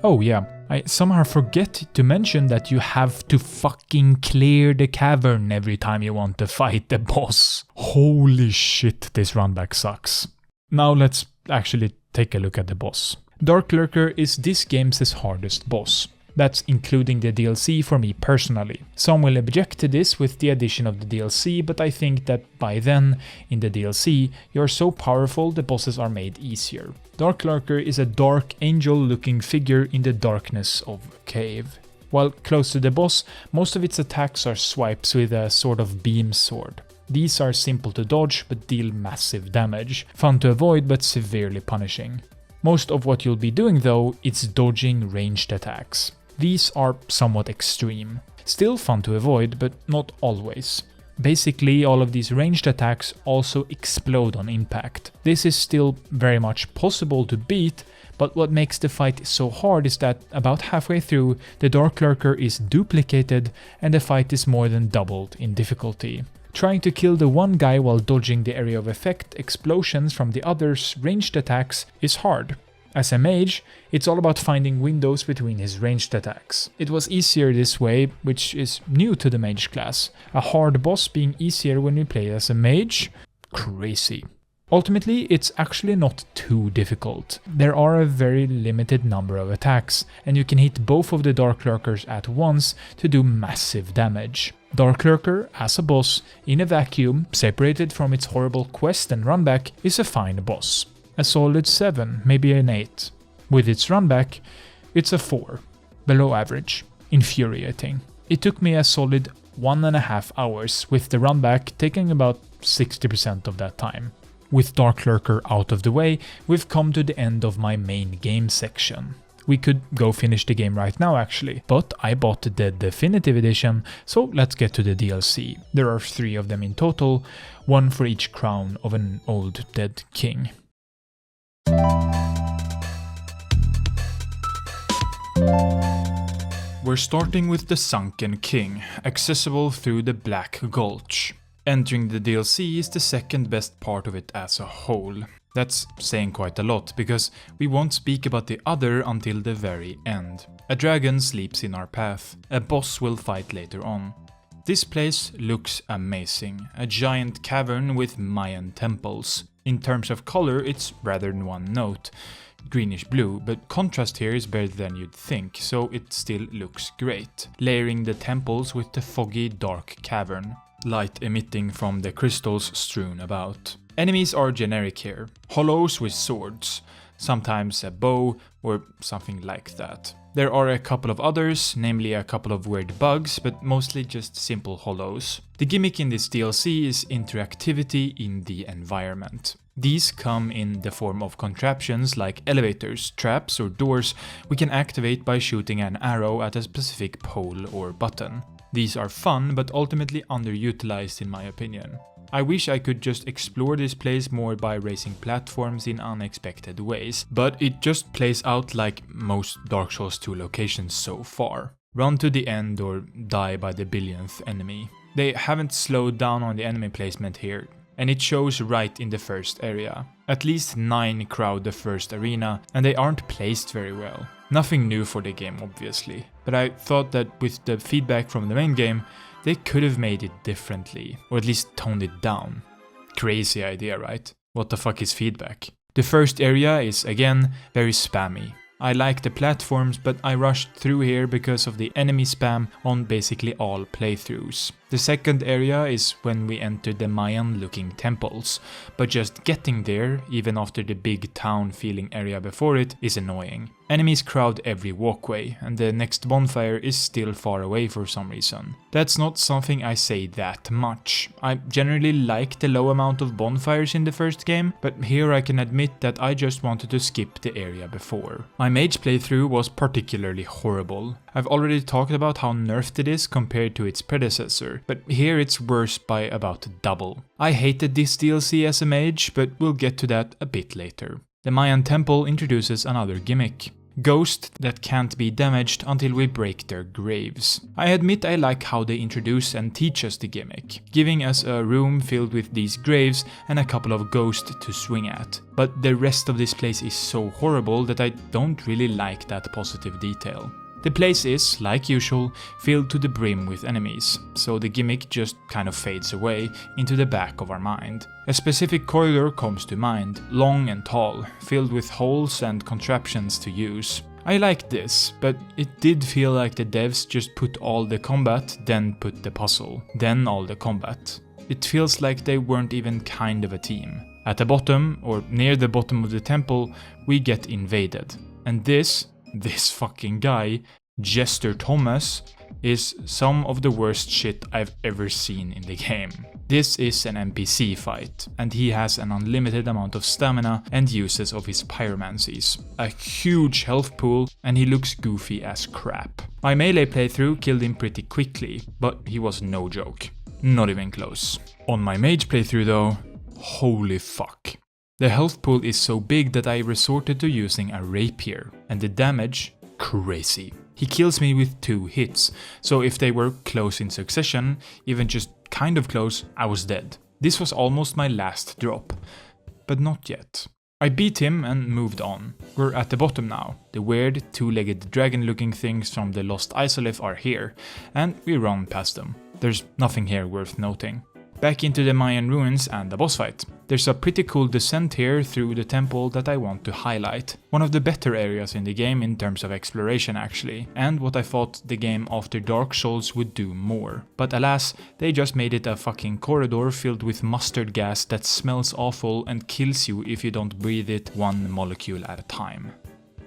Oh yeah, I somehow forget to mention that you have to fucking clear the cavern every time you want to fight the boss. Holy shit, this runback sucks. Now let's actually take a look at the boss. Dark Lurker is this game's hardest boss. That's including the DLC for me personally. Some will object to this with the addition of the DLC, but I think that by then, in the DLC, you're so powerful the bosses are made easier. Dark Lurker is a dark angel-looking figure in the darkness of a cave. While close to the boss, most of its attacks are swipes with a sort of beam sword. These are simple to dodge but deal massive damage, fun to avoid but severely punishing. Most of what you'll be doing though is dodging ranged attacks. These are somewhat extreme. Still fun to avoid, but not always. Basically, all of these ranged attacks also explode on impact. This is still very much possible to beat, but what makes the fight so hard is that about halfway through, the Dark Lurker is duplicated and the fight is more than doubled in difficulty. Trying to kill the one guy while dodging the area of effect explosions from the other's ranged attacks is hard. As a mage, it's all about finding windows between his ranged attacks. It was easier this way, which is new to the mage class. A hard boss being easier when you play as a mage? Crazy. Ultimately, it's actually not too difficult. There are a very limited number of attacks, and you can hit both of the Dark Lurkers at once to do massive damage. Dark Lurker, as a boss, in a vacuum, separated from its horrible quest and runback, is a fine boss. A solid 7, maybe an 8. With its runback, it's a 4. Below average. Infuriating. It took me a solid 1.5 hours, with the runback taking about 60% of that time. With Dark Lurker out of the way, we've come to the end of my main game section. We could go finish the game right now actually, but I bought the definitive edition, so let's get to the DLC. There are 3 of them in total, one for each crown of an old dead king. We're starting with the Sunken King, accessible through the Black Gulch. Entering the DLC is the second best part of it as a whole. That's saying quite a lot, because we won't speak about the other until the very end. A dragon sleeps in our path, a boss we'll fight later on. This place looks amazing, a giant cavern with Mayan temples. In terms of color, it's rather one note, greenish blue, but contrast here is better than you'd think, so it still looks great, layering the temples with the foggy dark cavern, light emitting from the crystals strewn about. Enemies are generic here, hollows with swords, sometimes a bow or something like that. There are a couple of others, namely a couple of weird bugs, but mostly just simple hollows. The gimmick in this DLC is interactivity in the environment. These come in the form of contraptions like elevators, traps or doors we can activate by shooting an arrow at a specific pole or button. These are fun but ultimately underutilized in my opinion. I wish I could just explore this place more by raising platforms in unexpected ways, but it just plays out like most Dark Souls 2 locations so far. Run to the end or die by the billionth enemy. They haven't slowed down on the enemy placement here, and it shows right in the first area. At least 9 crowd the first arena, and they aren't placed very well. Nothing new for the game obviously, but I thought that with the feedback from the main game, they could have made it differently, or at least toned it down. Crazy idea, right? What the fuck is feedback? The first area is again very spammy. I like the platforms, but I rushed through here because of the enemy spam on basically all playthroughs. The second area is when we enter the Mayan looking temples, but just getting there, even after the big town feeling area before it, is annoying. Enemies crowd every walkway, and the next bonfire is still far away for some reason. That's not something I say that much. I generally like the low amount of bonfires in the first game, but here I can admit that I just wanted to skip the area before. My mage playthrough was particularly horrible. I've already talked about how nerfed it is compared to its predecessor, but here it's worse by about double. I hated this DLC as a mage, but we'll get to that a bit later. The Mayan temple introduces another gimmick. Ghosts that can't be damaged until we break their graves. I admit I like how they introduce and teach us the gimmick, giving us a room filled with these graves and a couple of ghosts to swing at. But the rest of this place is so horrible that I don't really like that positive detail. The place is, like usual, filled to the brim with enemies, so the gimmick just kind of fades away into the back of our mind. A specific corridor comes to mind, long and tall, filled with holes and contraptions to use. I like this, but it did feel like the devs just put all the combat, then put the puzzle, then all the combat. It feels like they weren't even kind of a team. At the bottom, or near the bottom of the temple, we get invaded, and this fucking guy, 𝙧𝙚𝙖𝙡𝙮, is some of the worst shit I've ever seen in the game. This is an NPC fight, and he has an unlimited amount of stamina and uses of his pyromancies, a huge health pool, and he looks goofy as crap. My melee playthrough killed him pretty quickly, but he was no joke. Not even close. On my mage playthrough though, holy fuck. The health pool is so big that I resorted to using a rapier, and the damage, crazy. He kills me with 2 hits, so if they were close in succession, even just kind of close, I was dead. This was almost my last drop, but not yet. I beat him and moved on. We're at the bottom now. The weird 2-legged dragon looking things from the lost 𝙧𝙚𝙖𝙡 are here, and we run past them. There's nothing here worth noting. Back into the Mayan ruins and the boss fight. There's a pretty cool descent here through the temple that I want to highlight. One of the better areas in the game in terms of exploration actually, and what I thought the game after Dark Souls would do more. But alas, they just made it a fucking corridor filled with mustard gas that smells awful and kills you if you don't breathe it 1 molecule at a time.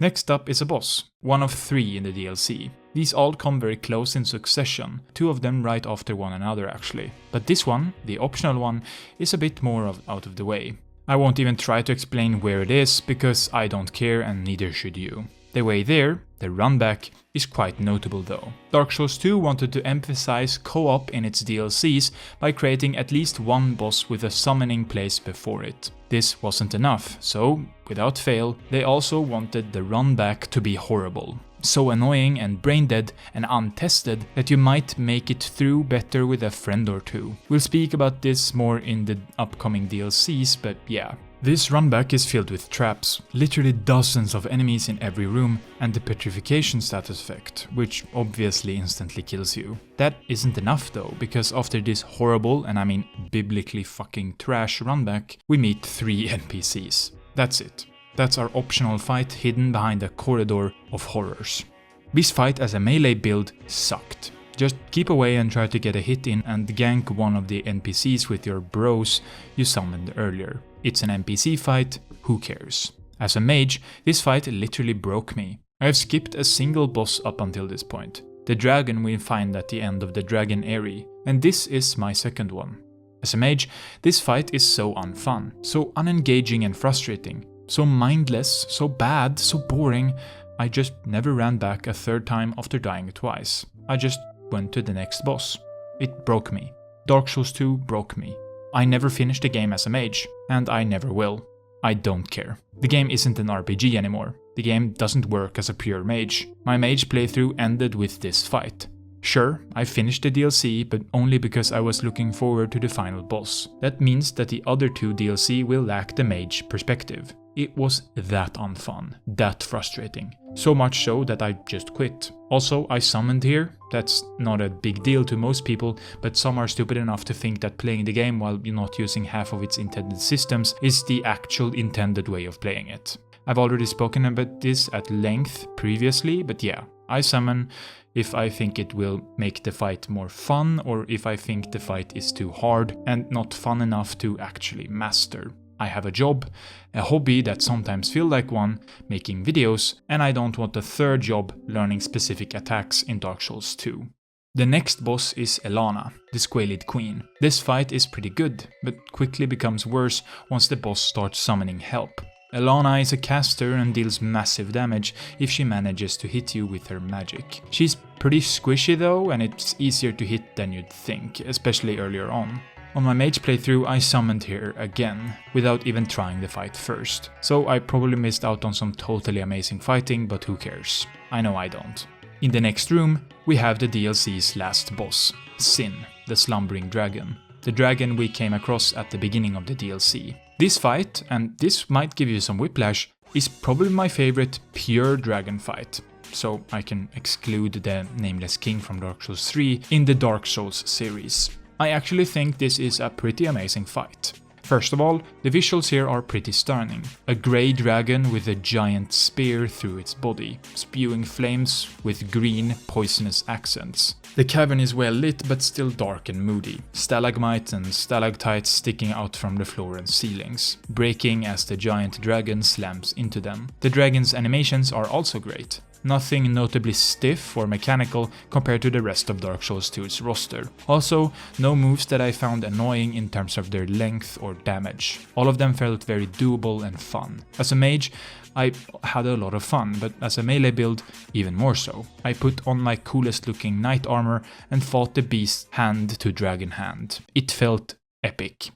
Next up is a boss, one of 3 in the DLC. These all come very close in succession, 2 of them right after one another actually. But this one, the optional one, is a bit more out of the way. I won't even try to explain where it is, because I don't care and neither should you. The way there, the run back, is quite notable though. Dark Souls 2 wanted to emphasize co-op in its DLCs by creating at least one boss with a summoning place before it. This wasn't enough, so, without fail, they also wanted the run back to be horrible. So annoying and brain dead and untested that you might make it through better with a friend or 2. We'll speak about this more in the upcoming DLCs, but yeah. This runback is filled with traps, literally dozens of enemies in every room, and the petrification status effect, which obviously instantly kills you. That isn't enough though, because after this horrible, and I mean biblically fucking trash runback, we meet 3 NPCs. That's it. That's our optional fight hidden behind a corridor of horrors. This fight as a melee build sucked. Just keep away and try to get a hit in and gank one of the NPCs with your bros you summoned earlier. It's an NPC fight, who cares? As a mage, this fight literally broke me. I have skipped a single boss up until this point. The dragon we find at the end of the Dragon Eyrie, and this is my second one. As a mage, this fight is so unfun, so unengaging and frustrating. So mindless, so bad, so boring, I just never ran back a 3rd time after dying twice. I just went to the next boss. It broke me. Dark Souls 2 broke me. I never finished the game as a mage, and I never will. I don't care. The game isn't an RPG anymore. The game doesn't work as a pure mage. My mage playthrough ended with this fight. Sure, I finished the DLC, but only because I was looking forward to the final boss. That means that the other 2 DLC will lack the mage perspective. It was that unfun, that frustrating. So much so that I just quit. Also, I summoned here. That's not a big deal to most people, but some are stupid enough to think that playing the game while you're not using half of its intended systems is the actual intended way of playing it. I've already spoken about this at length previously, but yeah, I summon if I think it will make the fight more fun or if I think the fight is too hard and not fun enough to actually master. I have a job, a hobby that sometimes feels like one, making videos, and I don't want a third job learning specific attacks in Dark Souls 2. The next boss is Elana, the 𝙧𝙚𝙖𝙡 queen. This fight is pretty good, but quickly becomes worse once the boss starts summoning help. Elana is a caster and deals massive damage if she manages to hit you with her magic. She's pretty squishy though, and it's easier to hit than you'd think, especially earlier on. On my mage playthrough I summoned her again, without even trying the fight first. So I probably missed out on some totally amazing fighting, but who cares? I know I don't. In the next room, we have the DLC's last boss, Sin, the slumbering dragon. The dragon we came across at the beginning of the DLC. This fight, and this might give you some whiplash, is probably my favorite pure dragon fight. So I can exclude the Nameless King from Dark Souls 3 in the Dark Souls series. I actually think this is a pretty amazing fight. First of all, the visuals here are pretty stunning. A grey dragon with a giant spear through its body, spewing flames with green, poisonous accents. The cavern is well lit but still dark and moody. Stalagmites and stalactites sticking out from the floor and ceilings, breaking as the giant dragon slams into them. The dragon's animations are also great. Nothing notably stiff or mechanical compared to the rest of Dark Souls 2's roster. Also, no moves that I found annoying in terms of their length or damage. All of them felt very doable and fun. As a mage, I had a lot of fun, but as a melee build, even more so. I put on my coolest looking knight armor and fought the beast hand to dragon hand. It felt epic.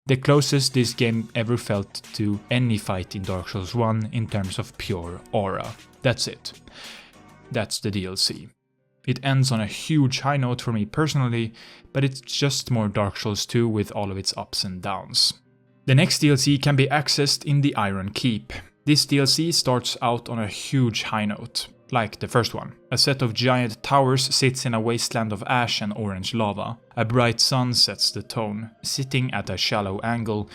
The closest this game ever felt to any fight in Dark Souls 1 in terms of pure aura. That's it. That's the DLC. It ends on a huge high note for me personally, but it's just more Dark Souls 2 with all of its ups and downs. The next DLC can be accessed in the Iron Keep. This DLC starts out on a huge high note, like the first one. A set of giant towers sits in a wasteland of ash and orange lava. A bright sun sets the tone, sitting at a shallow angle,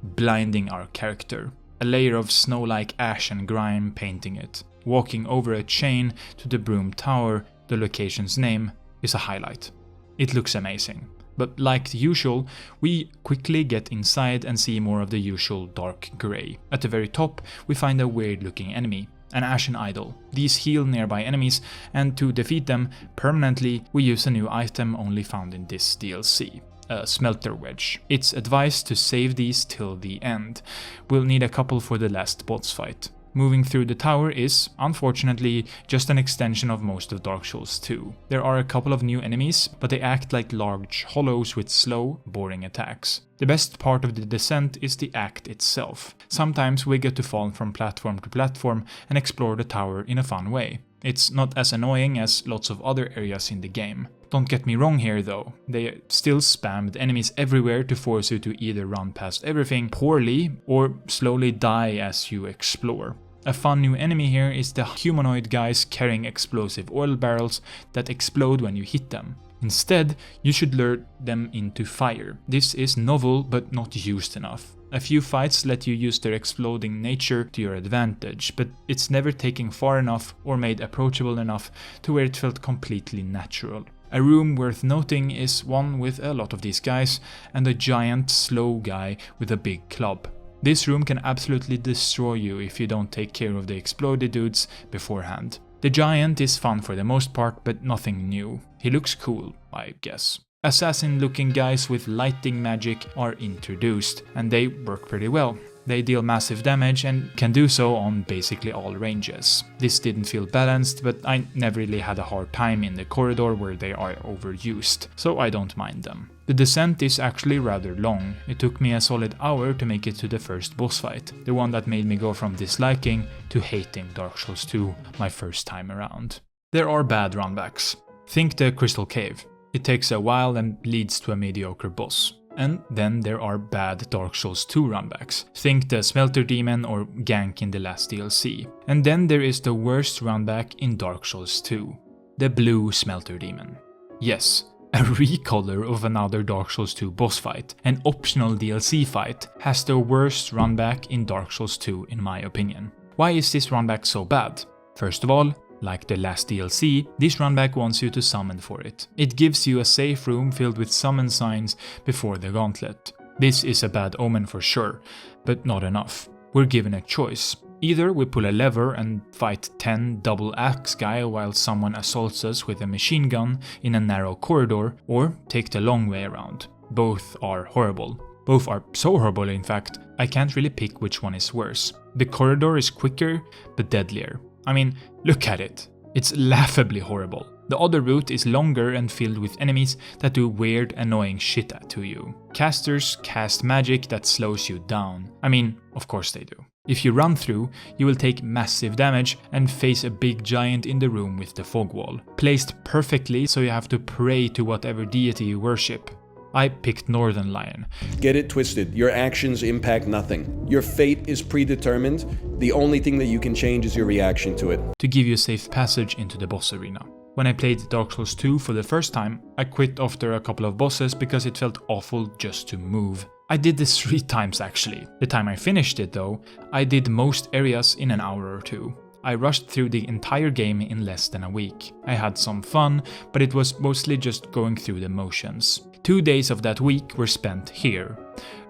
blinding our character. A layer of snow-like ash and grime painting it. Walking over a chain to the Broom Tower, the location's name, is a highlight. It looks amazing. But like the usual, we quickly get inside and see more of the usual dark grey. At the very top, we find a weird looking enemy, an ashen idol. These heal nearby enemies, and to defeat them permanently, we use a new item only found in this DLC. A smelter wedge. It's advised to save these till the end. We'll need a couple for the last boss fight. Moving through the tower is, unfortunately, just an extension of most of Dark Souls 2. There are a couple of new enemies, but they act like large hollows with slow, boring attacks. The best part of the descent is the act itself. Sometimes we get to fall from platform to platform and explore the tower in a fun way. It's not as annoying as lots of other areas in the game. Don't get me wrong here though, they still spammed enemies everywhere to force you to either run past everything poorly or slowly die as you explore. A fun new enemy here is the humanoid guys carrying explosive oil barrels that explode when you hit them. Instead, you should lure them into fire. This is novel but not used enough. A few fights let you use their exploding nature to your advantage, but it's never taken far enough or made approachable enough to where it felt completely natural. A room worth noting is one with a lot of these guys and a giant slow guy with a big club. This room can absolutely destroy you if you don't take care of the exploded dudes beforehand. The giant is fun for the most part, but nothing new. He looks cool, I guess. Assassin looking guys with lighting magic are introduced, and they work pretty well. They deal massive damage and can do so on basically all ranges. This didn't feel balanced, but I never really had a hard time in the corridor where they are overused, so I don't mind them. The descent is actually rather long. It took me a solid hour to make it to the first boss fight, the one that made me go from disliking to hating Dark Souls 2 my first time around. There are bad runbacks. Think the Crystal Cave. It takes a while and leads to a mediocre boss. And then there are bad Dark Souls 2 runbacks. Think the Smelter Demon or Gank in the last DLC. And then there is the worst runback in Dark Souls 2. The Blue Smelter Demon. Yes, a recolor of another Dark Souls 2 boss fight, an optional DLC fight, has the worst runback in Dark Souls 2 in my opinion. Why is this runback so bad? First of all, like the last DLC, this runback wants you to summon for it. It gives you a safe room filled with summon signs before the gauntlet. This is a bad omen for sure, but not enough. We're given a choice. Either we pull a lever and fight 10 double axe guy while someone assaults us with a machine gun in a narrow corridor, or take the long way around. Both are horrible. Both are so horrible, in fact, I can't really pick which one is worse. The corridor is quicker, but deadlier. I mean, look at it. It's laughably horrible. The other route is longer and filled with enemies that do weird, annoying shit to you. Casters cast magic that slows you down. I mean, of course they do. If you run through, you will take massive damage and face a big giant in the room with the fog wall, placed perfectly so you have to pray to whatever deity you worship. I picked Northern Lion. Get it twisted. Your actions impact nothing. Your fate is predetermined. The only thing that you can change is your reaction to it. To give you a safe passage into the boss arena. When I played Dark Souls 2 for the first time, I quit after a couple of bosses because it felt awful just to move. I did this 3 times actually. The time I finished it though, I did most areas in an hour or 2. I rushed through the entire game in less than a week. I had some fun, but it was mostly just going through the motions. 2 days of that week were spent here,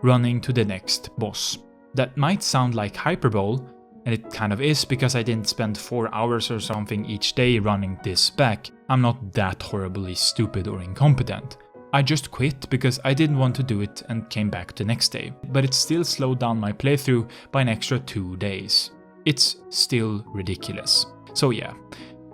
running to the next boss. That might sound like hyperbole, and it kind of is because I didn't spend 4 hours or something each day running this back. I'm not that horribly stupid or incompetent. I just quit because I didn't want to do it and came back the next day, but it still slowed down my playthrough by an extra 2 days. It's still ridiculous. So yeah,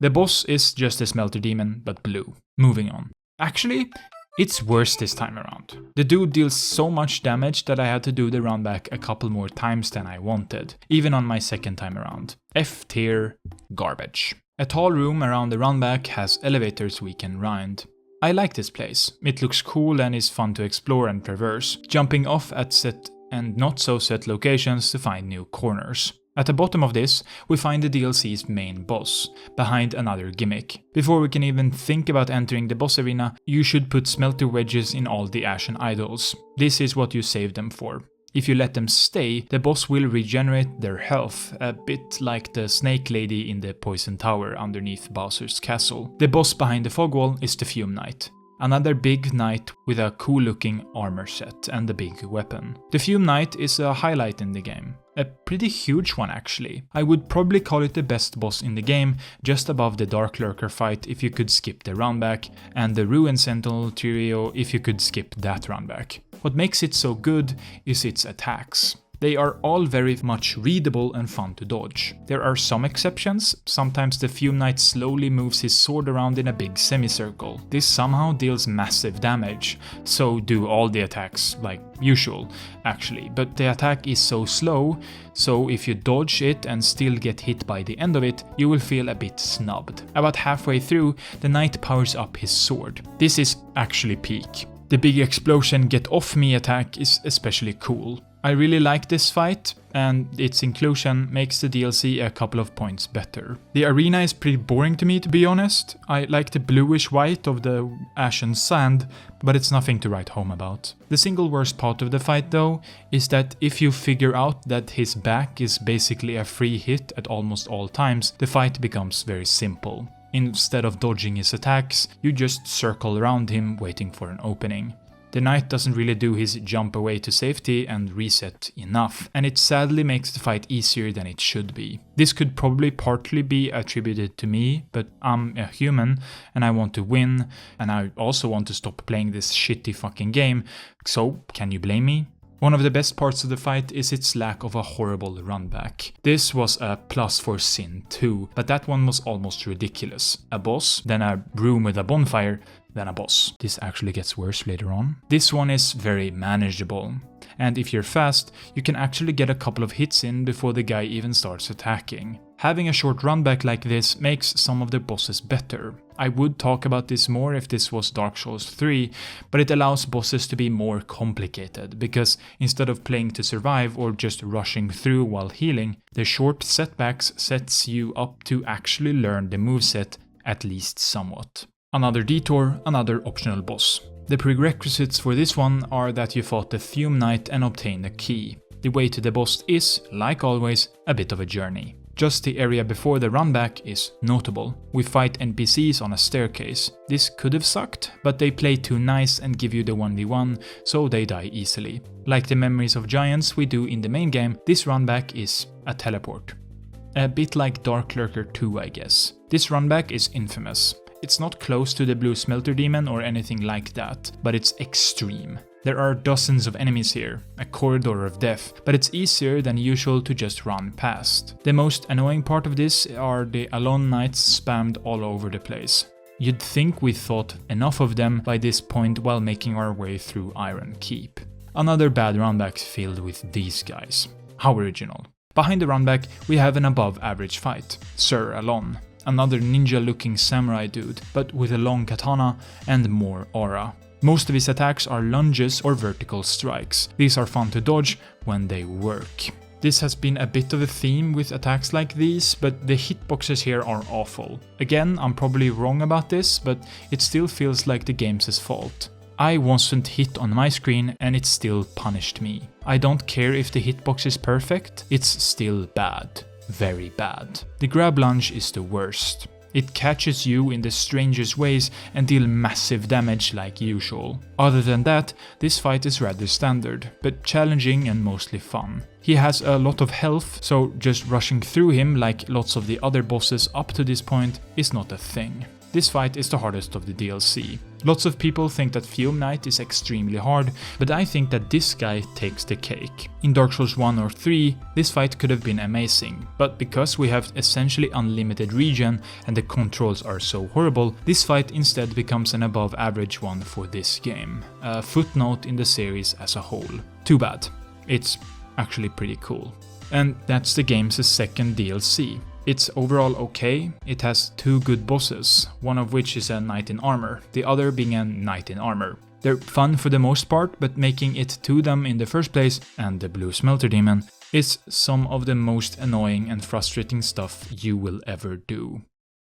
the boss is just a smelter demon, but blue. Moving on. Actually, it's worse this time around. The dude deals so much damage that I had to do the run back a couple more times than I wanted, even on my second time around. F tier garbage. A tall room around the run back has elevators we can ride. I like this place. It looks cool and is fun to explore and traverse, jumping off at set and not so set locations to find new corners. At the bottom of this, we find the DLC's main boss, behind another gimmick. Before we can even think about entering the boss arena, you should put smelter wedges in all the Ashen Idols. This is what you save them for. If you let them stay, the boss will regenerate their health, a bit like the snake lady in the Poison Tower underneath Bowser's castle. The boss behind the fog wall is the Fume Knight. Another big knight with a cool looking armor set and a big weapon. The Fume Knight is a highlight in the game. A pretty huge one actually. I would probably call it the best boss in the game, just above the Dark Lurker fight if you could skip the runback, and the Ruin Sentinel trio if you could skip that runback. What makes it so good is its attacks. They are all very much readable and fun to dodge. There are some exceptions. Sometimes the Fume Knight slowly moves his sword around in a big semicircle. This somehow deals massive damage, so do all the attacks like usual actually, but the attack is so slow, so if you dodge it and still get hit by the end of it, you will feel a bit snubbed. About halfway through, the knight powers up his sword. This is actually peak. The big explosion get off me attack is especially cool. I really like this fight, and its inclusion makes the DLC a couple of points better. The arena is pretty boring to me, to be honest. I like the bluish white of the ashen sand, but it's nothing to write home about. The single worst part of the fight though is that if you figure out that his back is basically a free hit at almost all times, the fight becomes very simple. Instead of dodging his attacks, you just circle around him waiting for an opening. The knight doesn't really do his jump away to safety and reset enough, and it sadly makes the fight easier than it should be. This could probably partly be attributed to me, but I'm a human and I want to win, and I also want to stop playing this shitty fucking game, so can you blame me? One of the best parts of the fight is its lack of a horrible runback. This was a plus for Sin 2, but that one was almost ridiculous. A boss, then a room with a bonfire, then a boss. This actually gets worse later on. This one is very manageable, and if you're fast, you can actually get a couple of hits in before the guy even starts attacking. Having a short runback like this makes some of the bosses better. I would talk about this more if this was Dark Souls 3, but it allows bosses to be more complicated, because instead of playing to survive or just rushing through while healing, the short setbacks sets you up to actually learn the moveset at least somewhat. Another detour, another optional boss. The prerequisites for this one are that you fought the Fume Knight and obtained a key. The way to the boss is, like always, a bit of a journey. Just the area before the runback is notable. We fight NPCs on a staircase. This could have sucked, but they play too nice and give you the 1v1, so they die easily. Like the Memories of Giants we do in the main game, this runback is a teleport. A bit like Dark Lurker 2, I guess. This runback is infamous. It's not close to the blue smelter demon or anything like that, but it's extreme. There are dozens of enemies here, a corridor of death, but it's easier than usual to just run past. The most annoying part of this are the Alon Knights spammed all over the place. You'd think we thought enough of them by this point while making our way through Iron Keep. Another bad runback filled with these guys. How original. Behind the runback we have an above average fight, Sir Alon. Another ninja looking samurai dude, but with a long katana and more aura. Most of his attacks are lunges or vertical strikes. These are fun to dodge when they work. This has been a bit of a theme with attacks like these, but the hitboxes here are awful. Again, I'm probably wrong about this, but it still feels like the game's fault. I wasn't hit on my screen and it still punished me. I don't care if the hitbox is perfect, it's still bad. Very bad. The grab lunge is the worst. It catches you in the strangest ways and deals massive damage like usual. Other than that, this fight is rather standard, but challenging and mostly fun. He has a lot of health, so just rushing through him like lots of the other bosses up to this point is not a thing. This fight is the hardest of the DLC. Lots of people think that Fume Knight is extremely hard, but I think that this guy takes the cake. In Dark Souls 1 or 3, this fight could have been amazing, but because we have essentially unlimited regen and the controls are so horrible, this fight instead becomes an above average one for this game. A footnote in the series as a whole. Too bad. It's actually pretty cool. And that's the game's second DLC. It's overall okay. It has two good bosses, one of which is a knight in armor, the other being a knight in armor. They're fun for the most part, but making it to them in the first place, and the blue smelter demon, is some of the most annoying and frustrating stuff you will ever do.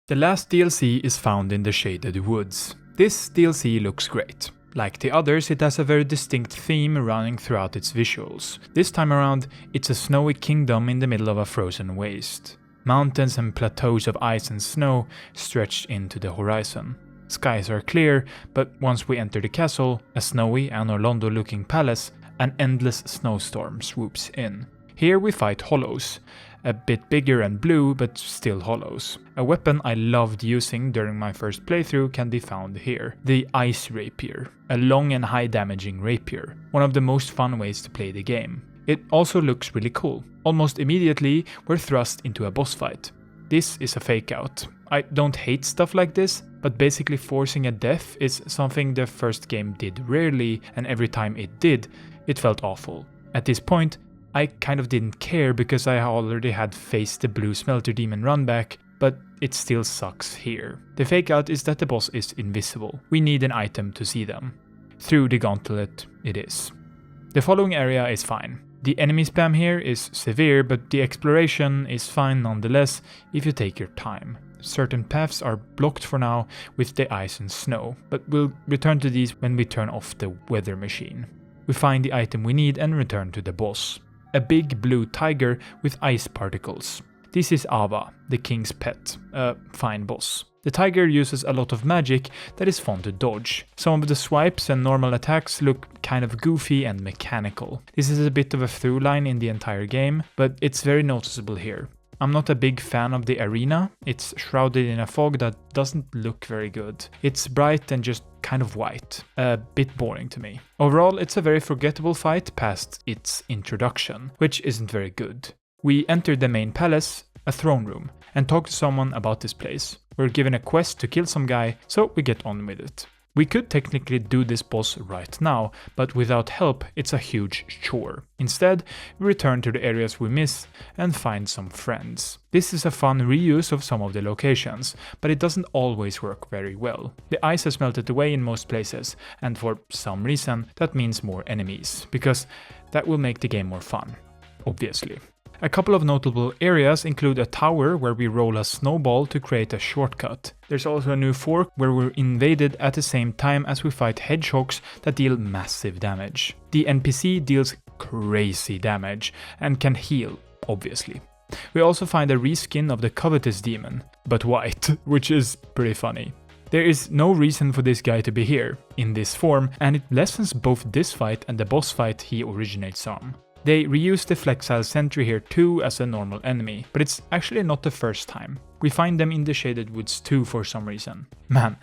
The last DLC is found in the Shaded Woods. This DLC looks great. Like the others, it has a very distinct theme running throughout its visuals. This time around, it's a snowy kingdom in the middle of a frozen waste. Mountains and plateaus of ice and snow stretch into the horizon. Skies are clear, but once we enter the castle, a snowy and Orlando-looking palace, an endless snowstorm swoops in. Here we fight hollows, a bit bigger and blue, but still hollows. A weapon I loved using during my first playthrough can be found here, the Ice Rapier, a long and high damaging rapier, one of the most fun ways to play the game. It also looks really cool. Almost immediately, we're thrust into a boss fight. This is a fake out. I don't hate stuff like this, but basically forcing a death is something the first game did rarely, and every time it did, it felt awful. At this point, I kind of didn't care because I already had faced the blue smelter demon runback, but it still sucks here. The fake out is that the boss is invisible. We need an item to see them. Through the gauntlet, it is. The following area is fine. The enemy spam here is severe, but the exploration is fine nonetheless if you take your time. Certain paths are blocked for now with the ice and snow, but we'll return to these when we turn off the weather machine. We find the item we need and return to the boss. A big blue tiger with ice particles. This is Ava, the king's pet, a fine boss. The tiger uses a lot of magic that is fun to dodge. Some of the swipes and normal attacks look kind of goofy and mechanical. This is a bit of a through line in the entire game, but it's very noticeable here. I'm not a big fan of the arena. It's shrouded in a fog that doesn't look very good. It's bright and just kind of white. A bit boring to me. Overall, it's a very forgettable fight past its introduction, which isn't very good. We enter the main palace, a throne room, and talk to someone about this place. We're given a quest to kill some guy, so we get on with it. We could technically do this boss right now, but without help it's a huge chore. Instead, we return to the areas we missed and find some friends. This is a fun reuse of some of the locations, but it doesn't always work very well. The ice has melted away in most places, and for some reason that means more enemies, because that will make the game more fun, obviously. A couple of notable areas include a tower where we roll a snowball to create a shortcut. There's also a new fork where we're invaded at the same time as we fight hedgehogs that deal massive damage. The NPC deals crazy damage and can heal, obviously. We also find a reskin of the Covetous Demon, but white, which is pretty funny. There is no reason for this guy to be here, in this form, and it lessens both this fight and the boss fight he originates from. They reuse the Flexile Sentry here too as a normal enemy, but it's actually not the first time. We find them in the Shaded Woods too for some reason. Man,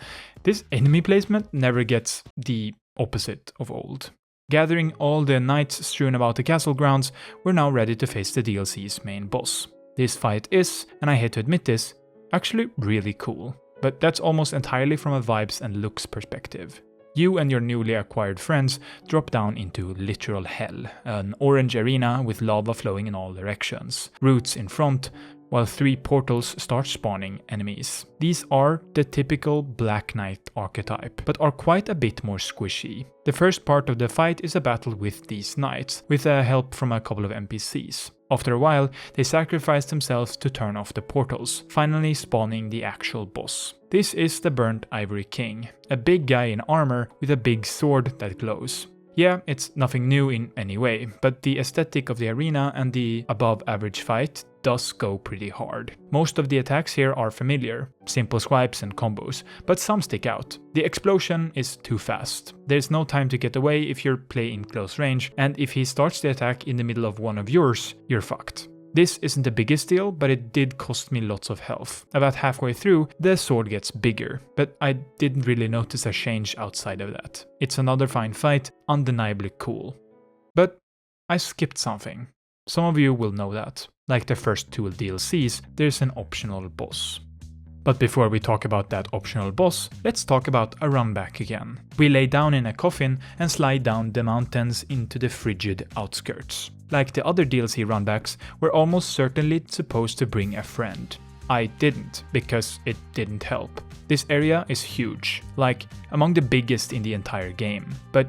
this enemy placement never gets the opposite of old. Gathering all the knights strewn about the castle grounds, we're now ready to face the DLC's main boss. This fight is, and I hate to admit this, actually really cool. But that's almost entirely from a vibes and looks perspective. You and your newly acquired friends drop down into literal hell, an orange arena with lava flowing in all directions, roots in front, while 3 portals start spawning enemies. These are the typical Black Knight archetype, but are quite a bit more squishy. The first part of the fight is a battle with these knights, with help from a couple of NPCs. After a while, they sacrifice themselves to turn off the portals, finally spawning the actual boss. This is the Burnt Ivory King, a big guy in armor with a big sword that glows. Yeah, it's nothing new in any way, but the aesthetic of the arena and the above average fight does go pretty hard. Most of the attacks here are familiar, simple swipes and combos, but some stick out. The explosion is too fast. There's no time to get away if you play in close range, and if he starts the attack in the middle of one of yours, you're fucked. This isn't the biggest deal, but it did cost me lots of health. About halfway through, the sword gets bigger, but I didn't really notice a change outside of that. It's another fine fight, undeniably cool. But I skipped something. Some of you will know that. Like the first 2 DLCs, there's an optional boss. But before we talk about that optional boss, let's talk about a runback again. We lay down in a coffin and slide down the mountains into the frigid outskirts. Like the other DLC runbacks, we're almost certainly supposed to bring a friend. I didn't, because it didn't help. This area is huge, like among the biggest in the entire game, but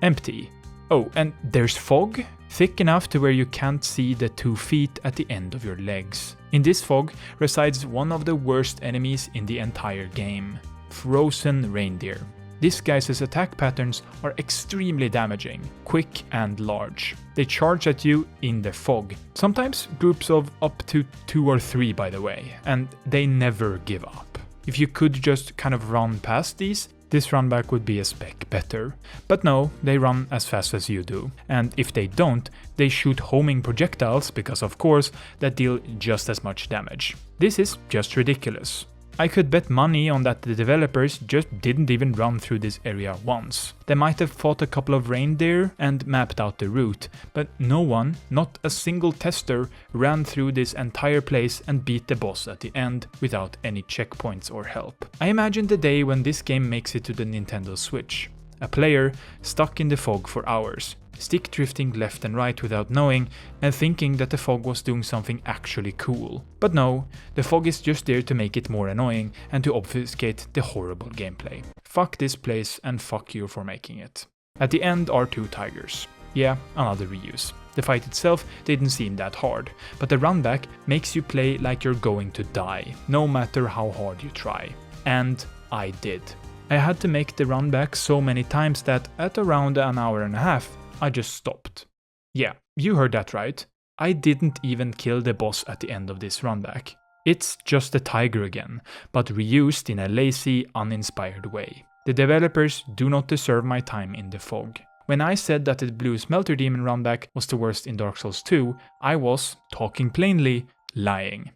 empty. Oh, and there's fog? Thick enough to where you can't see the 2 feet at the end of your legs. In this fog resides one of the worst enemies in the entire game, Frozen Reindeer. This guy's attack patterns are extremely damaging, quick and large. They charge at you in the fog, sometimes groups of up to 2 or 3 by the way, and they never give up. If you could just kind of run past these, this runback would be a speck better. But no, they run as fast as you do, and if they don't, they shoot homing projectiles because of course that deal just as much damage. This is just ridiculous. I could bet money on that the developers just didn't even run through this area once. They might have fought a couple of reindeer and mapped out the route, but no one, not a single tester, ran through this entire place and beat the boss at the end without any checkpoints or help. I imagine the day when this game makes it to the Nintendo Switch. A player stuck in the fog for hours, stick drifting left and right without knowing and thinking that the fog was doing something actually cool. But no, the fog is just there to make it more annoying and to obfuscate the horrible gameplay. Fuck this place and fuck you for making it. At the end are 2 tigers. Yeah, another reuse. The fight itself didn't seem that hard, but the runback makes you play like you're going to die, no matter how hard you try. And I did. I had to make the runback so many times that at around an hour and a half, I just stopped. Yeah, you heard that right. I didn't even kill the boss at the end of this runback. It's just a tiger again, but reused in a lazy, uninspired way. The developers do not deserve my time in the fog. When I said that the Blue Smelter Demon runback was the worst in Dark Souls 2, I was, talking plainly, lying.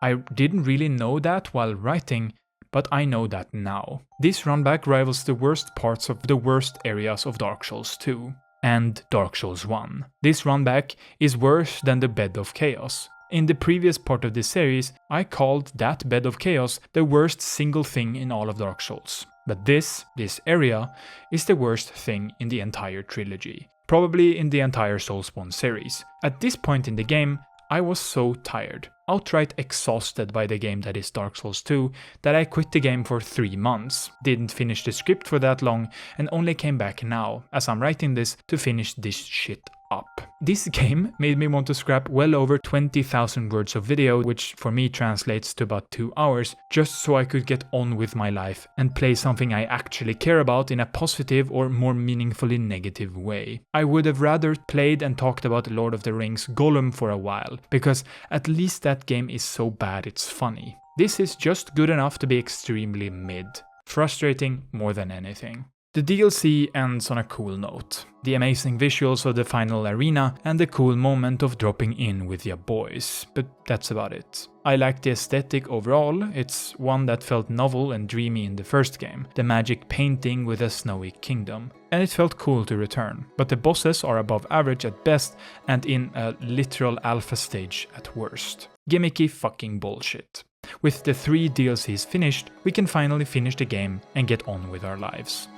I didn't really know that while writing, but I know that now. This runback rivals the worst parts of the worst areas of Dark Souls 2. And Dark Souls 1. This runback is worse than the Bed of Chaos. In the previous part of this series, I called that Bed of Chaos the worst single thing in all of Dark Souls. But this area, is the worst thing in the entire trilogy. Probably in the entire Souls 1 series. At this point in the game, I was so tired, outright exhausted by the game that is Dark Souls 2, that I quit the game for 3 months, didn't finish the script for that long, and only came back now, as I'm writing this, to finish this shit up. This game made me want to scrap well over 20,000 words of video, which for me translates to about 2 hours, just so I could get on with my life and play something I actually care about in a positive or more meaningfully negative way. I would have rather played and talked about Lord of the Rings Gollum for a while, because at least that game is so bad it's funny. This is just good enough to be extremely mid. Frustrating more than anything. The DLC ends on a cool note. The amazing visuals of the final arena and the cool moment of dropping in with your boys, but that's about it. I like the aesthetic overall, it's one that felt novel and dreamy in the first game, the magic painting with a snowy kingdom, and it felt cool to return. But the bosses are above average at best and in a literal alpha stage at worst. Gimmicky fucking bullshit. With the 3 DLCs finished, we can finally finish the game and get on with our lives.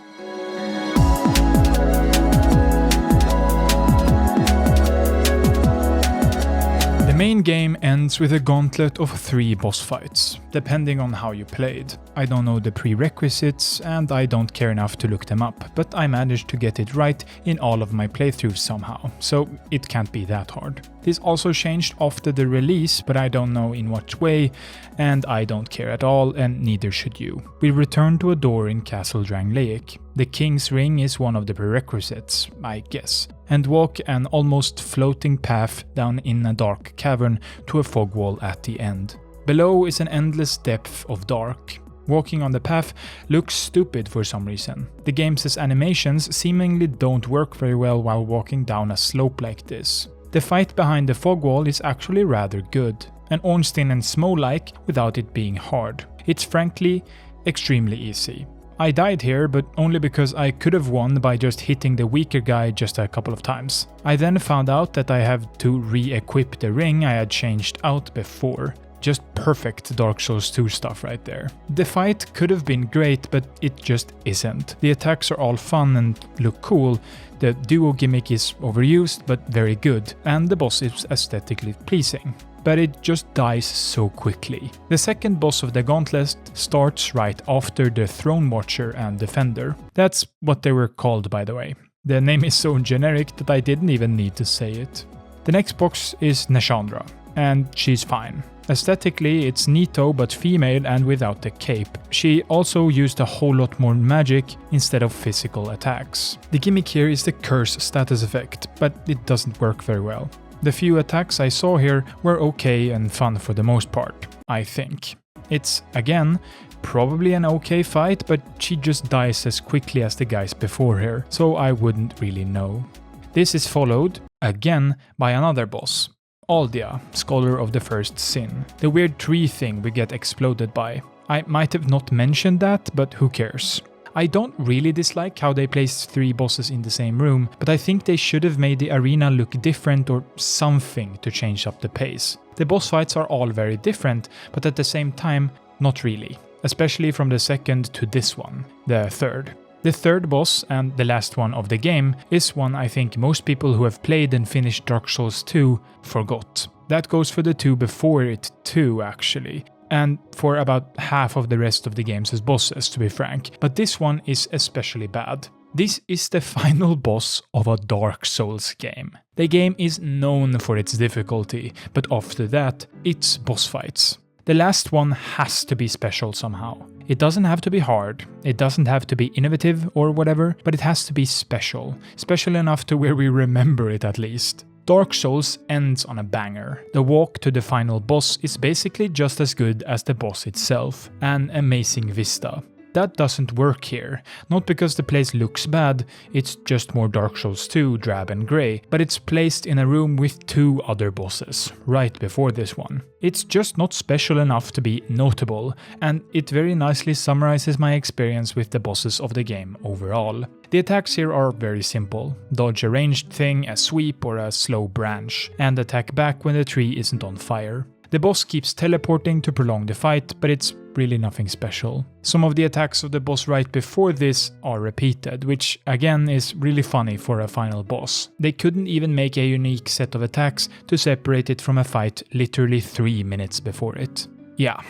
The main game ends with a gauntlet of 3 boss fights, depending on how you played. I don't know the prerequisites and I don't care enough to look them up, but I managed to get it right in all of my playthroughs somehow, so it can't be that hard. This also changed after the release, but I don't know in what way, and I don't care at all, and neither should you. We return to a door in Castle 𝙧𝙚𝙖𝙡𝙮. The King's Ring is one of the prerequisites, I guess, and walk an almost floating path down in a dark cavern to a fog wall at the end. Below is an endless depth of dark. Walking on the path looks stupid for some reason. The game's animations seemingly don't work very well while walking down a slope like this. The fight behind the fog wall is actually rather good, and Ornstein and Smough-like without it being hard. It's frankly extremely easy. I died here, but only because I could have won by just hitting the weaker guy just a couple of times. I then found out that I have to re-equip the ring I had changed out before. Just perfect Dark Souls 2 stuff right there. The fight could have been great, but it just isn't. The attacks are all fun and look cool, the duo gimmick is overused but very good, and the boss is aesthetically pleasing. But it just dies so quickly. The second boss of the gauntlet starts right after the Throne Watcher and Defender. That's what they were called, by the way. The name is so generic that I didn't even need to say it. The next boss is Nashandra, and she's fine. Aesthetically, it's Nito but female and without the cape. She also used a whole lot more magic instead of physical attacks. The gimmick here is the curse status effect, but it doesn't work very well. The few attacks I saw here were okay and fun for the most part, I think. It's, again, probably an okay fight, but she just dies as quickly as the guys before her, so I wouldn't really know. This is followed, again, by another boss. Aldea, Scholar of the First Sin. The weird tree thing we get exploded by. I might have not mentioned that, but who cares? I don't really dislike how they placed 3 bosses in the same room, but I think they should have made the arena look different or something to change up the pace. The boss fights are all very different, but at the same time, not really. Especially from the second to this one, the third. The third boss, and the last one of the game, is one I think most people who have played and finished Dark Souls 2 forgot. That goes for the 2 before it too, actually. And for about half of the rest of the games as bosses, to be frank. But this one is especially bad. This is the final boss of a Dark Souls game. The game is known for its difficulty, but after that, it's boss fights. The last one has to be special somehow. It doesn't have to be hard, it doesn't have to be innovative or whatever, but it has to be special. Special enough to where we remember it at least. Dark Souls ends on a banger. The walk to the final boss is basically just as good as the boss itself. An amazing vista. That doesn't work here, not because the place looks bad, it's just more Dark Souls 2 drab and grey, but it's placed in a room with 2 other bosses, right before this one. It's just not special enough to be notable, and it very nicely summarizes my experience with the bosses of the game overall. The attacks here are very simple. Dodge a ranged thing, a sweep or a slow branch, and attack back when the tree isn't on fire. The boss keeps teleporting to prolong the fight, but it's really nothing special. Some of the attacks of the boss right before this are repeated, which again is really funny for a final boss. They couldn't even make a unique set of attacks to separate it from a fight literally 3 minutes before it. Yeah,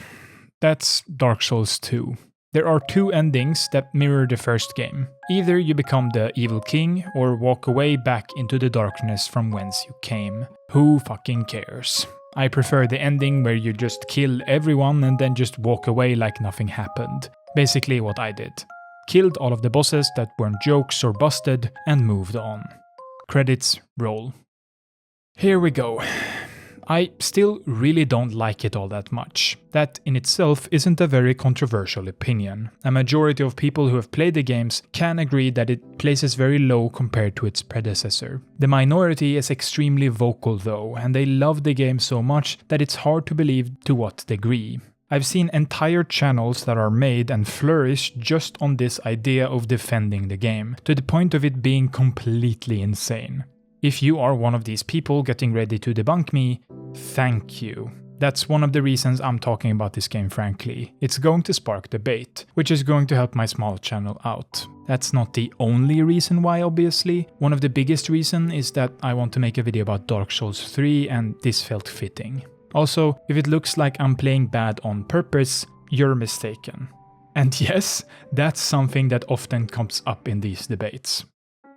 that's Dark Souls 2. There are two endings that mirror the first game. Either you become the evil king or walk away back into the darkness from whence you came. Who fucking cares? I prefer the ending where you just kill everyone and then just walk away like nothing happened. Basically what I did. Killed all of the bosses that weren't jokes or busted and moved on. Credits roll. Here we go. I still really don't like it all that much. That in itself isn't a very controversial opinion. A majority of people who have played the games can agree that it places very low compared to its predecessor. The minority is extremely vocal though, and they love the game so much that it's hard to believe to what degree. I've seen entire channels that are made and flourish just on this idea of defending the game, to the point of it being completely insane. If you are one of these people getting ready to debunk me, thank you. That's one of the reasons I'm talking about this game frankly. It's going to spark debate, which is going to help my small channel out. That's not the only reason why, obviously. One of the biggest reasons is that I want to make a video about Dark Souls 3 and this felt fitting. Also, if it looks like I'm playing bad on purpose, you're mistaken. And yes, that's something that often comes up in these debates.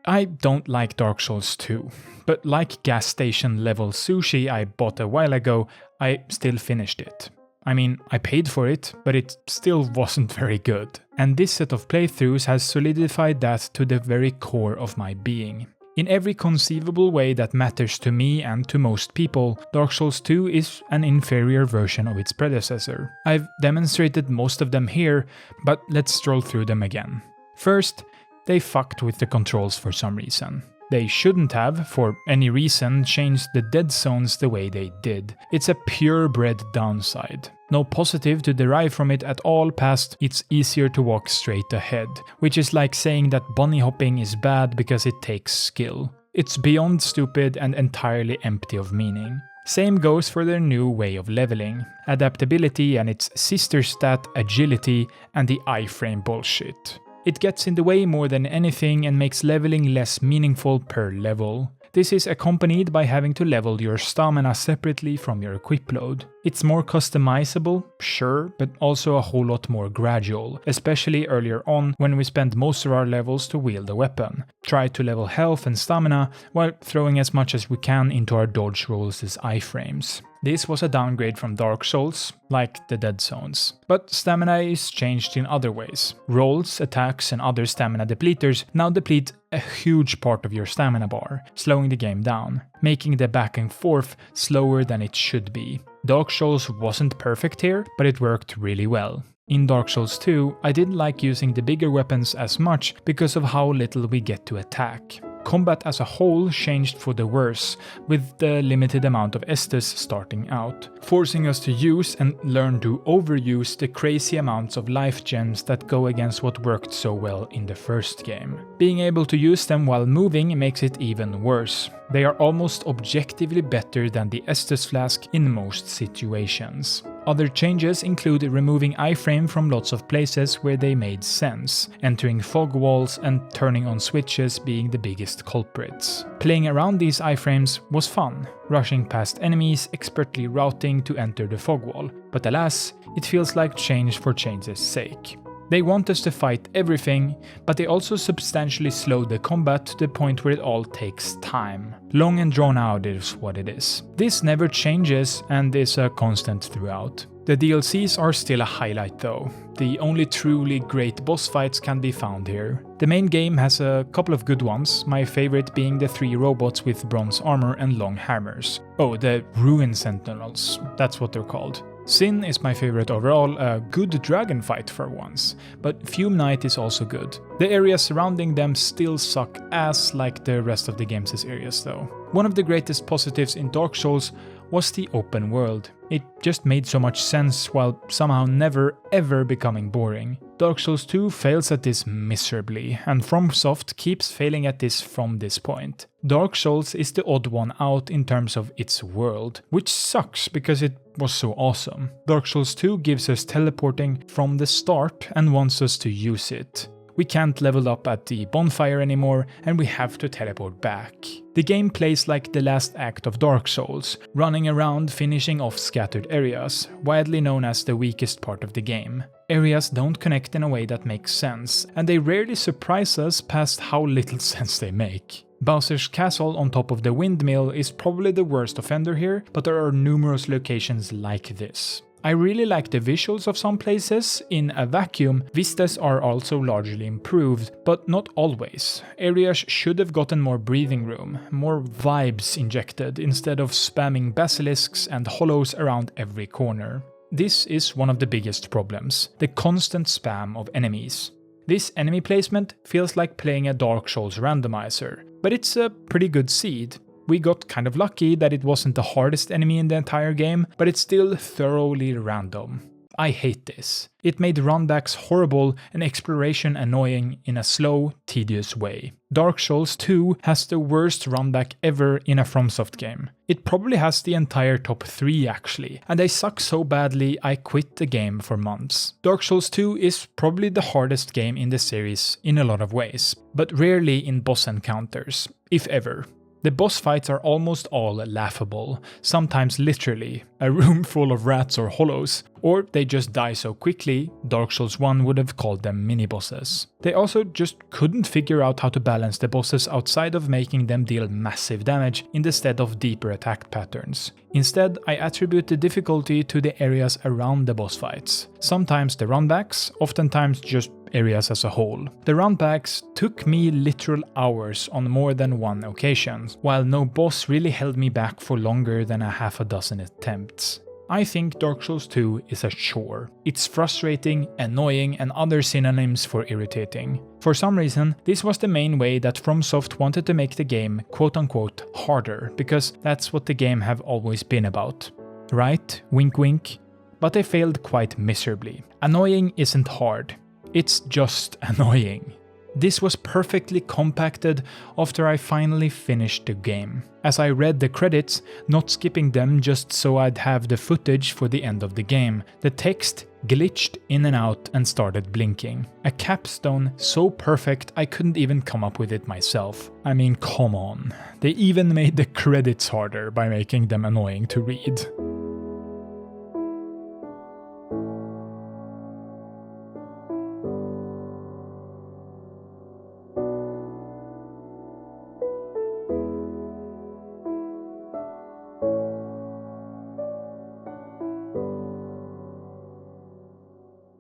I don't like Dark Souls 2, but like gas station level sushi I bought a while ago, I still finished it. I mean, I paid for it, but it still wasn't very good. And this set of playthroughs has solidified that to the very core of my being. In every conceivable way that matters to me and to most people, Dark Souls 2 is an inferior version of its predecessor. I've demonstrated most of them here, but let's stroll through them again. First, they fucked with the controls for some reason. They shouldn't have, for any reason, changed the dead zones the way they did. It's a purebred downside. No positive to derive from it at all past it's easier to walk straight ahead, which is like saying that bunny hopping is bad because it takes skill. It's beyond stupid and entirely empty of meaning. Same goes for their new way of leveling, adaptability and its sister stat agility and the iframe bullshit. It gets in the way more than anything and makes leveling less meaningful per level. This is accompanied by having to level your stamina separately from your equip load. It's more customizable, sure, but also a whole lot more gradual, especially earlier on when we spend most of our levels to wield a weapon. Try to level health and stamina while throwing as much as we can into our dodge rolls as iframes. This was a downgrade from Dark Souls, like the dead zones. But stamina is changed in other ways. Rolls, attacks and other stamina depleters now deplete a huge part of your stamina bar, slowing the game down, making the back and forth slower than it should be. Dark Souls wasn't perfect here, but it worked really well. In Dark Souls 2, I didn't like using the bigger weapons as much because of how little we get to attack. Combat as a whole changed for the worse, with the limited amount of Estus starting out, forcing us to use and learn to overuse the crazy amounts of life gems that go against what worked so well in the first game. Being able to use them while moving makes it even worse. They are almost objectively better than the Estus flask in most situations. Other changes include removing iframe from lots of places where they made sense, entering fog walls and turning on switches being the biggest culprits. Playing around these iframes was fun, rushing past enemies, expertly routing to enter the fog wall, but alas, it feels like change for change's sake. They want us to fight everything, but they also substantially slow the combat to the point where it all takes time. Long and drawn out is what it is. This never changes and is a constant throughout. The DLCs are still a highlight though. The only truly great boss fights can be found here. The main game has a couple of good ones, my favorite being the 3 robots with bronze armor and long hammers. Oh, the Ruin Sentinels, that's what they're called. Sin is my favorite overall, a good dragon fight for once, but Fume Knight is also good. The areas surrounding them still suck ass like the rest of the game's areas though. One of the greatest positives in Dark Souls was the open world. It just made so much sense while somehow never ever becoming boring. Dark Souls 2 fails at this miserably, and FromSoft keeps failing at this from this point. Dark Souls is the odd one out in terms of its world, which sucks because it was so awesome. Dark Souls 2 gives us teleporting from the start and wants us to use it. We can't level up at the bonfire anymore, and we have to teleport back. The game plays like the last act of Dark Souls, running around finishing off scattered areas, widely known as the weakest part of the game. Areas don't connect in a way that makes sense, and they rarely surprise us past how little sense they make. Bowser's castle on top of the windmill is probably the worst offender here, but there are numerous locations like this. I really like the visuals of some places. In a vacuum, vistas are also largely improved, but not always. Areas should have gotten more breathing room, more vibes injected instead of spamming basilisks and hollows around every corner. This is one of the biggest problems, the constant spam of enemies. This enemy placement feels like playing a Dark Souls randomizer, but it's a pretty good seed. We got kind of lucky that it wasn't the hardest enemy in the entire game, but it's still thoroughly random. I hate this. It made runbacks horrible and exploration annoying in a slow, tedious way. Dark Souls 2 has the worst runback ever in a FromSoft game. It probably has the entire top 3 actually, and they suck so badly I quit the game for months. Dark Souls 2 is probably the hardest game in the series in a lot of ways, but rarely in boss encounters, if ever. The boss fights are almost all laughable, sometimes literally, a room full of rats or hollows, or they just die so quickly, Dark Souls 1 would have called them mini-bosses. They also just couldn't figure out how to balance the bosses outside of making them deal massive damage instead of deeper attack patterns. Instead, I attribute the difficulty to the areas around the boss fights. Sometimes the runbacks, oftentimes just areas as a whole. The runbacks took me literal hours on more than one occasion, while no boss really held me back for longer than a half a dozen attempts. I think Dark Souls 2 is a chore. It's frustrating, annoying, and other synonyms for irritating. For some reason, this was the main way that FromSoft wanted to make the game quote-unquote harder, because that's what the game have always been about. Right? Wink wink. But they failed quite miserably. Annoying isn't hard. It's just annoying. This was perfectly compacted after I finally finished the game. As I read the credits, not skipping them just so I'd have the footage for the end of the game, the text glitched in and out and started blinking. A capstone so perfect I couldn't even come up with it myself. I mean, come on. They even made the credits harder by making them annoying to read.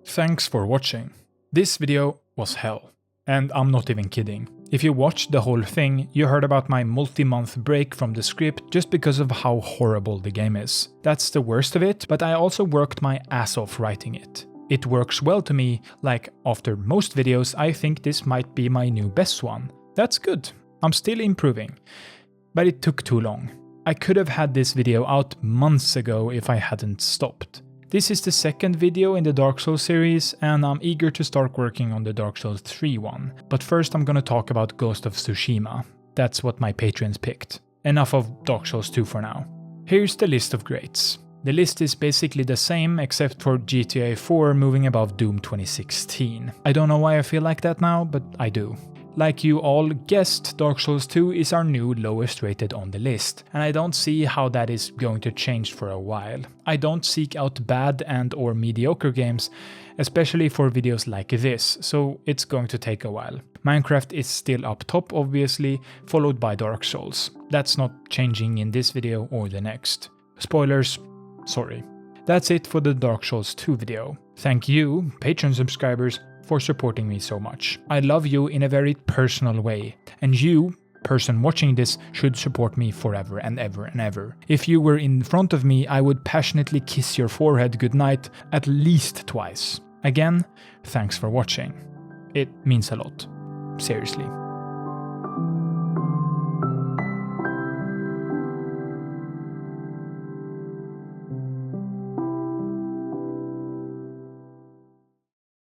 Thanks for watching. This video was hell. And I'm not even kidding. If you watched the whole thing, you heard about my multi-month break from the script just because of how horrible the game is. That's the worst of it, but I also worked my ass off writing it. It works well to me, like after most videos I think this might be my new best one. That's good. I'm still improving. But it took too long. I could have had this video out months ago if I hadn't stopped. This is the second video in the Dark Souls series, and I'm eager to start working on the Dark Souls 3 one. But first I'm gonna talk about Ghost of Tsushima. That's what my patrons picked. Enough of Dark Souls 2 for now. Here's the list of greats. The list is basically the same except for GTA 4 moving above Doom 2016. I don't know why I feel like that now, but I do. Like you all guessed, Dark Souls 2 is our new lowest rated on the list, and I don't see how that is going to change for a while. I don't seek out bad and or mediocre games, especially for videos like this, so it's going to take a while. Minecraft is still up top obviously, followed by Dark Souls. That's not changing in this video or the next. Spoilers, sorry. That's it for the Dark Souls 2 video. Thank you, Patreon subscribers, for supporting me so much. I love you in a very personal way, and you, person watching this, should support me forever and ever and ever. If you were in front of me, I would passionately kiss your forehead goodnight at least twice. Again, thanks for watching. It means a lot. Seriously.